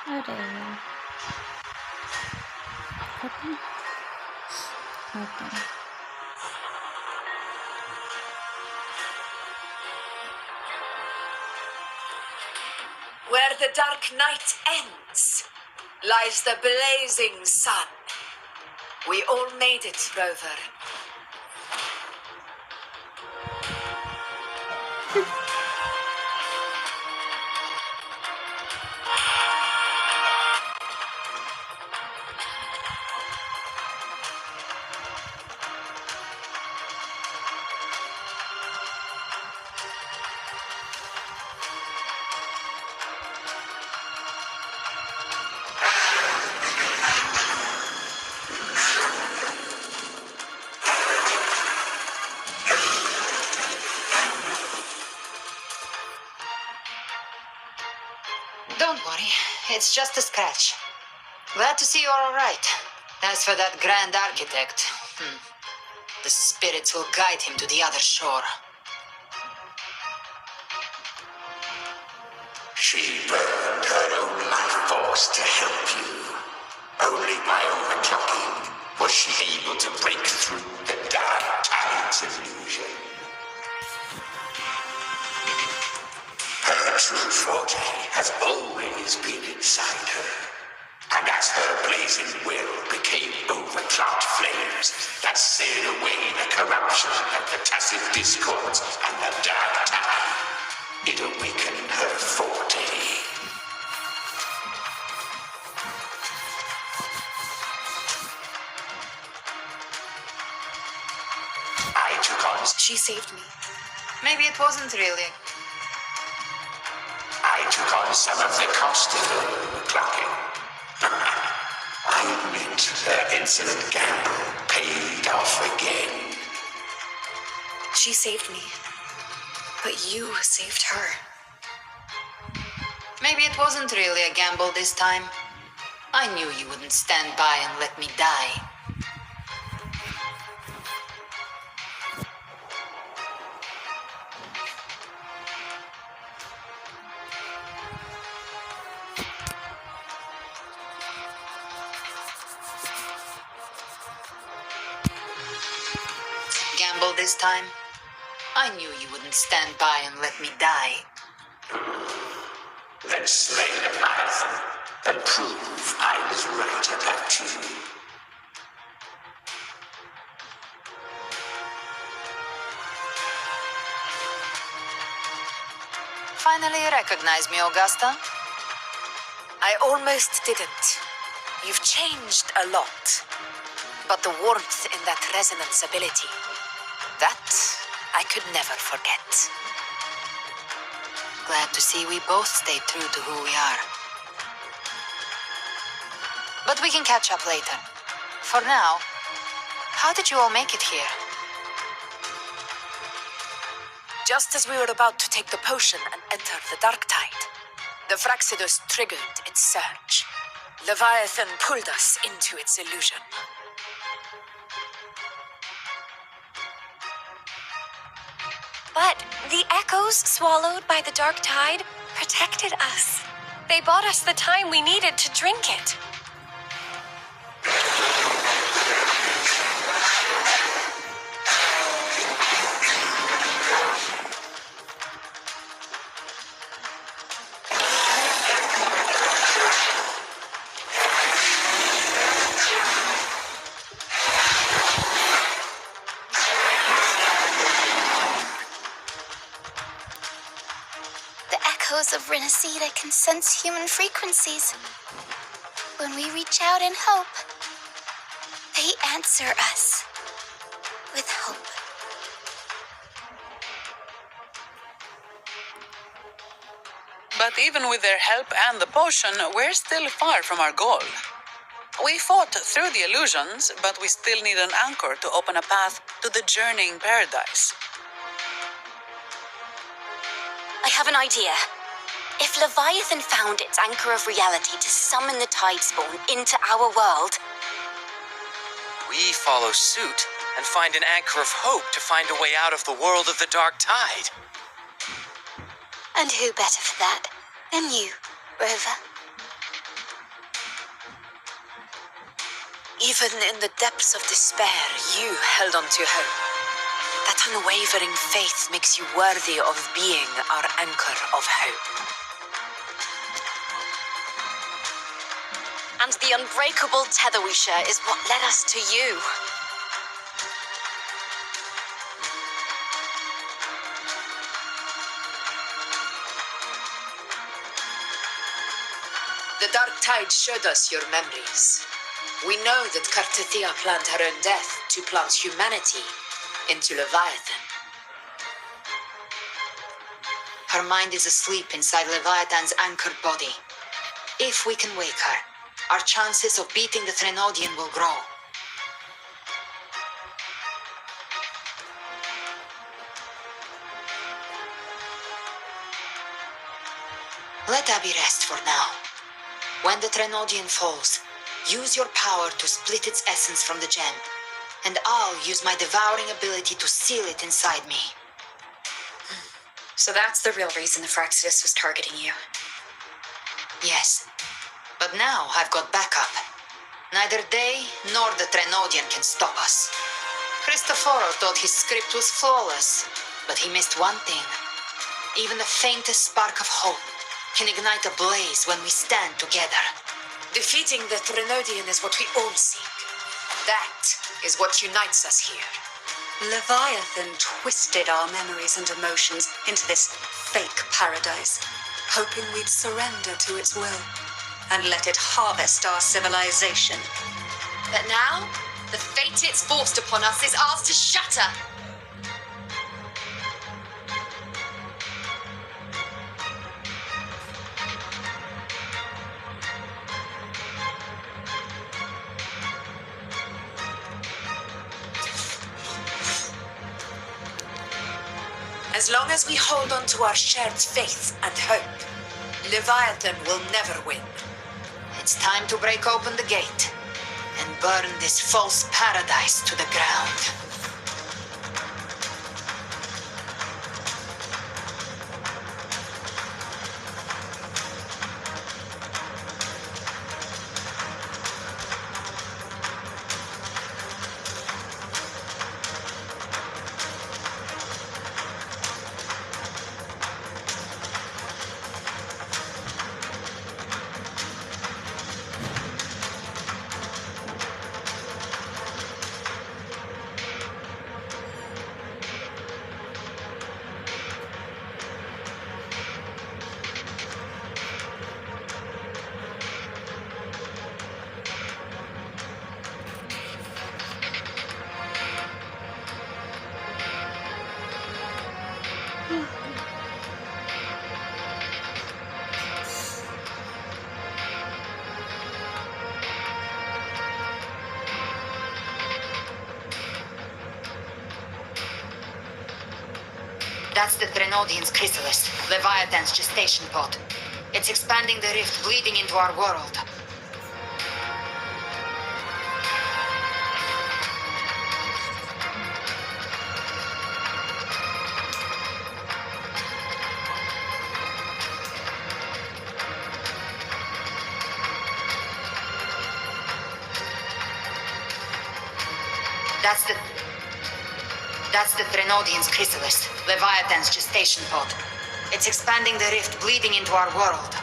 Speaker 2: अरे खत्म खत्म
Speaker 10: Where the dark night ends lies the blazing sun. We all made it, Rover.
Speaker 6: Don't worry, it's just a scratch. Glad to see you're all right. As for that Grand Architect, the spirits will guide him to the other shore.
Speaker 4: She burned her own life force to help you. Only by overclocking was she able to break through the dark tide's illusion. Her true forte has always been inside her. And as her blazing will became overclocked flames that seared away the corruption of the tacit discords and the dark tide, it awakened her forte. I took on...
Speaker 8: She saved me.
Speaker 6: Maybe it wasn't really.
Speaker 4: I took on some of the cost of overclocking. I admit the insolent gamble paid off again.
Speaker 8: She saved me. But you saved her.
Speaker 6: Maybe it wasn't really a gamble this time. I knew you wouldn't stand by and let me die. Gamble this time? I knew you wouldn't stand by and let me die.
Speaker 4: Then slay Leviathan and prove I was right about you.
Speaker 6: Finally you recognize me, Augusta?
Speaker 5: I almost didn't. You've changed a lot. But the warmth in that resonance ability, that I could never forget.
Speaker 6: Glad to see we both stayed true to who we are. But we can catch up later. For now, how did you all make it here?
Speaker 5: Just as we were about to take the potion and enter the dark tide, the Fraxidus triggered its surge. Leviathan pulled us into its illusion.
Speaker 15: But the echoes swallowed by the dark tide protected us. They bought us the time we needed to drink it.
Speaker 13: Of Renacida can sense human frequencies. When we reach out in hope, they answer us with hope.
Speaker 16: But even with their help and the potion, we're still far from our goal. We fought through the illusions, but we still need an anchor to open a path to the journeying paradise.
Speaker 15: I have an idea. If Leviathan found its anchor of reality to summon the Tidespawn into our world,
Speaker 11: We follow suit and find an anchor of hope to find a way out of the world of the dark tide.
Speaker 13: And who better for that than you, Rover?
Speaker 5: Even in the depths of despair, you held on to hope. That unwavering faith makes you worthy of being our anchor of hope.
Speaker 15: and the unbreakable tether we share is what led us to you.
Speaker 6: The dark tide showed us your memories. We know that Kartathea planned her own death to plant humanity into Leviathan. Her mind is asleep inside Leviathan's anchored body. If we can wake her, our chances of beating the Threnodian will grow.
Speaker 10: Let Abby rest for now. When the Trenodian falls, use your power to split its essence from the gem, and I'll use my devouring ability to seal it inside me.
Speaker 9: So that's the real reason the Phraxidus was targeting you.
Speaker 10: Yes, but now I've got backup. Neither they nor the Trenodian can stop us. Cristoforo thought his script was flawless, but he missed one thing. Even the faintest spark of hope can ignite a blaze when we stand together.
Speaker 5: Defeating the Trenodian is what we all seek. That is what unites us here. Leviathan twisted our memories and emotions into this fake paradise, hoping we'd surrender to its will and let it harvest our civilization.
Speaker 9: But now, the fate it's forced upon us is ours to shatter.
Speaker 5: As long as we hold on to our shared faith and hope, Leviathan will never win.
Speaker 10: It's time to break open the gate and burn this false paradise to the ground. That's the Trenodian's chrysalis, Leviathan's gestation pod. It's expanding the rift, bleeding into our world. That's the Trenodian's chrysalis, Leviathan's gestation pod. It's expanding the rift, bleeding into our world.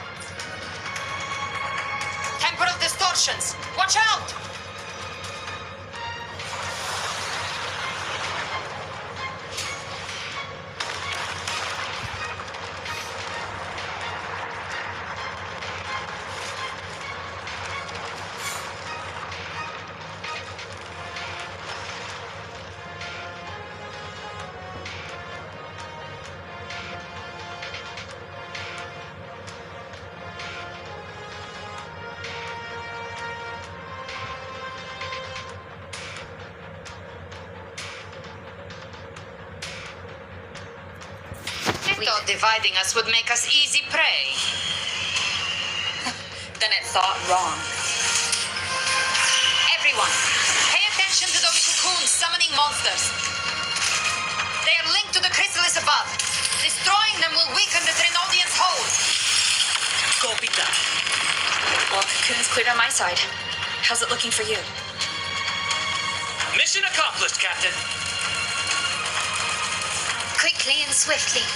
Speaker 10: Temporal distortions! Watch out! Thought dividing us would make us easy prey.
Speaker 9: Then it thought wrong.
Speaker 10: Everyone, pay attention to those cocoons summoning monsters. They are linked to the chrysalis above. Destroying them will weaken the Trenodian's hold.
Speaker 3: Copy that.
Speaker 9: Well, cocoon's cleared on my side. How's it looking for you?
Speaker 3: Mission accomplished, Captain.
Speaker 1: Quickly and swiftly.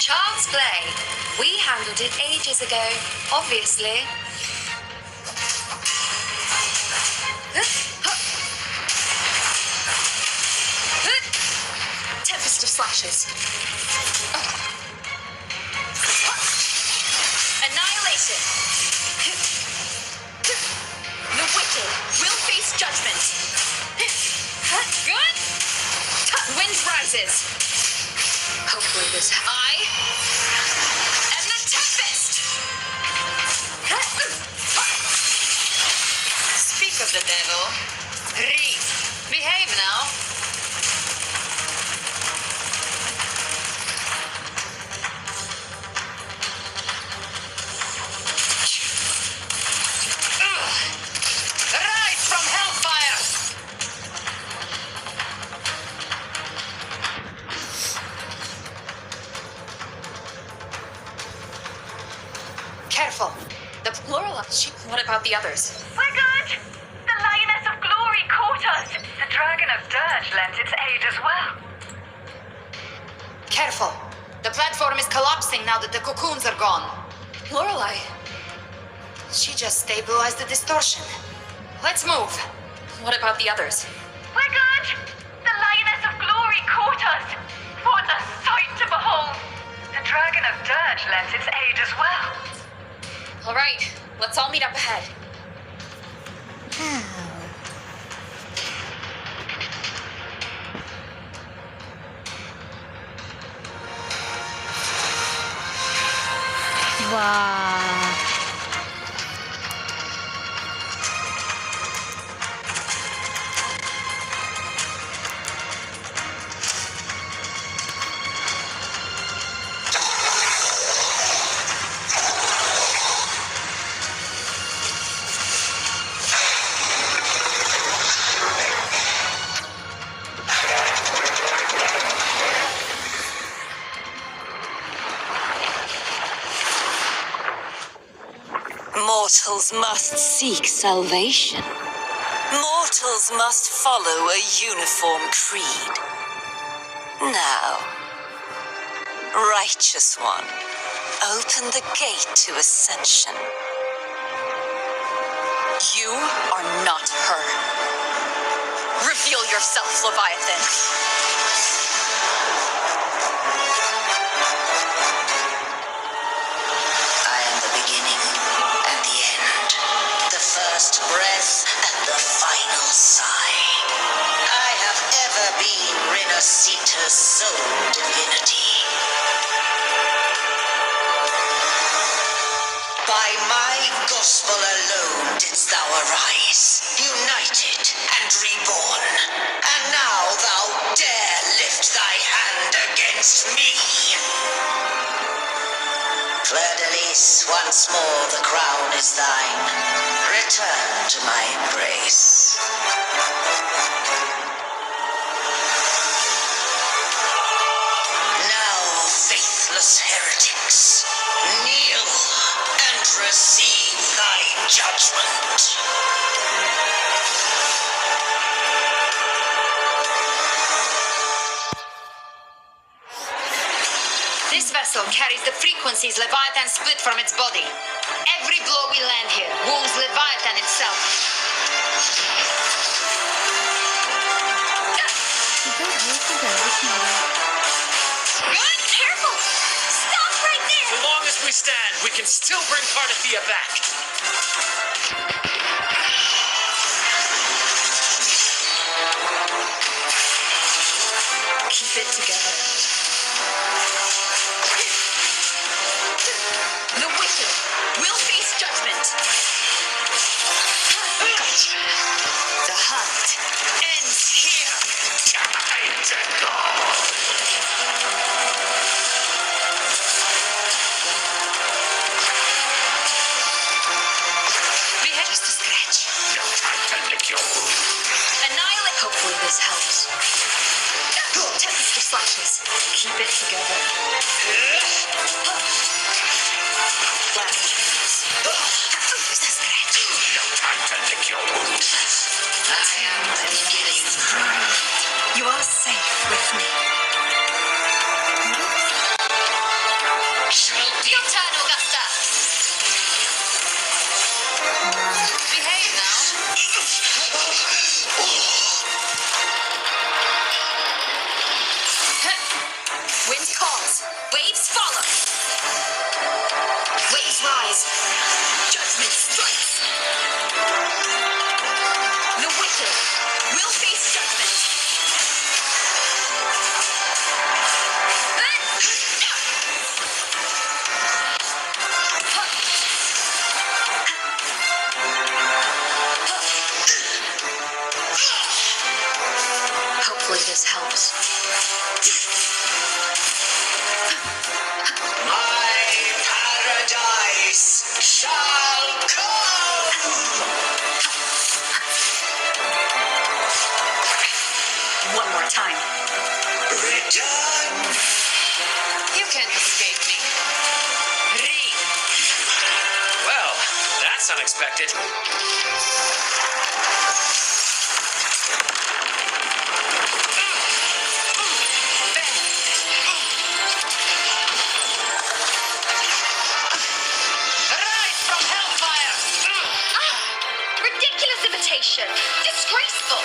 Speaker 9: Child's play. We handled it ages ago, obviously. Tempest of slashes. Annihilation. The wicked will face judgment. Good. Wind rises. Hopefully this I am the Tempest!
Speaker 10: Speak of the devil. Reed, behave now.
Speaker 6: Careful. The
Speaker 9: Laurel, what about the others?
Speaker 17: We're good. The Lioness of Glory caught us. The Dragon of Dirge lent its aid as well.
Speaker 6: Careful. The platform is collapsing now that the cocoons are gone.
Speaker 9: Lorelei.
Speaker 6: She just stabilized the distortion. Let's move.
Speaker 9: What about the others?
Speaker 17: We're good. The Lioness of Glory caught us. What a sight to behold. The Dragon of Dirge lent its aid as well.
Speaker 9: All right, let's all meet up ahead.
Speaker 2: Wow.
Speaker 10: Mortals must seek salvation. Mortals must follow a uniform creed. Now, Righteous One, open the gate to ascension.
Speaker 9: You are not her. Reveal yourself, Leviathan.
Speaker 10: I am the beginning and the end, the first breath and the final sigh. I have ever been Renacita's sole divinity. By my gospel alone didst thou arise, united and reborn. And now thou dare lift thy hand against me. Fleur-de-Lis, once more the crown is thine. Return to my embrace. Now, faithless heretics, kneel and receive thy judgment.
Speaker 6: This vessel carries the frequencies Leviathan split from its body. Every blow we land here wounds Leviathan itself.
Speaker 1: Good, careful! Stop right there!
Speaker 11: So long as we stand, we can still bring Cardathia back.
Speaker 9: Keep it together. The wicked will face judgment.
Speaker 10: The hunt ends here.
Speaker 6: Just a scratch.
Speaker 4: No time to lick your wound.
Speaker 6: Annihilate.
Speaker 9: Hopefully this helps. Tempest of slashes. Keep it together. Last chance.
Speaker 6: Just a scratch.
Speaker 4: No time to lick your wound.
Speaker 10: I am the beginning.
Speaker 9: You are safe with me.
Speaker 6: Your turn, Augusta. Behave now.
Speaker 9: Wind calls.
Speaker 6: Waves follow. Waves rise.
Speaker 9: Judgment strikes. The wicked will face judgment. Hopefully this helps.
Speaker 10: My paradise shall come.
Speaker 9: One more time.
Speaker 10: Return.
Speaker 6: You can't escape me.
Speaker 10: Re.
Speaker 11: unexpected.
Speaker 9: Rise from hellfire! Ridiculous imitation! Disgraceful!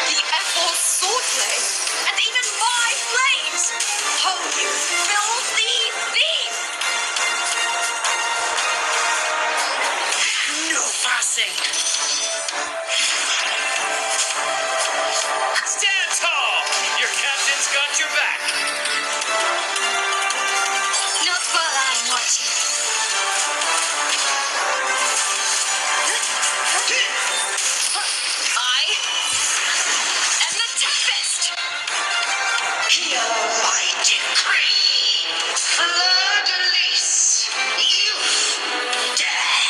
Speaker 9: The Ethel's swordplay! And even my flames! Oh, you filthy thief!
Speaker 11: No passing! Stand tall! Your captain's got your back!
Speaker 1: Not while I'm watching.
Speaker 9: I am the Tempest!
Speaker 4: Hear my decree. Fleur-de-Lis, you dare.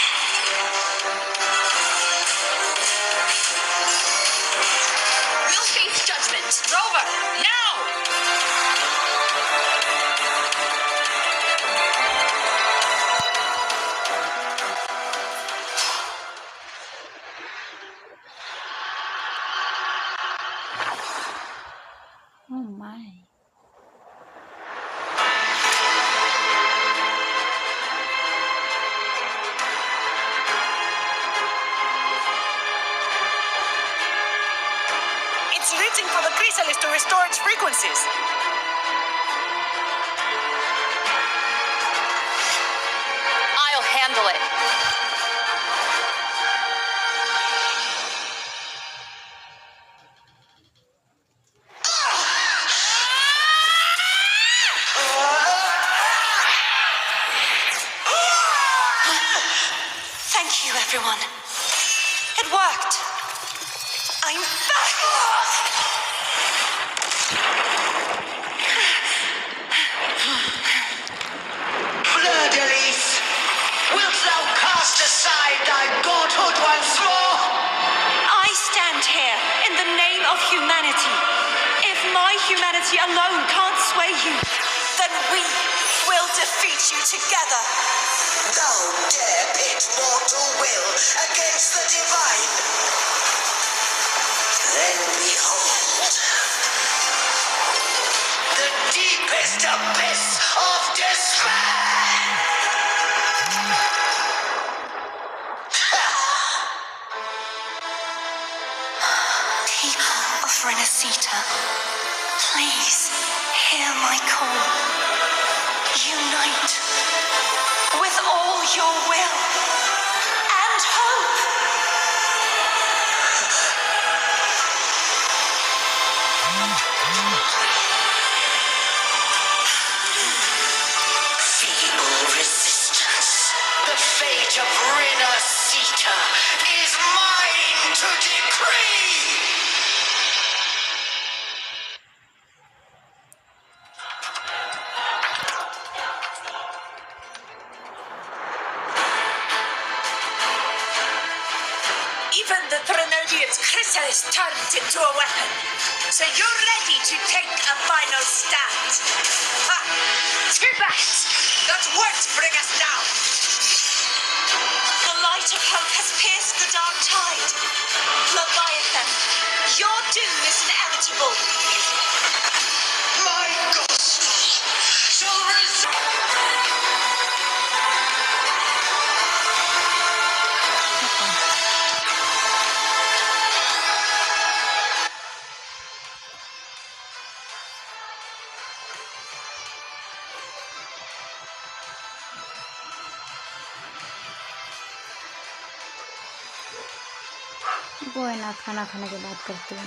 Speaker 9: We'll face judgment! Rover, now!
Speaker 2: Oh my.
Speaker 18: It's reaching for the chrysalis to restore its frequencies.
Speaker 9: I'll handle it.
Speaker 15: Thank you, everyone. It worked. I'm back!
Speaker 4: Fleur-de-Lis, wilt thou cast aside thy godhood once more?
Speaker 15: I stand here in the name of humanity. If my humanity alone can't sway you, then we will defeat you together.
Speaker 4: Thou dare pit mortal will against the divine. Then behold the deepest abyss of despair.
Speaker 15: People of Renacita, please hear my call. Unite with all your will and hope.
Speaker 4: Feeble resistance. The fate of Renacita is mine to decree.
Speaker 18: Even the Threnodian's chrysalis turned into a weapon. So you're ready to take a final stand. Ha! Too bad! That won't bring us down.
Speaker 15: The light of hope has pierced the dark tide. Leviathan, your doom is inevitable.
Speaker 4: My gospel shall resound.
Speaker 2: वो है ना, खाना खाने के बाद करती हूँ।